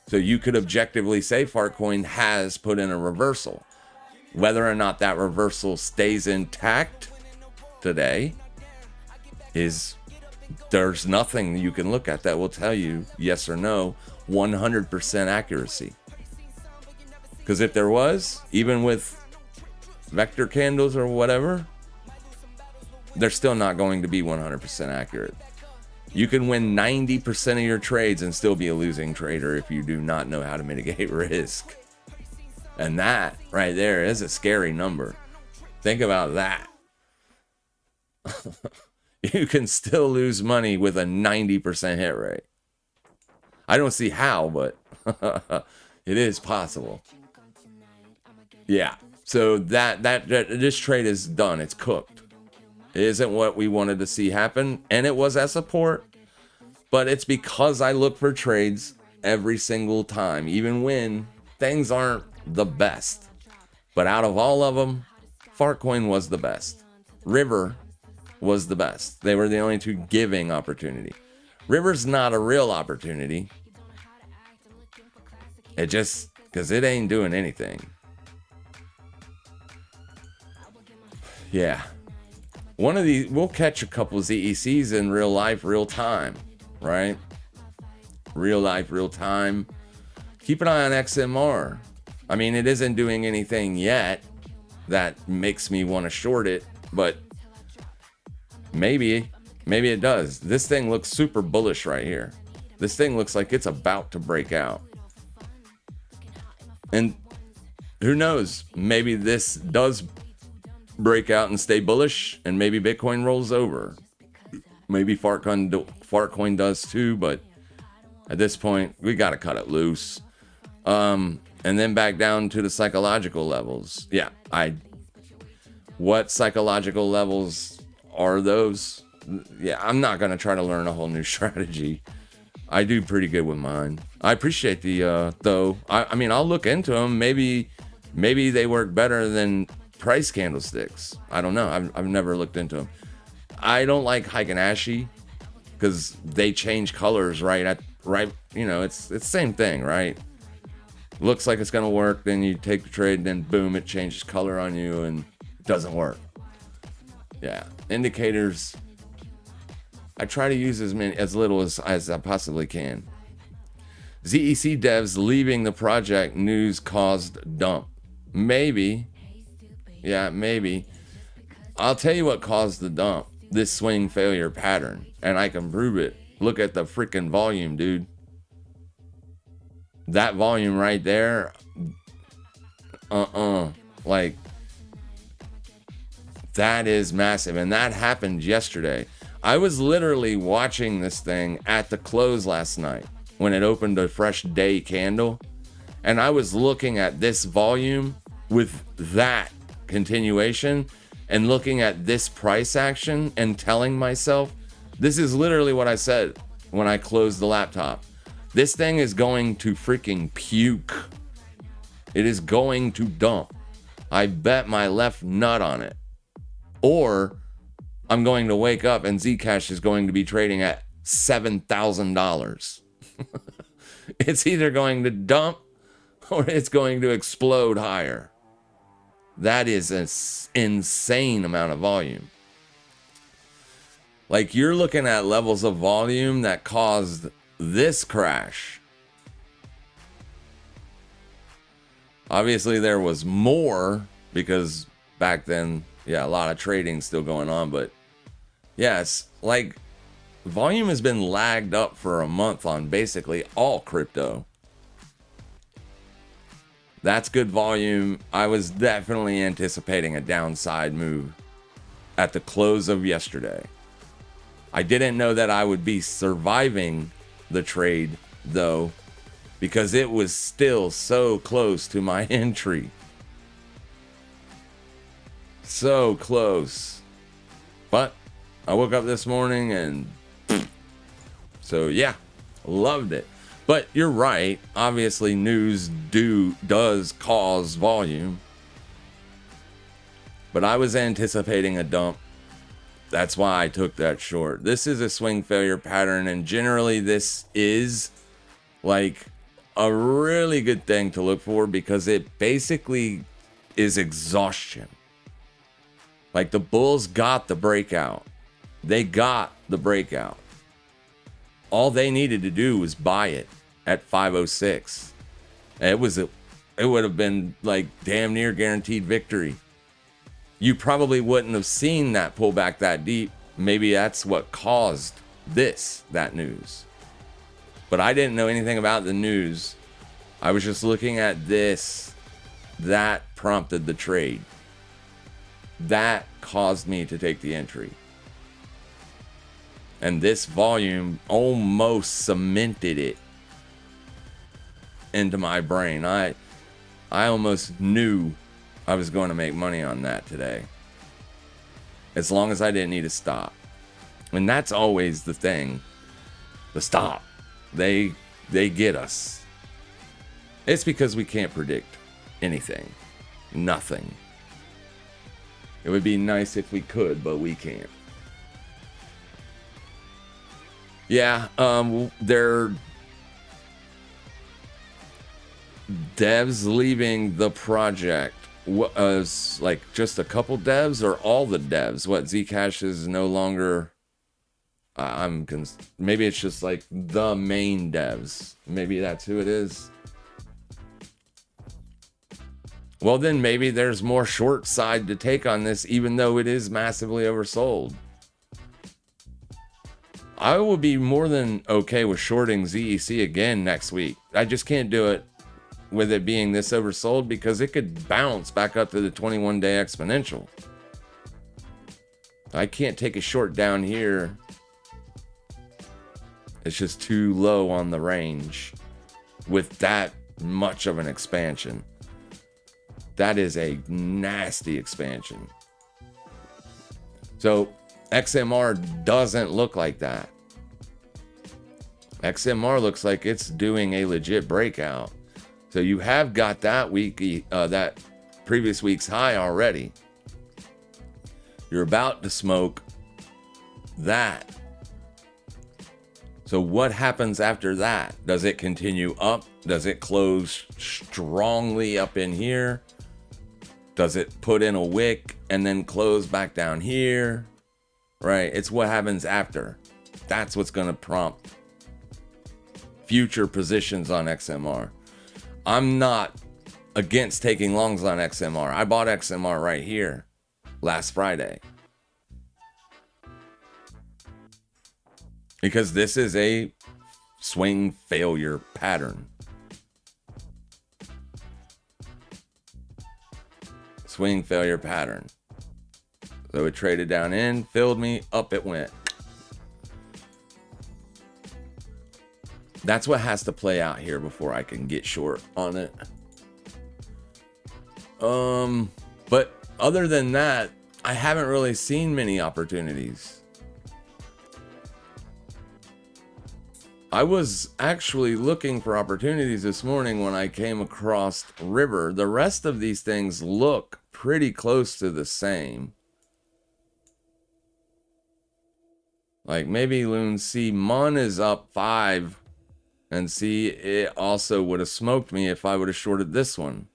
[SPEAKER 2] So you could objectively say Fartcoin has put in a reversal. Whether or not that reversal stays intact today is, there's nothing you can look at that will tell you yes or no 100% accuracy. Because if there was, even with vector candles or whatever, they're still not going to be 100% accurate. You can win 90% of your trades and still be a losing trader if you do not know how to mitigate risk. And that right there is a scary number. Think about that. You can still lose money with a 90% hit rate. I don't see how, but it is possible. Yeah. So that this trade is done. It's cooked. It isn't what we wanted to see happen, and it was at support, but it's because I look for trades every single time, even when things aren't the best. But out of all of them, Fartcoin was the best. River was the best. They were the only two giving opportunity. River's not a real opportunity. It just, because it ain't doing anything. Yeah. One of these, we'll catch a couple of ZECs in real life, real time, right? Real life, real time. Keep an eye on XMR. I mean, it isn't doing anything yet that makes me want to short it, but maybe it does. This thing looks super bullish right here. This thing looks like it's about to break out. And who knows? Maybe this does break out and stay bullish, and maybe Bitcoin rolls over. Maybe Fartcoin does too, but at this point, we got to cut it loose. And then back down to the psychological levels. Yeah, what psychological levels are those? Yeah, I'm not going to try to learn a whole new strategy. I do pretty good with mine. I appreciate the, though. I mean, I'll look into them. Maybe they work better than price candlesticks. I don't know. I've never looked into them. I don't like Heiken-Ashi because they change colors right. You know, it's the same thing, right? Looks like it's gonna work, then you take the trade, and then boom, it changes color on you and it doesn't work. Yeah, indicators. I try to use as little as I possibly can. ZEC devs leaving the project, news caused dump. Maybe. Yeah, maybe. I'll tell you what caused the dump. This swing failure pattern. And I can prove it. Look at the freaking volume, dude. That volume right there. Like, that is massive. And that happened yesterday. I was literally watching this thing at the close last night when it opened a fresh day candle. And I was looking at this volume with that continuation and looking at this price action and telling myself, this is literally what I said when I closed the laptop. This thing is going to freaking puke. It is going to dump. I bet my left nut on it. Or I'm going to wake up and Zcash is going to be trading at $7,000. It's either going to dump or it's going to explode higher. That is an insane amount of volume. Like, you're looking at levels of volume that caused this crash. Obviously, there was more because back then, yeah, a lot of trading still going on. But yeah, it's like volume has been lagged up for a month on basically all crypto. That's good volume. I was definitely anticipating a downside move at the close of yesterday. I didn't know that I would be surviving the trade, though, because it was still so close to my entry. So close. But I woke up this morning and so yeah, loved it. But you're right. Obviously, news does cause volume. But I was anticipating a dump. That's why I took that short. This is a swing failure pattern, and generally this is like a really good thing to look for because it basically is exhaustion. Like, the bulls got the breakout. They got the breakout. All they needed to do was buy it at 506. It would have been like damn near guaranteed victory. You probably wouldn't have seen that pullback that deep. Maybe that's what caused that news. But I didn't know anything about the news. I was just looking at this. That prompted the trade. That caused me to take the entry. And this volume almost cemented it into my brain. I almost knew I was going to make money on that today. As long as I didn't need a stop. And that's always the thing. The stop. They get us. It's because we can't predict anything. Nothing. It would be nice if we could, but we can't. Yeah, they're devs leaving the project. Was like just a couple devs or all the devs? What, Zcash is no longer? Maybe it's just like the main devs. Maybe that's who it is. Well, then maybe there's more short side to take on this, even though it is massively oversold. I will be more than okay with shorting ZEC again next week. I just can't do it with it being this oversold because it could bounce back up to the 21-day exponential. I can't take a short down here. It's just too low on the range with that much of an expansion. That is a nasty expansion. So XMR doesn't look like that. XMR looks like it's doing a legit breakout. So you have got that that previous week's high already. You're about to smoke that. So what happens after that? Does it continue up? Does it close strongly up in here? Does it put in a wick and then close back down here? Right? It's what happens after. That's what's going to prompt future positions on XMR. I'm not against taking longs on XMR. I bought XMR right here last Friday. Because this is a swing failure pattern. Swing failure pattern. So it traded down in, filled me, up it went. That's what has to play out here before I can get short on it. But other than that, I haven't really seen many opportunities. I was actually looking for opportunities this morning when I came across River. The rest of these things look pretty close to the same. Like maybe Loon C. Mun is up 5. And see, it also would have smoked me if I would have shorted this one.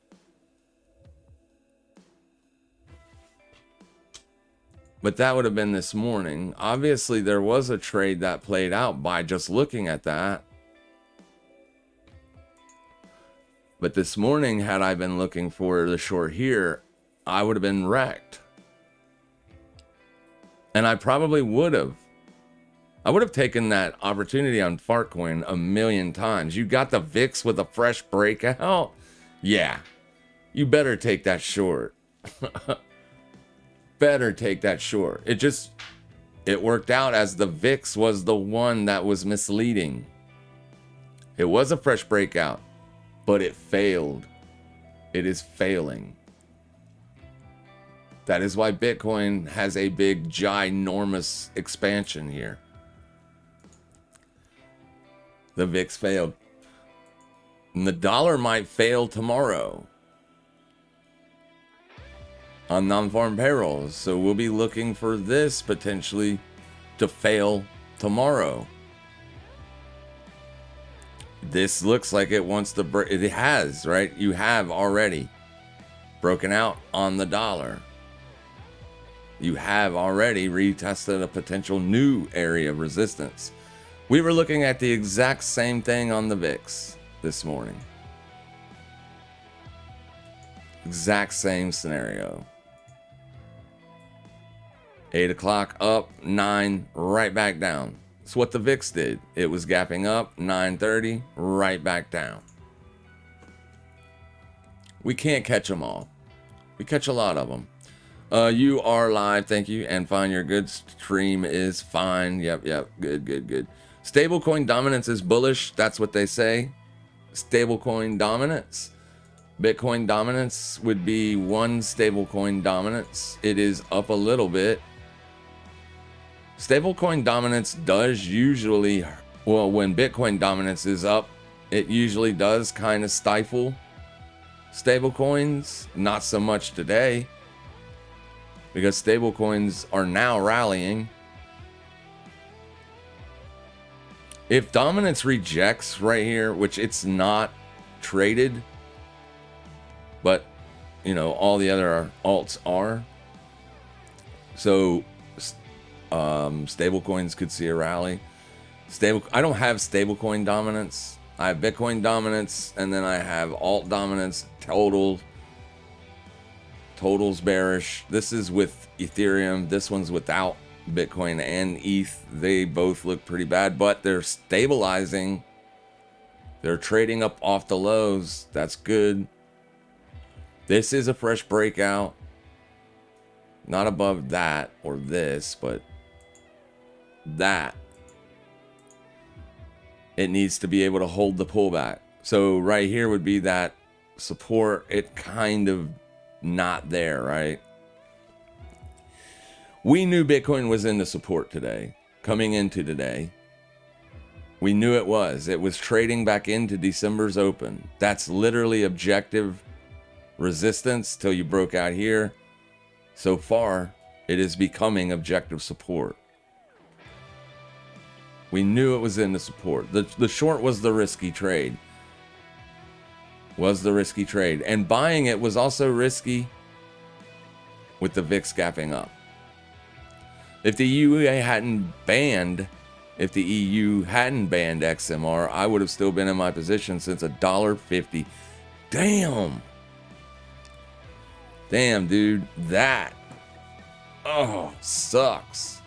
[SPEAKER 2] But that would have been this morning. Obviously, there was a trade that played out by just looking at that. But this morning, had I been looking for the short here, I would have been wrecked. And I probably would have. I would have taken that opportunity on Fartcoin a million times. You got the VIX with a fresh breakout? Yeah. You better take that short. Better take that short. It worked out as the VIX was the one that was misleading. It was a fresh breakout, but it failed. It is failing. That is why Bitcoin has a big, ginormous expansion here. The VIX failed. And the dollar might fail tomorrow on non-farm payrolls. So we'll be looking for this potentially to fail tomorrow. This looks like it wants to break. It has, right? You have already broken out on the dollar. You have already retested a potential new area of resistance. We were looking at the exact same thing on the VIX this morning. Exact same scenario. 8 o'clock up, 9 right back down. That's what the VIX did. It was gapping up, 9:30 right back down. We can't catch them all. We catch a lot of them. You are live, thank you, and fine. Your good stream is fine. Yep, good. Stablecoin dominance is bullish. That's what they say. Stablecoin dominance. Bitcoin dominance would be one stablecoin dominance. It is up a little bit. Stablecoin dominance does usually, well, when Bitcoin dominance is up, it usually does kind of stifle stablecoins. Not so much today, because stablecoins are now rallying. If dominance rejects right here, which it's not traded, but you know, all the other alts are. So stablecoins could see a rally. I don't have stablecoin dominance. I have Bitcoin dominance, and then I have alt dominance, totals bearish. This is with Ethereum. This one's without Bitcoin and ETH. They both look pretty bad, but they're stabilizing. They're trading up off the lows. That's good. This is a fresh breakout. Not above that or this, but that. It needs to be able to hold the pullback. So right here would be that support. It kind of not there, right? We knew Bitcoin was in the support today, coming into today. We knew it was. It was trading back into December's open. That's literally objective resistance till you broke out here. So far, it is becoming objective support. We knew it was in the support. The short was the risky trade. And buying it was also risky with the VIX gapping up. If the EU hadn't banned XMR, I would have still been in my position since $1.50. Damn, dude, that sucks.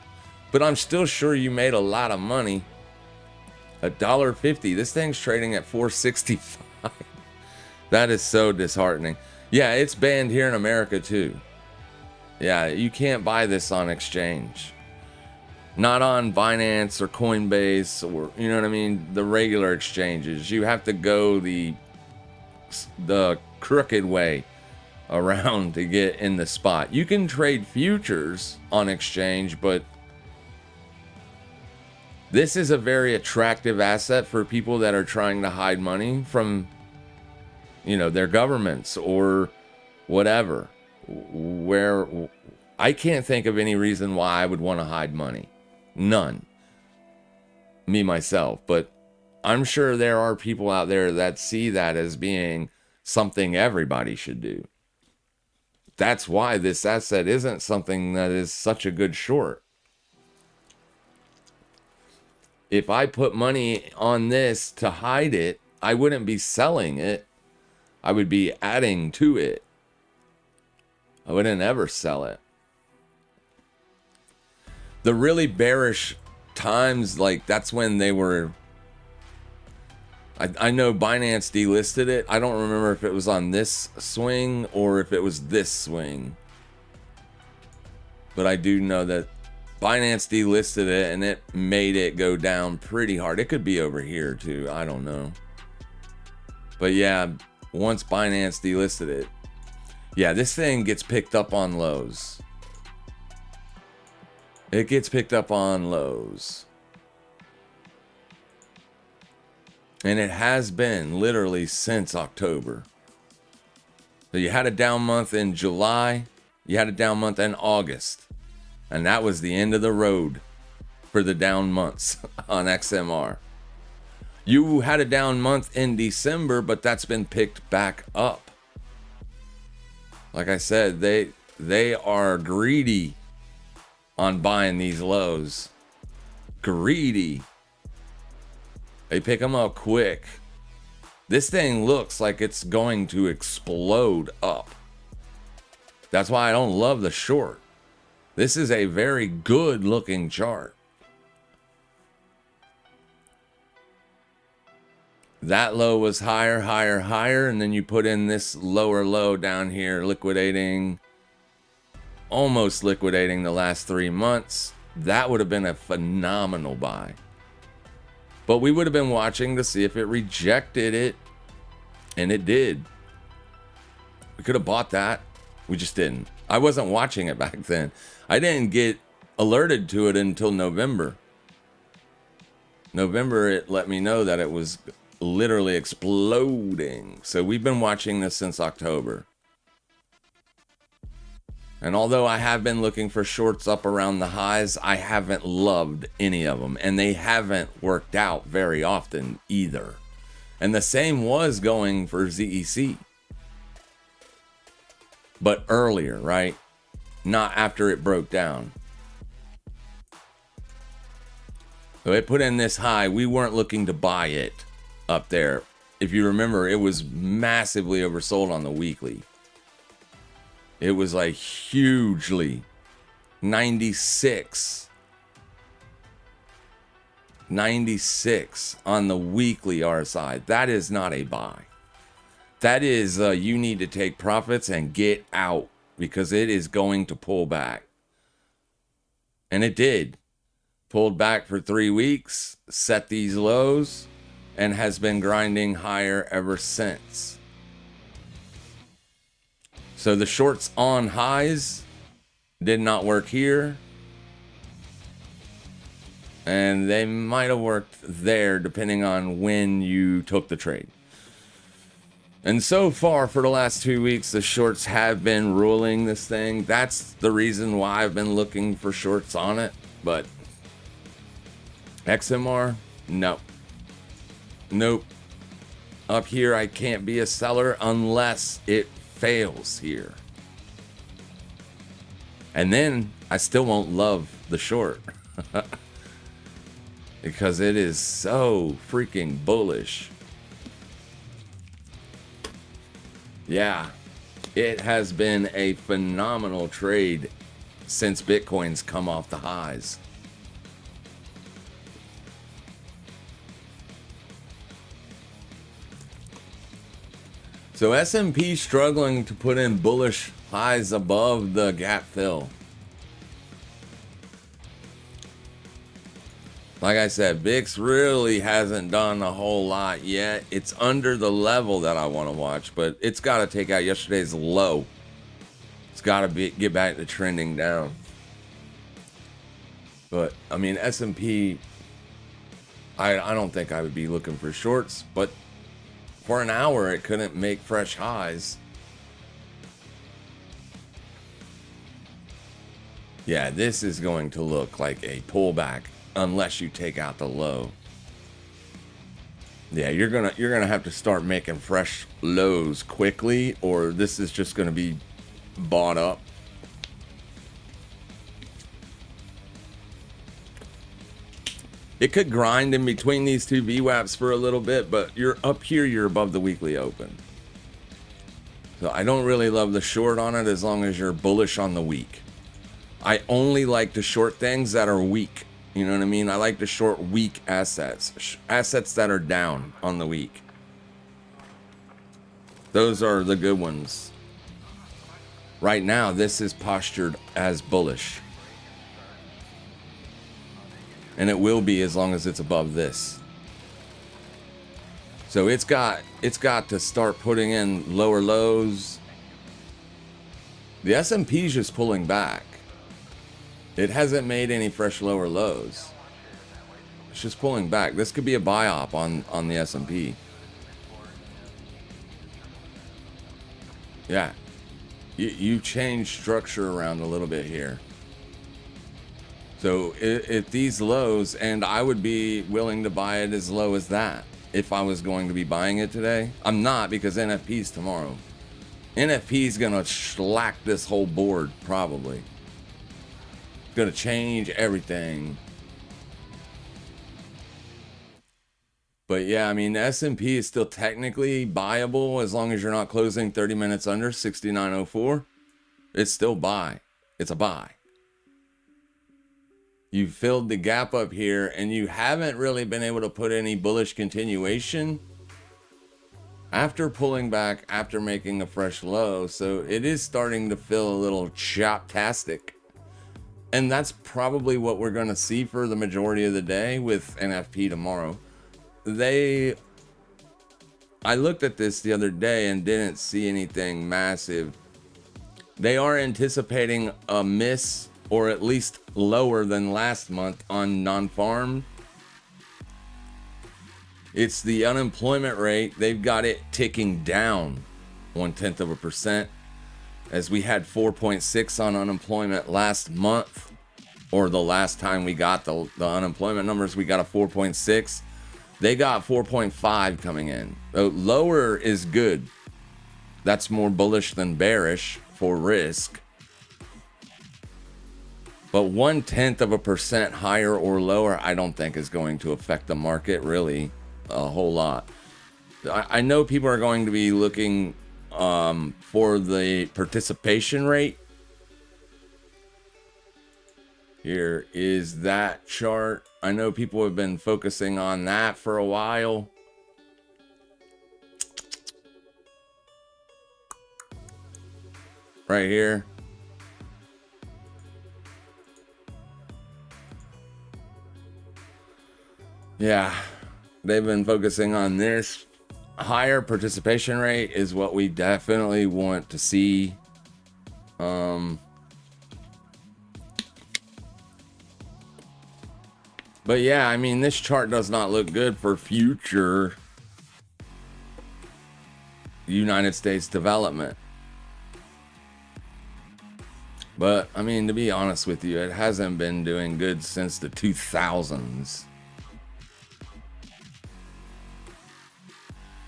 [SPEAKER 2] But I'm still sure you made a lot of money. $1.50. This thing's trading at $4.65. That is so disheartening. Yeah, it's banned here in America too. Yeah, you can't buy this on exchange. Not on Binance or Coinbase or, you know what I mean, the regular exchanges. You have to go the crooked way around to get in the spot. You can trade futures on exchange, but this is a very attractive asset for people that are trying to hide money from, you know, their governments or whatever. Where I can't think of any reason why I would want to hide money. None. Me, myself. But I'm sure there are people out there that see that as being something everybody should do. That's why this asset isn't something that is such a good short. If I put money on this to hide it, I wouldn't be selling it. I would be adding to it. I wouldn't ever sell it. The really bearish times, like that's when they were... I know Binance delisted it. I don't remember if it was on this swing or if it was this swing. But I do know that Binance delisted it and it made it go down pretty hard. It could be over here too. I don't know. But yeah, once Binance delisted it, yeah, this thing gets picked up on lows. It gets picked up on lows. And it has been literally since October. So you had a down month in July. You had a down month in August. And that was the end of the road for the down months on XMR. You had a down month in December, but that's been picked back up. Like I said, they are greedy on buying these lows. Greedy. They pick them up quick. This thing looks like it's going to explode up. That's why I don't love the short. This is a very good looking chart. That low was higher, higher, higher, and then you put in this lower low down here, liquidating, almost liquidating the last 3 months. That would have been a phenomenal buy. But we would have been watching to see if it rejected it, and it did. We could have bought that. We just didn't. I wasn't watching it back then. I didn't get alerted to it until November. November, it let me know that it was literally exploding. So we've been watching this since October. And although I have been looking for shorts up around the highs, I haven't loved any of them. And they haven't worked out very often either. And the same was going for ZEC. But earlier, right? Not after it broke down. So it put in this high. We weren't looking to buy it up there. If you remember, it was massively oversold on the weekly. It was like hugely 96 on the weekly RSI. That is not a buy. That is you need to take profits and get out because it is going to pull back. And it did. Pulled back for 3 weeks, set these lows, and has been grinding higher ever since. So the shorts on highs did not work here. And they might have worked there depending on when you took the trade. And so far for the last 2 weeks, the shorts have been ruling this thing. That's the reason why I've been looking for shorts on it. But XMR, no. Nope. Up here, I can't be a seller unless it fails here. And then I still won't love the short. Because it is so freaking bullish. Yeah, it has been a phenomenal trade since Bitcoin's come off the highs. So S&P struggling to put in bullish highs above the gap fill. Like I said, VIX really hasn't done a whole lot yet. It's under the level that I want to watch, but it's got to take out yesterday's low. It's got to get back to trending down. But I mean, S&P, I don't think I would be looking for shorts, but for an hour it couldn't make fresh highs. Yeah, this is going to look like a pullback unless you take out the low. Yeah, you're gonna have to start making fresh lows quickly, or this is just gonna be bought up. It could grind in between these two VWAPs for a little bit, but you're up here, you're above the weekly open. So I don't really love the short on it as long as you're bullish on the week. I only like to short things that are weak. You know what I mean? I like to short weak assets. Assets that are down on the week. Those are the good ones. Right now, this is postured as bullish. And it will be as long as it's above this. So it's got to start putting in lower lows. The S&P is just pulling back. It hasn't made any fresh lower lows. It's just pulling back. This could be a buy-op on the S&P. Yeah. You change structure around a little bit here. So if these lows, and I would be willing to buy it as low as that if I was going to be buying it today. I'm not, because NFP's tomorrow. NFP's gonna slack this whole board probably. It's gonna change everything. But yeah, I mean, the S&P is still technically buyable as long as you're not closing 30 minutes under 69.04. It's still buy. It's a buy. You filled the gap up here, and you haven't really been able to put any bullish continuation after pulling back, after making a fresh low. So it is starting to feel a little chop-tastic. And that's probably what we're going to see for the majority of the day with NFP tomorrow. I looked at this the other day and didn't see anything massive. They are anticipating a miss, or at least lower than last month, on non-farm. It's the unemployment rate. They've got it ticking down 0.1%, as we had 4.6 on unemployment last month, or the last time we got the unemployment numbers, we got a 4.6. They got 4.5 coming in. So lower is good. That's more bullish than bearish for risk. But 0.1% higher or lower, I don't think is going to affect the market really a whole lot. I know people are going to be looking for the participation rate. Here is that chart. I know people have been focusing on that for a while. Right here. Yeah, they've been focusing on this. Higher participation rate is what we definitely want to see. But yeah, I mean, this chart does not look good for future United States development. But I mean, to be honest with you, it hasn't been doing good since the 2000s.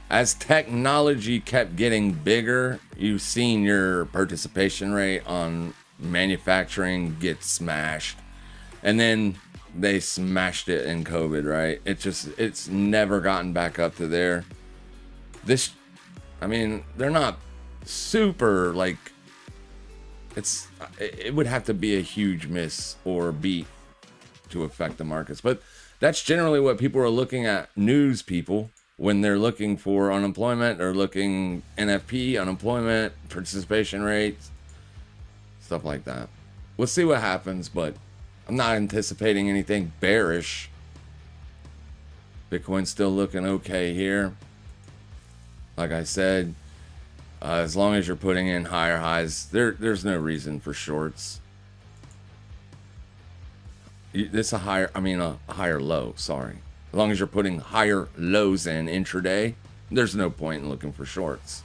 [SPEAKER 2] As technology kept getting bigger, you've seen your participation rate on manufacturing get smashed. And then they smashed it in COVID, right? It's never gotten back up to there. I mean, they're not super, like, it would have to be a huge miss or beat to affect the markets. But that's generally what people are looking at, news people. When they're looking for unemployment, or looking NFP, unemployment, participation rates, stuff like that. We'll see what happens, but I'm not anticipating anything bearish Bitcoin's still looking okay here. Like I said, as long as you're putting in higher highs, there's no reason for shorts. It's a higher low, sorry. As long as you're putting higher lows in intraday, there's no point in looking for shorts.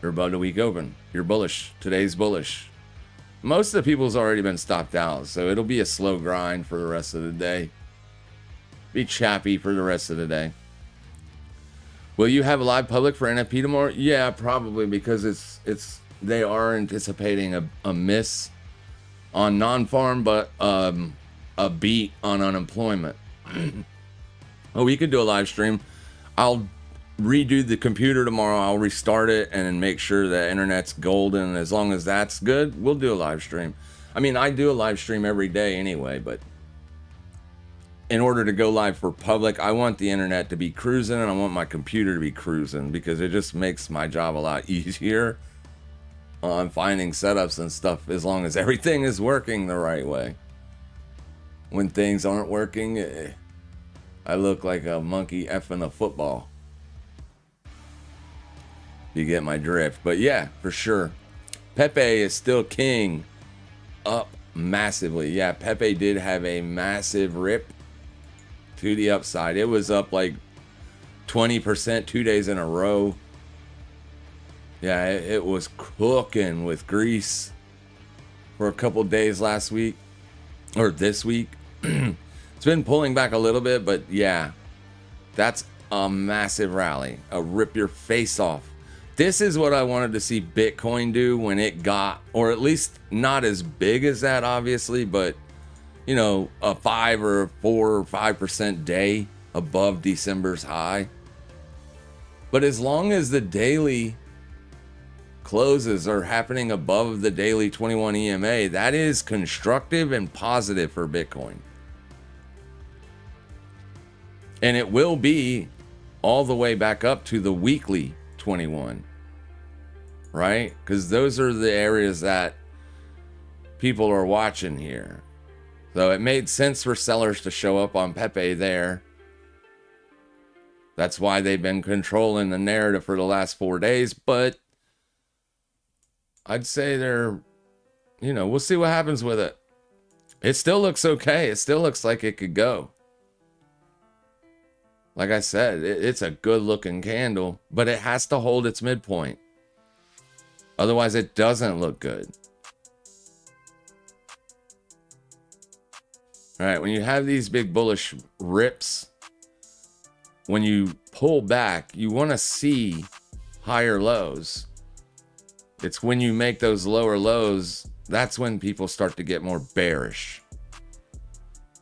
[SPEAKER 2] You're about the week open. You're bullish. Today's bullish. Most of the people's already been stopped out, so it'll be a slow grind for the rest of the day. Be chappy for the rest of the day. Will you have a live public for NFP tomorrow? Yeah, probably, because they are anticipating a miss on non-farm, but a beat on unemployment. Oh, we could do a live stream. I'll redo the computer tomorrow. I'll restart it and make sure the internet's golden. As long as that's good, we'll do a live stream. I mean, I do a live stream every day anyway, but in order to go live for public, I want the internet to be cruising and I want my computer to be cruising, because it just makes my job a lot easier on finding setups and stuff, as long as everything is working the right way. When things aren't working, I look like a monkey effing a football. You get my drift. But yeah, for sure. Pepe is still king, up massively. Yeah, Pepe did have a massive rip to the upside. It was up like 20% 2 days in a row. Yeah, it was cooking with grease for a couple days last week, or this week. It's been pulling back a little bit, but yeah, that's a massive rally, a rip your face off. This is what I wanted to see Bitcoin do when it got, or at least not as big as that, obviously, but you know, a 5 or 4 or 5% day above December's high. But as long as the daily closes are happening above the daily 21 EMA, that is constructive and positive for Bitcoin. And it will be all the way back up to the weekly 21, right? Because those are the areas that people are watching here. So it made sense for sellers to show up on Pepe there. That's why they've been controlling the narrative for the last 4 days. But I'd say we'll see what happens with it. It still looks okay. It still looks like it could go. Like I said, it's a good looking candle, but it has to hold its midpoint. Otherwise, it doesn't look good. All right, when you have these big bullish rips, when you pull back, you want to see higher lows. It's when you make those lower lows, that's when people start to get more bearish.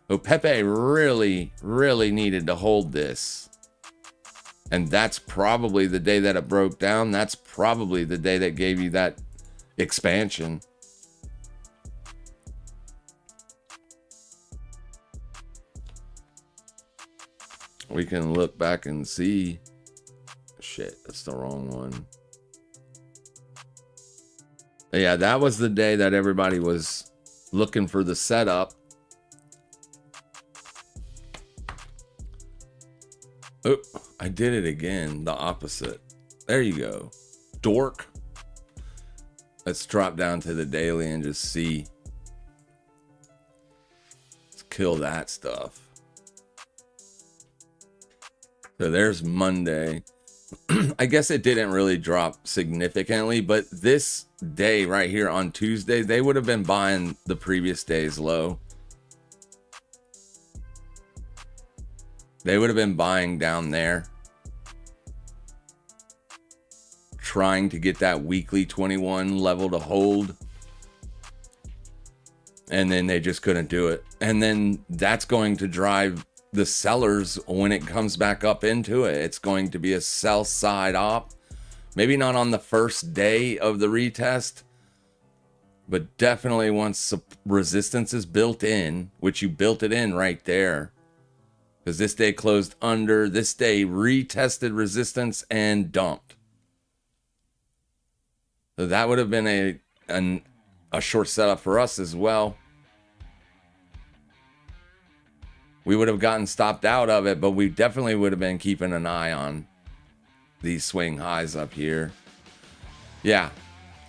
[SPEAKER 2] So Pepe really, really needed to hold this. And that's probably the day that it broke down. That's probably the day that gave you that expansion. We can look back and see. Shit, that's the wrong one. Yeah, that was the day that everybody was looking for the setup. Oh, I did it again. The opposite. There you go. Dork. Let's drop down to the daily and just see. Let's kill that stuff. So there's Monday. I guess it didn't really drop significantly, but this day right here on Tuesday, they would have been buying the previous day's low. They would have been buying down there, trying to get that weekly 21 level to hold. And then they just couldn't do it. And then that's going to drive the sellers when it comes back up into it. It's going to be a sell side op. Maybe not on the first day of the retest, but definitely once resistance is built in, which you built it in right there. Because this day closed under, this day retested resistance and dumped. So that would have been a short setup for us as well. we would have gotten stopped out of it, but we definitely would have been keeping an eye on these swing highs up here. Yeah,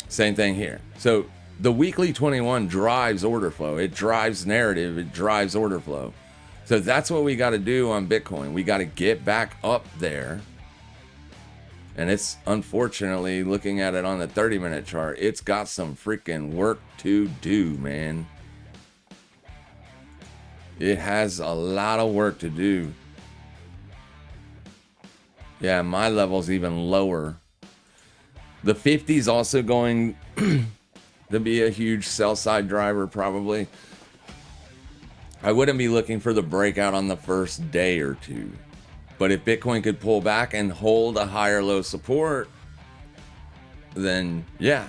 [SPEAKER 2] same thing here. So the weekly 21 drives order flow. It drives narrative. It drives order flow. So that's what we got to do on Bitcoin. We got to get back up there. And it's, unfortunately, looking at it on the 30-minute chart, it's got some freaking work to do, man. It has a lot of work to do. Yeah, my level's even lower. The 50's also going to be a huge sell side driver, probably. I wouldn't be looking for the breakout on the first day or two. But if Bitcoin could pull back and hold a higher low support, then yeah.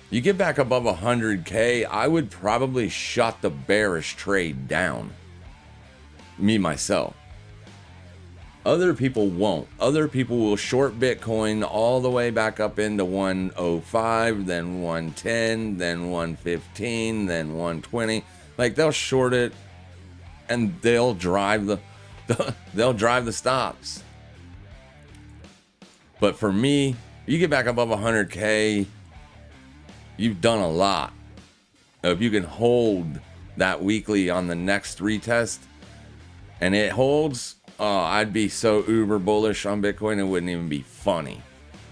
[SPEAKER 2] You get back above 100K, I would probably shut the bearish trade down. Me, myself. Other people won't. Other people will short Bitcoin all the way back up into 105, then 110, then 115, then 120. Like, they'll short it and they'll drive the stops. But for me, you get back above 100K, you've done a lot. If you can hold that weekly on the next retest and it holds, I'd be so uber bullish on Bitcoin, it wouldn't even be funny.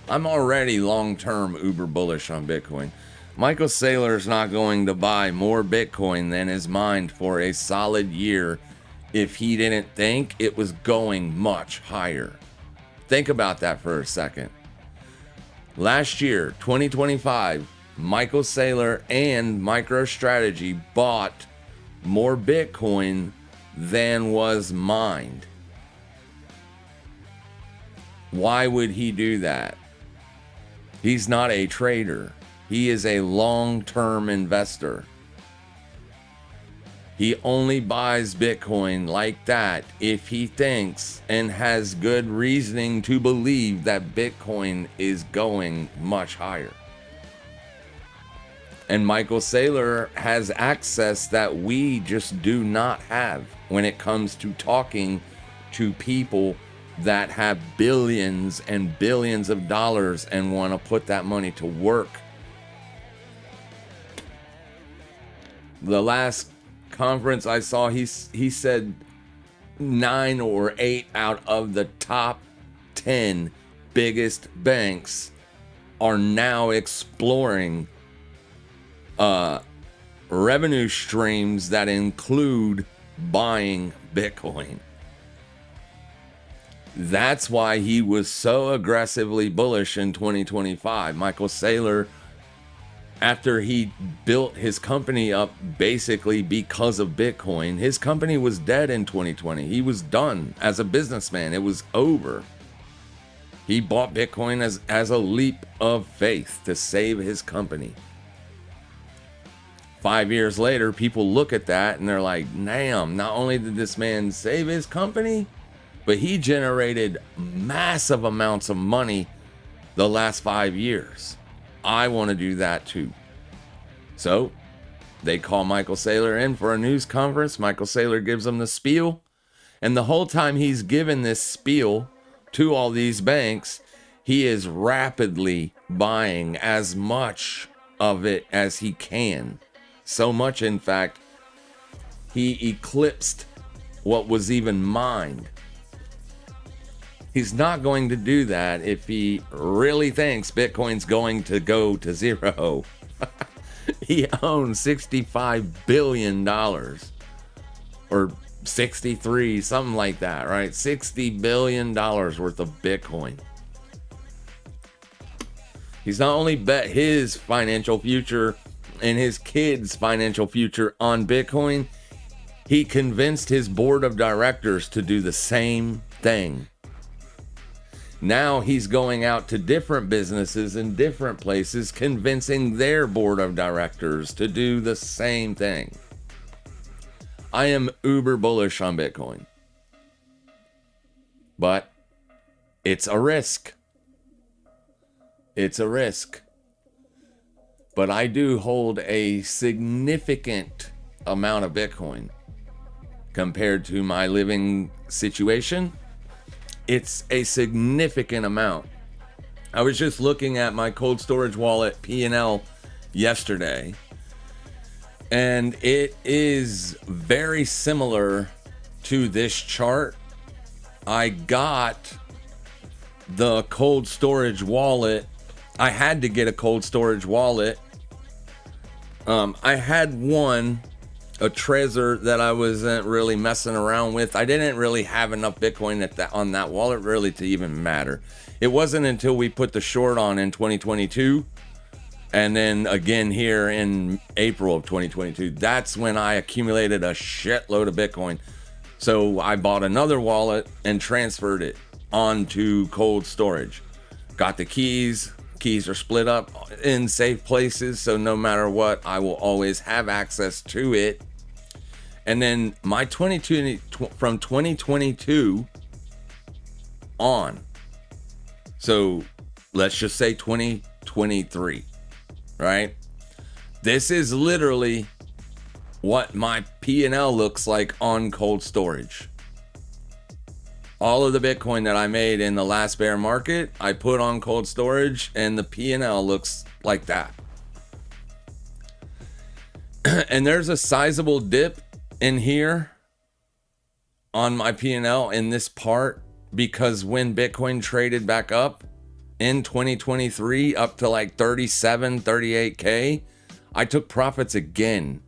[SPEAKER 2] I'm already long-term uber bullish on Bitcoin. Michael Saylor's not going to buy more Bitcoin than is mined for a solid year if he didn't think it was going much higher. Think about that for a second. Last year, 2025, Michael Saylor and MicroStrategy bought more Bitcoin than was mined. Why would he do that? He's not a trader. He is a long-term investor. He only buys Bitcoin like that if he thinks and has good reasoning to believe that Bitcoin is going much higher. And Michael Saylor has access that we just do not have when it comes to talking to people that have billions and billions of dollars and want to put that money to work. The last conference I saw, he said 9 or 8 out of the top 10 biggest banks are now exploring revenue streams that include buying Bitcoin. That's why he was so aggressively bullish in 2025. Michael Saylor, after he built his company up basically because of Bitcoin, his company was dead in 2020. He was done as a businessman. It was over. He bought Bitcoin as a leap of faith to save his company. 5 years later, people look at that and they're like, damn, not only did this man save his company, but he generated massive amounts of money the last 5 years. I want to do that too. So they call Michael Saylor in for a news conference. Michael Saylor gives them the spiel. And the whole time he's given this spiel to all these banks, he is rapidly buying as much of it as he can. So much, in fact, he eclipsed what was even mined. He's not going to do that if he really thinks Bitcoin's going to go to zero. He owns $65 billion or 63, something like that, right? $60 billion worth of Bitcoin. He's not only bet his financial future and his kids' financial future on Bitcoin, he convinced his board of directors to do the same thing. Now he's going out to different businesses in different places, convincing their board of directors to do the same thing. I am uber bullish on Bitcoin. But it's a risk. It's a risk. But I do hold a significant amount of Bitcoin. compared to my living situation, it's a significant amount. I was just looking at my cold storage wallet P&L yesterday, and it is very similar to this chart. I got the cold storage wallet. I had to get a cold storage wallet. I had one, a Trezor, that I wasn't really messing around with. I didn't really have enough Bitcoin on that wallet really to even matter. It wasn't until we put the short on in 2022, and then again here in April of 2022, that's when I accumulated a shitload of Bitcoin. So I bought another wallet and transferred it onto cold storage. Got the keys. Keys are split up in safe places, so no matter what, I will always have access to it. And then my from 2022 on, so let's just say 2023, right? This is literally what my P&L looks like on cold storage. All of the Bitcoin that I made in the last bear market, I put on cold storage, and the P&L looks like that. And there's a sizable dip in here on my P&L in this part, because when Bitcoin traded back up in 2023 up to like 37, 38K, I took profits again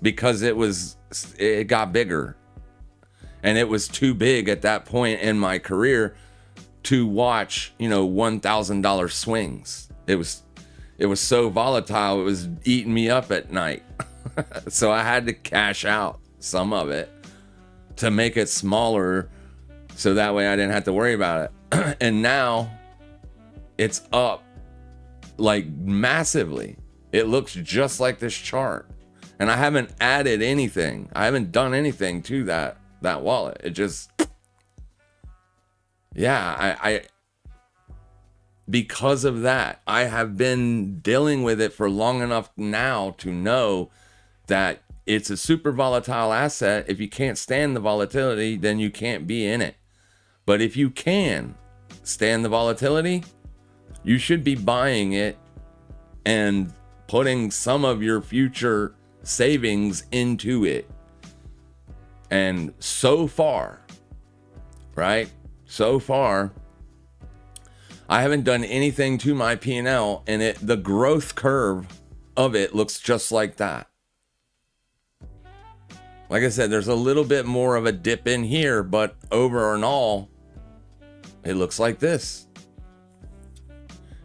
[SPEAKER 2] because it got bigger. And it was too big at that point in my career to watch, $1,000 swings. It was so volatile, it was eating me up at night. So I had to cash out some of it to make it smaller, so that way I didn't have to worry about it. And now it's up like massively. It looks just like this chart. And I haven't added anything. I haven't done anything to that wallet. It just, I because of that, I have been dealing with it for long enough now to know that it's a super volatile asset. If you can't stand the volatility, then you can't be in it. But if you can stand the volatility, you should be buying it and putting some of your future savings into it. And so far, right? So far, I haven't done anything to my P&L, and the growth curve of it looks just like that. Like I said, there's a little bit more of a dip in here, but over and all, it looks like this.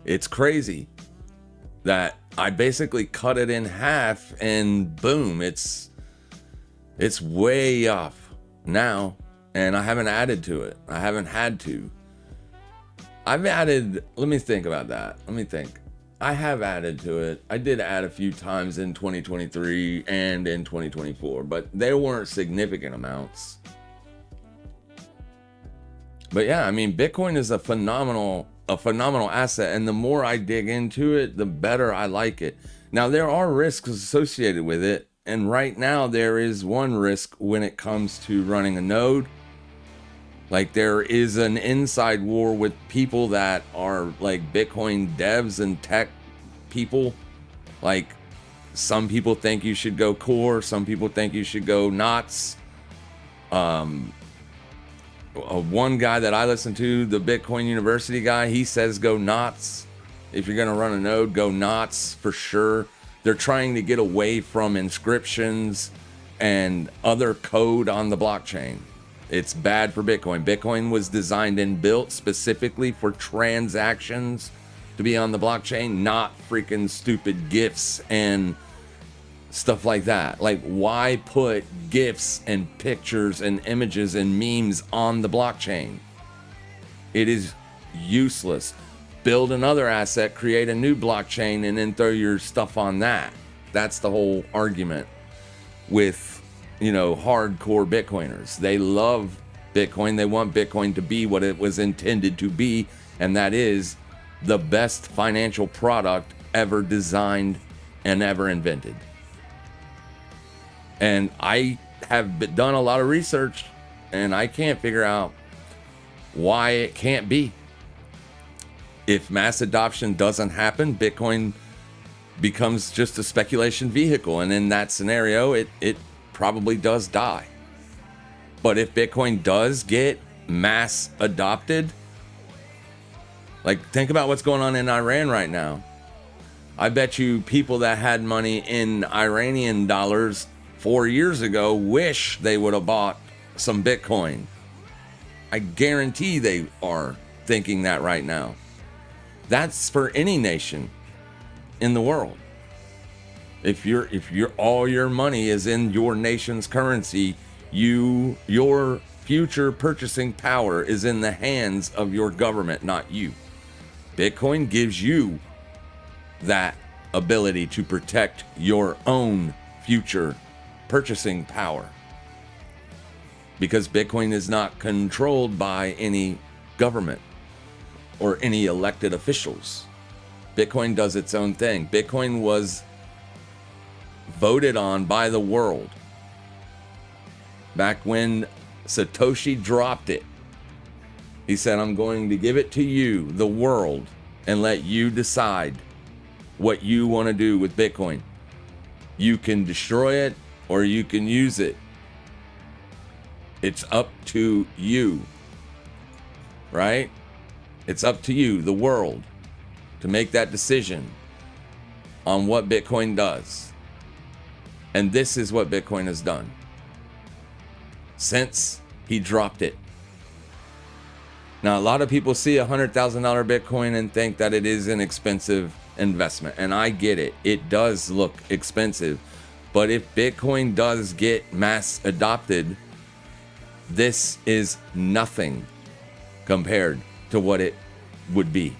[SPEAKER 2] It's crazy that I basically cut it in half, and boom, it's way off now, and I haven't added to it. I haven't had to. I've added, let me think about that. I have added to it. I did add a few times in 2023 and in 2024, but they weren't significant amounts. But yeah, I mean, Bitcoin is a phenomenal asset, and the more I dig into it, the better I like it. Now, there are risks associated with it. And right now there is one risk when it comes to running a node. Like, there is an inside war with people that are like Bitcoin devs and tech people. Like, some people think you should go core. Some people think you should go knots. One guy that I listen to, the Bitcoin University guy, he says go knots. If you're going to run a node, go knots for sure. They're trying to get away from inscriptions and other code on the blockchain. It's bad for Bitcoin. Bitcoin was designed and built specifically for transactions to be on the blockchain, not freaking stupid GIFs and stuff like that. Like, why put GIFs and pictures and images and memes on the blockchain? It is useless. Build another asset, create a new blockchain, and then throw your stuff on that. That's the whole argument with, hardcore Bitcoiners. They love Bitcoin. They want Bitcoin to be what it was intended to be, and that is the best financial product ever designed and ever invented. And I have done a lot of research, and I can't figure out why it can't be. If mass adoption doesn't happen, Bitcoin becomes just a speculation vehicle, and in that scenario, it probably does die. But if Bitcoin does get mass adopted, like, think about what's going on in Iran right now. I bet you people that had money in Iranian dollars 4 years ago wish they would have bought some Bitcoin. I guarantee they are thinking that right now. That's for any nation in the world. If you're all your money is in your nation's currency, your future purchasing power is in the hands of your government, not you. Bitcoin gives you that ability to protect your own future purchasing power, because Bitcoin is not controlled by any government or any elected officials. Bitcoin does its own thing. Bitcoin was voted on by the world back when Satoshi dropped it. He said, I'm going to give it to you, the world, and let you decide what you want to do with Bitcoin. You can destroy it or you can use it. It's up to you, right? It's up to you, the world, to make that decision on what Bitcoin does. And this is what Bitcoin has done since he dropped it. Now, a lot of people see $100,000 Bitcoin and think that it is an expensive investment. And I get it. It does look expensive. But if Bitcoin does get mass adopted, this is nothing compared to what it would be.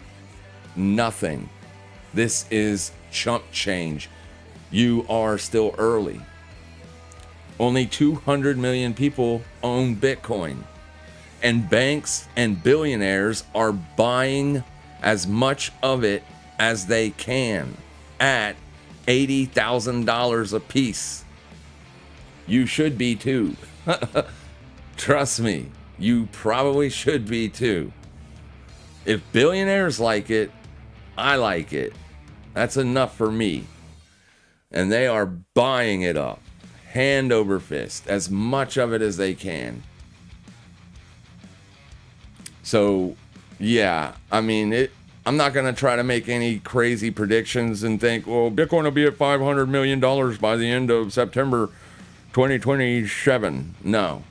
[SPEAKER 2] Nothing. This is chump change. You are still early. Only 200 million people own Bitcoin. And banks and billionaires are buying as much of it as they can at $80,000 a piece. You should be too. Trust me, you probably should be too. If billionaires like it, I like it. That's enough for me. And they are buying it up, hand over fist, as much of it as they can. So, yeah, I mean, I'm not going to try to make any crazy predictions and think, well, Bitcoin will be at $500 million by the end of September 2027. No.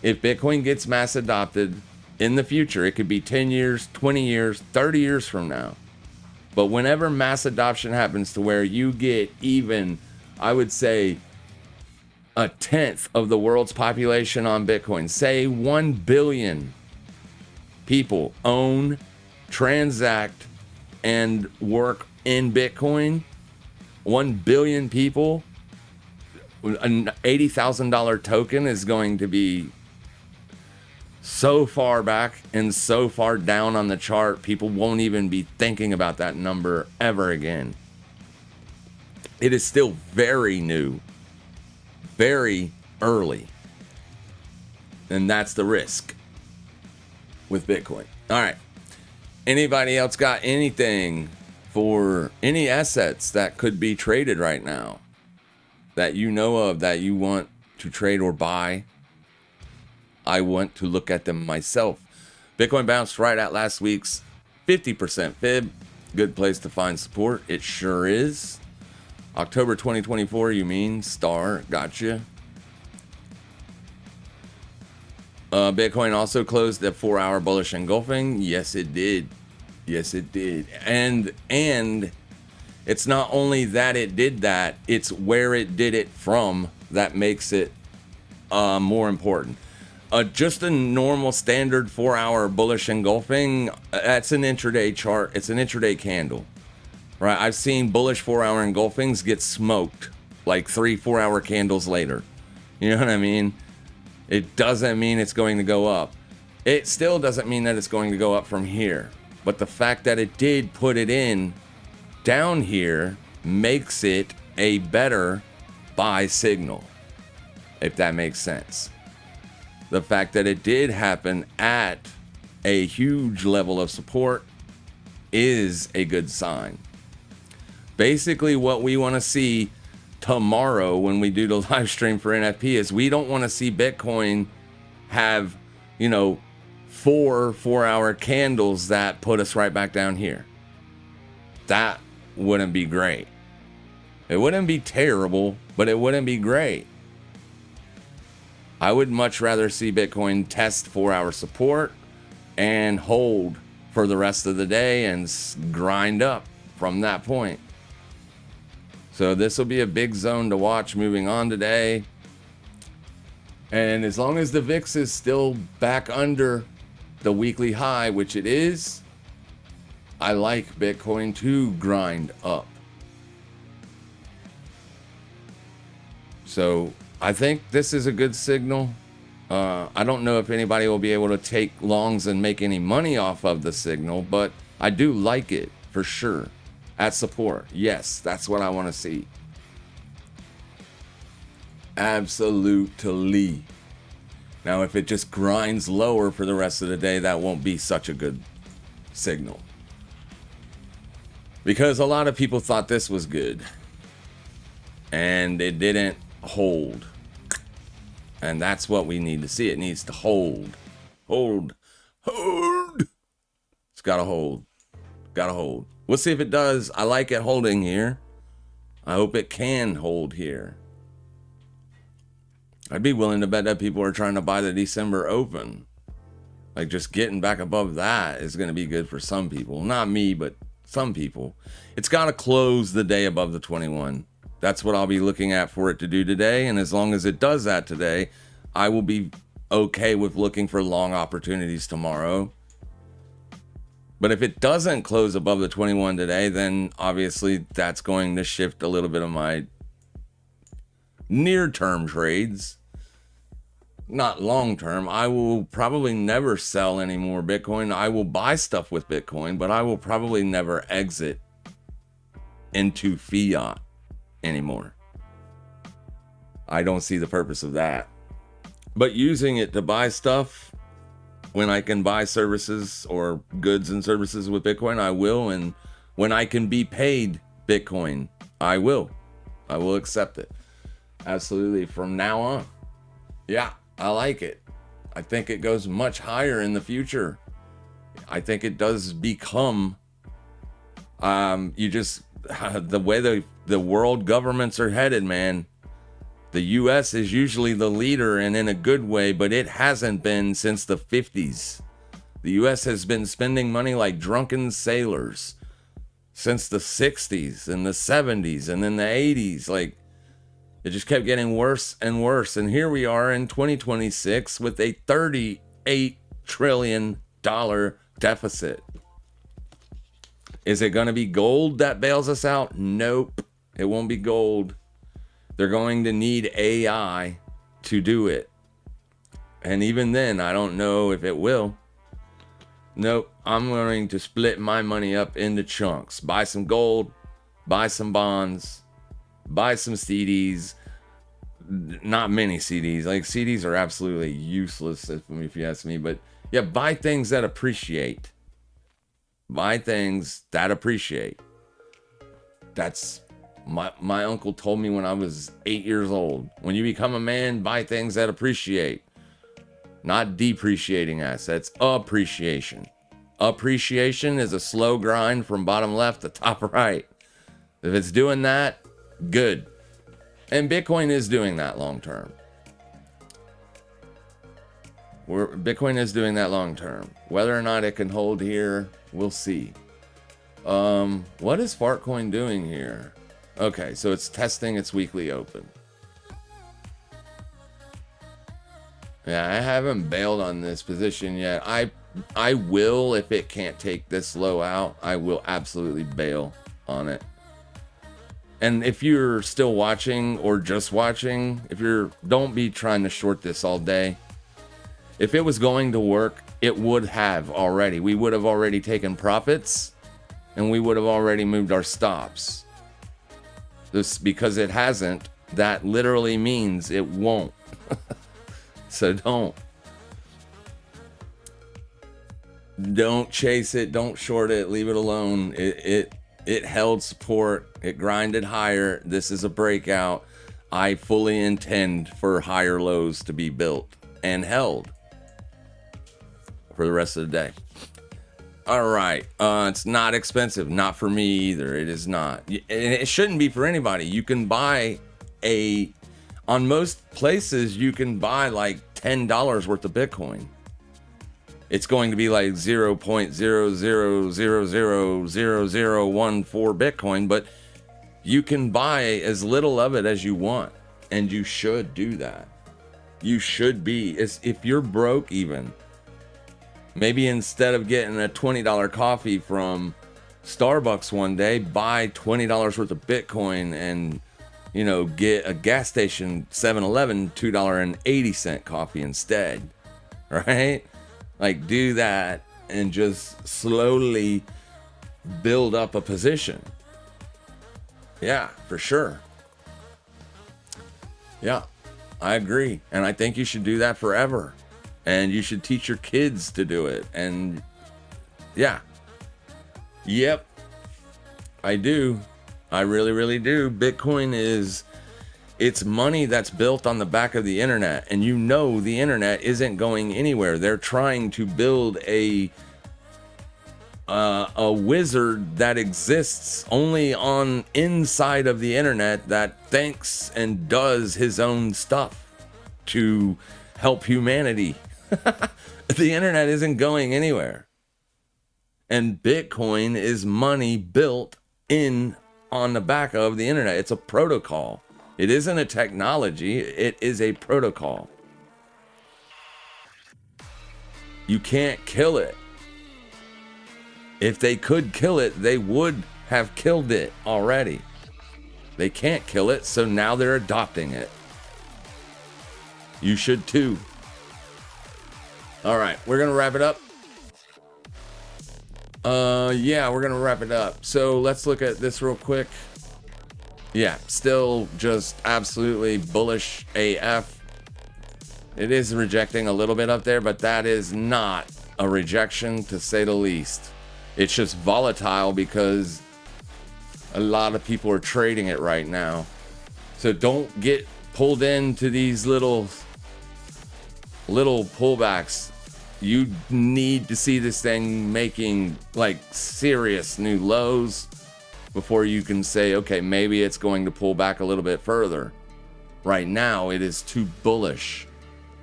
[SPEAKER 2] If Bitcoin gets mass adopted in the future, it could be 10 years, 20 years, 30 years from now. But whenever mass adoption happens to where you get even, I would say, a tenth of the world's population on Bitcoin, say 1 billion people own, transact, and work in Bitcoin, 1 billion people, an $80,000 token is going to be so far back and so far down on the chart, people won't even be thinking about that number ever again. It is still very new, very early. And that's the risk with Bitcoin. All right. Anybody else got anything for any assets that could be traded right now that you know of that you want to trade or buy? I want to look at them myself. Bitcoin bounced right at last week's 50% fib. Good place to find support. It sure is. October 2024, you mean? Star. Gotcha. Bitcoin also closed at 4-hour bullish engulfing. Yes, it did. Yes, it did. And it's not only that it did that, it's where it did it from that makes it more important. Just a normal standard 4-hour bullish engulfing, that's an intraday chart. It's an intraday candle, right? I've seen bullish 4-hour engulfings get smoked like 3-4 hour candles later. You know what I mean? It doesn't mean it's going to go up. It still doesn't mean that it's going to go up from here. But the fact that it did put it in down here makes it a better buy signal. if that makes sense. The fact that it did happen at a huge level of support is a good sign. Basically, what we want to see tomorrow when we do the live stream for NFP is we don't want to see Bitcoin have, 4-hour candles that put us right back down here. That wouldn't be great. It wouldn't be terrible, but it wouldn't be great. I would much rather see Bitcoin test 4-hour support and hold for the rest of the day and grind up from that point. So this will be a big zone to watch moving on today. And as long as the VIX is still back under the weekly high, which it is, I like Bitcoin to grind up. So I think this is a good signal. I don't know if anybody will be able to take longs and make any money off of the signal, but I do like it for sure. At support, yes, that's what I want to see. Absolutely. Now, if it just grinds lower for the rest of the day, that won't be such a good signal. Because a lot of people thought this was good. And it didn't hold. And that's what we need to see. It needs to hold. Hold. It's got to hold. Got to hold. We'll see if it does. I like it holding here. I hope it can hold here. I'd be willing to bet that people are trying to buy the December open. Like just getting back above that is going to be good for some people. Not me, but some people. It's got to close the day above the 21. That's what I'll be looking at for it to do today. And as long as it does that today, I will be okay with looking for long opportunities tomorrow. But if it doesn't close above the 21 today, then obviously that's going to shift a little bit of my near-term trades. Not long-term. I will probably never sell any more Bitcoin. I will buy stuff with Bitcoin, but I will probably never exit into fiat anymore. I don't see the purpose of that. But using it to buy stuff, when I can buy services or goods and services with Bitcoin, I will. And when I can be paid Bitcoin, I will. I will accept it. Absolutely. From now on. Yeah, I like it. I think it goes much higher in the future. I think it does become, the way the world governments are headed, man. The U.S. is usually the leader and in a good way, but it hasn't been since the 50s. The U.S. has been spending money like drunken sailors since the 60s and the 70s and then the 80s. Like, it just kept getting worse and worse. And here we are in 2026 with a $38 trillion deficit. Is it going to be gold that bails us out? Nope. It won't be gold. They're going to need AI to do it. And even then, I don't know if it will. Nope. I'm going to split my money up into chunks. Buy some gold, buy some bonds, buy some CDs. Not many CDs. Like, CDs are absolutely useless if you ask me. But yeah, buy things that appreciate. Buy things that appreciate. That's my uncle told me when I was 8 years old. When you become a man, buy things that appreciate. Not depreciating assets. Appreciation. Appreciation is a slow grind from bottom left to top right. If it's doing that, good. And Bitcoin is doing that long term. Bitcoin is doing that long term. Whether or not it can hold here, we'll see. What is Fartcoin doing here? Okay, so it's testing its weekly open. Yeah, I haven't bailed on this position yet. I will, if it can't take this low out, I will absolutely bail on it. And if you're still watching or just watching, don't be trying to short this all day. If it was going to work, it would have already. We would have already taken profits and we would have already moved our stops. This, because it hasn't, that literally means it won't. So don't chase it, don't short it, leave it alone. It held support, it grinded higher. This is a breakout. I fully intend for higher lows to be built and held for the rest of the day. All right, it's not expensive, not for me either. It is not, and it shouldn't be for anybody. You can buy on most places you can buy like $10 worth of Bitcoin. It's going to be like 0.00000014 Bitcoin, but you can buy as little of it as you want, and you should do that. You should be, if you're broke even, maybe instead of getting a $20 coffee from Starbucks one day, buy $20 worth of Bitcoin and, get a gas station 7-Eleven $2.80 coffee instead, right? Like, do that and just slowly build up a position. Yeah, for sure. Yeah, I agree. And I think you should do that forever. And you should teach your kids to do it. And yeah. Yep. I do. I really, really do. Bitcoin it's money that's built on the back of the internet. And the internet isn't going anywhere. They're trying to build a wizard that exists only on inside of the internet that thinks and does his own stuff to help humanity. The internet isn't going anywhere. And Bitcoin is money built on the back of the internet. It's a protocol. It isn't a technology. It is a protocol. You can't kill it. If they could kill it, they would have killed it already. They can't kill it, so now they're adopting it. You should too. All right, we're going to wrap it up. Yeah, we're going to wrap it up. So let's look at this real quick. Yeah, still just absolutely bullish AF. It is rejecting a little bit up there, but that is not a rejection, to say the least. It's just volatile because a lot of people are trading it right now. So don't get pulled into these little pullbacks. You need to see this thing making like serious new lows before you can say, okay, maybe it's going to pull back a little bit further. Right now, it is too bullish.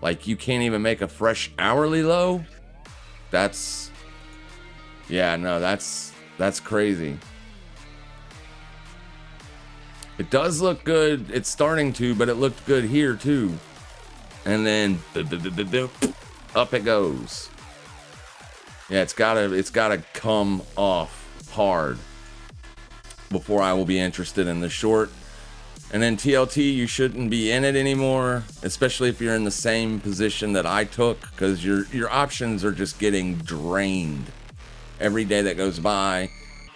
[SPEAKER 2] Like, you can't even make a fresh hourly low. That's crazy. It does look good. It's starting to, but it looked good here too. And then up it goes. Yeah, it's gotta come off hard before I will be interested in the short. And then TLT, you shouldn't be in it anymore, especially if you're in the same position that I took, because your options are just getting drained every day that goes by.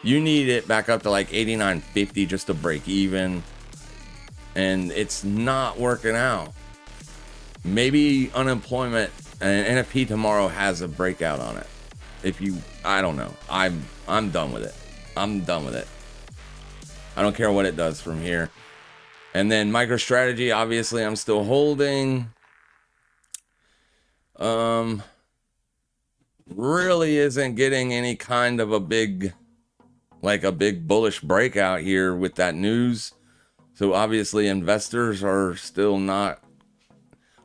[SPEAKER 2] You need it back up to like 89.50 just to break even, and it's not working out. Maybe unemployment and NFP tomorrow has a breakout on it. I don't know. I'm done with it. I'm done with it. I don't care what it does from here. And then MicroStrategy, obviously I'm still holding. Really isn't getting any kind of a big bullish breakout here with that news. So obviously investors are still not,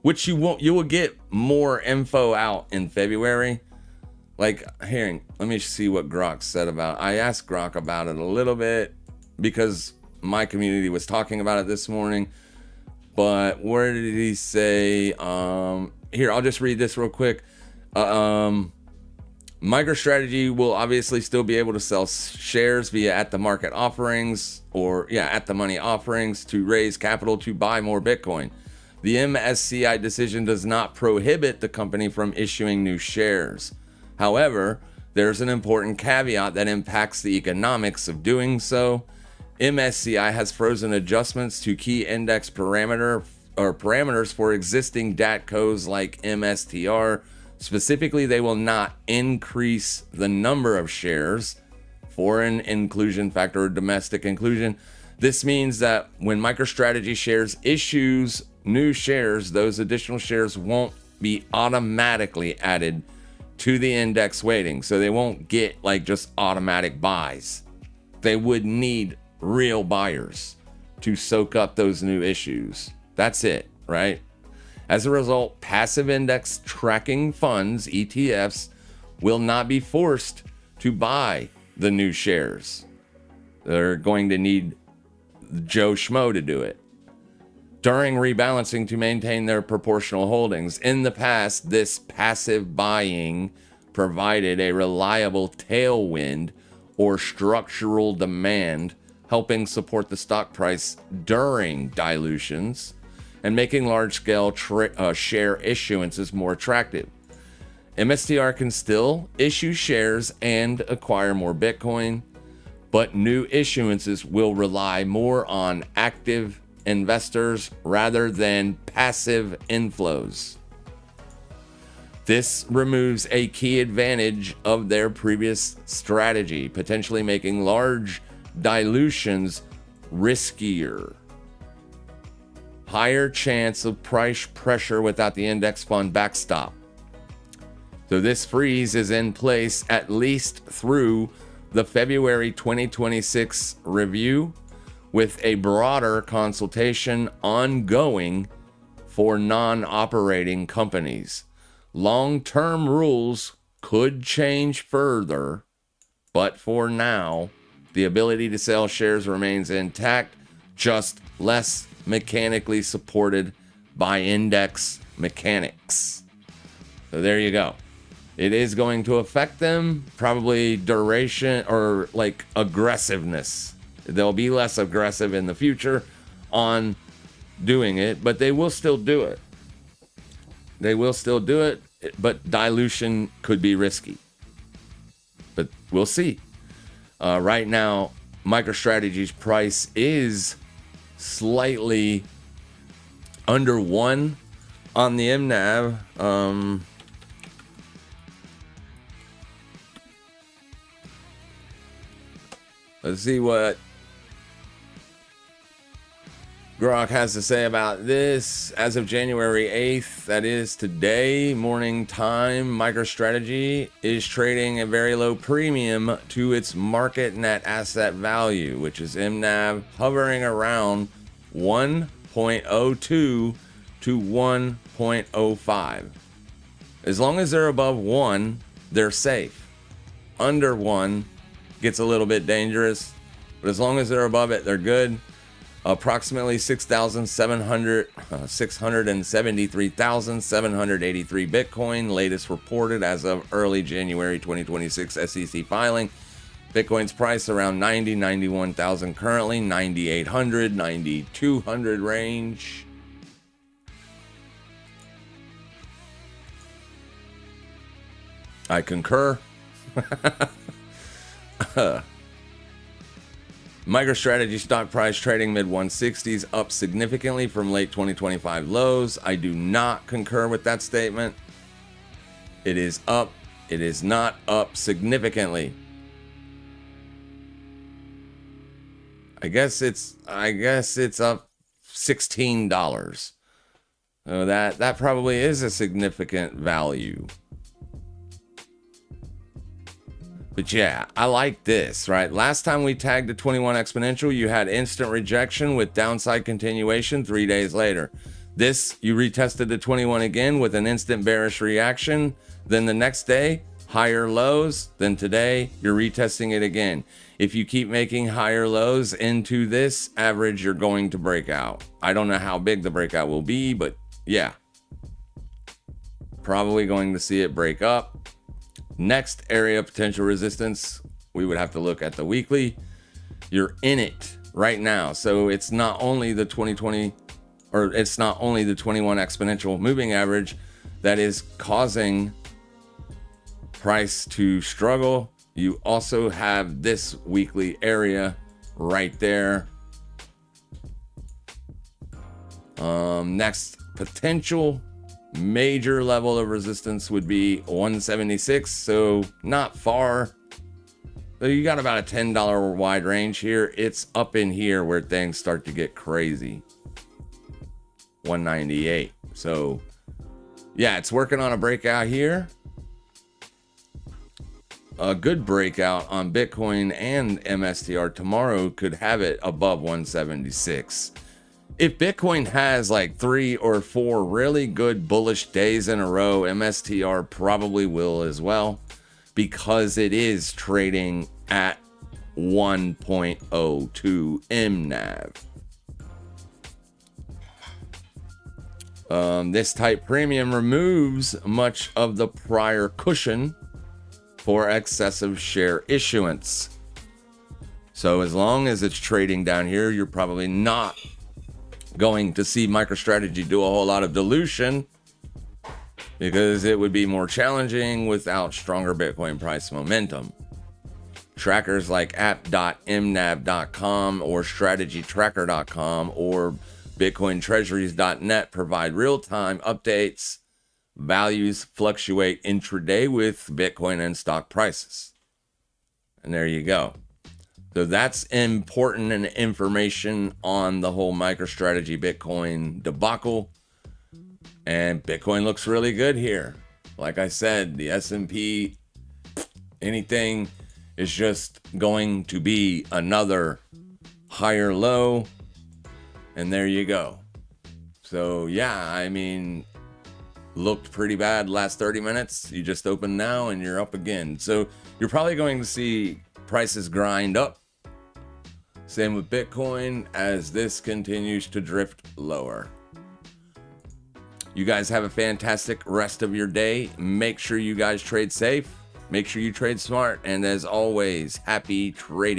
[SPEAKER 2] which you will get more info out in February. Like, here, let me see what Grok said about it. I asked Grok about it a little bit because my community was talking about it this morning. But where did he say? Here, I'll just read this real quick. MicroStrategy will obviously still be able to sell shares via at-the-market offerings or at-the-money offerings to raise capital to buy more Bitcoin. The MSCI decision does not prohibit the company from issuing new shares. However, there's an important caveat that impacts the economics of doing so. MSCI has frozen adjustments to key index parameter parameters for existing DATCOs like MSTR. Specifically, they will not increase the number of shares, foreign inclusion factor or domestic inclusion. This means that when MicroStrategy shares issues new shares, those additional shares won't be automatically added to the index weighting. So they won't get like just automatic buys. They would need real buyers to soak up those new issues. That's it, right? As a result, passive index tracking funds, ETFs, will not be forced to buy the new shares. They're going to need Joe Schmo to do it during rebalancing to maintain their proportional holdings. In the past, this passive buying provided a reliable tailwind or structural demand, helping support the stock price during dilutions and making large-scale share issuances more attractive. MSTR can still issue shares and acquire more Bitcoin, but new issuances will rely more on active investors rather than passive inflows. This removes a key advantage of their previous strategy, potentially making large dilutions riskier. Higher chance of price pressure without the index fund backstop. So this freeze is in place at least through the February 2026 review, with a broader consultation ongoing for non-operating companies. Long-term rules could change further, but for now, the ability to sell shares remains intact, just less mechanically supported by index mechanics. So there you go. It is going to affect them, probably duration or like aggressiveness. They'll be less aggressive in the future on doing it, but they will still do it. They will still do it, but dilution could be risky. But we'll see. Right now, MicroStrategy's price is slightly under 1 on the MNAV. Let's see what Grok has to say about this. As of January 8th, that is today, morning time, MicroStrategy is trading a very low premium to its market net asset value, which is MNAV, hovering around 1.02 to 1.05. As long as they're above 1, they're safe. Under 1 gets a little bit dangerous, but as long as they're above it, they're good. Approximately 673,783 Bitcoin, latest reported as of early January 2026 SEC filing. Bitcoin's price around 91,000 currently, 9,800, 9,200 range. I concur. MicroStrategy stock price trading mid 160s, up significantly from late 2025 lows. I do not concur with that statement. It is up. It is not up significantly. I guess it's up $16. So that probably is a significant value. But yeah, I like this, right? Last time we tagged the 21 exponential, you had instant rejection with downside continuation 3 days later. This, you retested the 21 again with an instant bearish reaction. Then the next day, higher lows. Then today, you're retesting it again. If you keep making higher lows into this average, you're going to break out. I don't know how big the breakout will be, but yeah. Probably going to see it break up. Next area of potential resistance, we would have to look at the weekly. You're in it right now. So it's not only the 2020, or it's not only the 21 exponential moving average that is causing price to struggle. You also have this weekly area right there. Next potential major level of resistance would be 176, so not far. So you got about a $10 wide range here. It's up in here where things start to get crazy. 198. So yeah, it's working on a breakout here. A good breakout on Bitcoin and MSTR tomorrow could have it above 176. If Bitcoin has like 3 or 4 really good bullish days in a row, MSTR probably will as well, because it is trading at 1.02 MNAV. This type premium removes much of the prior cushion for excessive share issuance. So as long as it's trading down here, you're probably not going to see MicroStrategy do a whole lot of dilution, because it would be more challenging without stronger Bitcoin price momentum. Trackers like app.mnav.com or strategytracker.com or bitcointreasuries.net provide real-time updates. Values fluctuate intraday with Bitcoin and stock prices. And there you go. So that's important and information on the whole MicroStrategy Bitcoin debacle. And Bitcoin looks really good here. Like I said, the S&P, anything is just going to be another higher low. And there you go. So yeah, I mean, looked pretty bad last 30 minutes. You just opened now and you're up again. So you're probably going to see prices grind up. Same with Bitcoin as this continues to drift lower. You guys have a fantastic rest of your day. Make sure you guys trade safe. Make sure you trade smart. And as always, happy trading.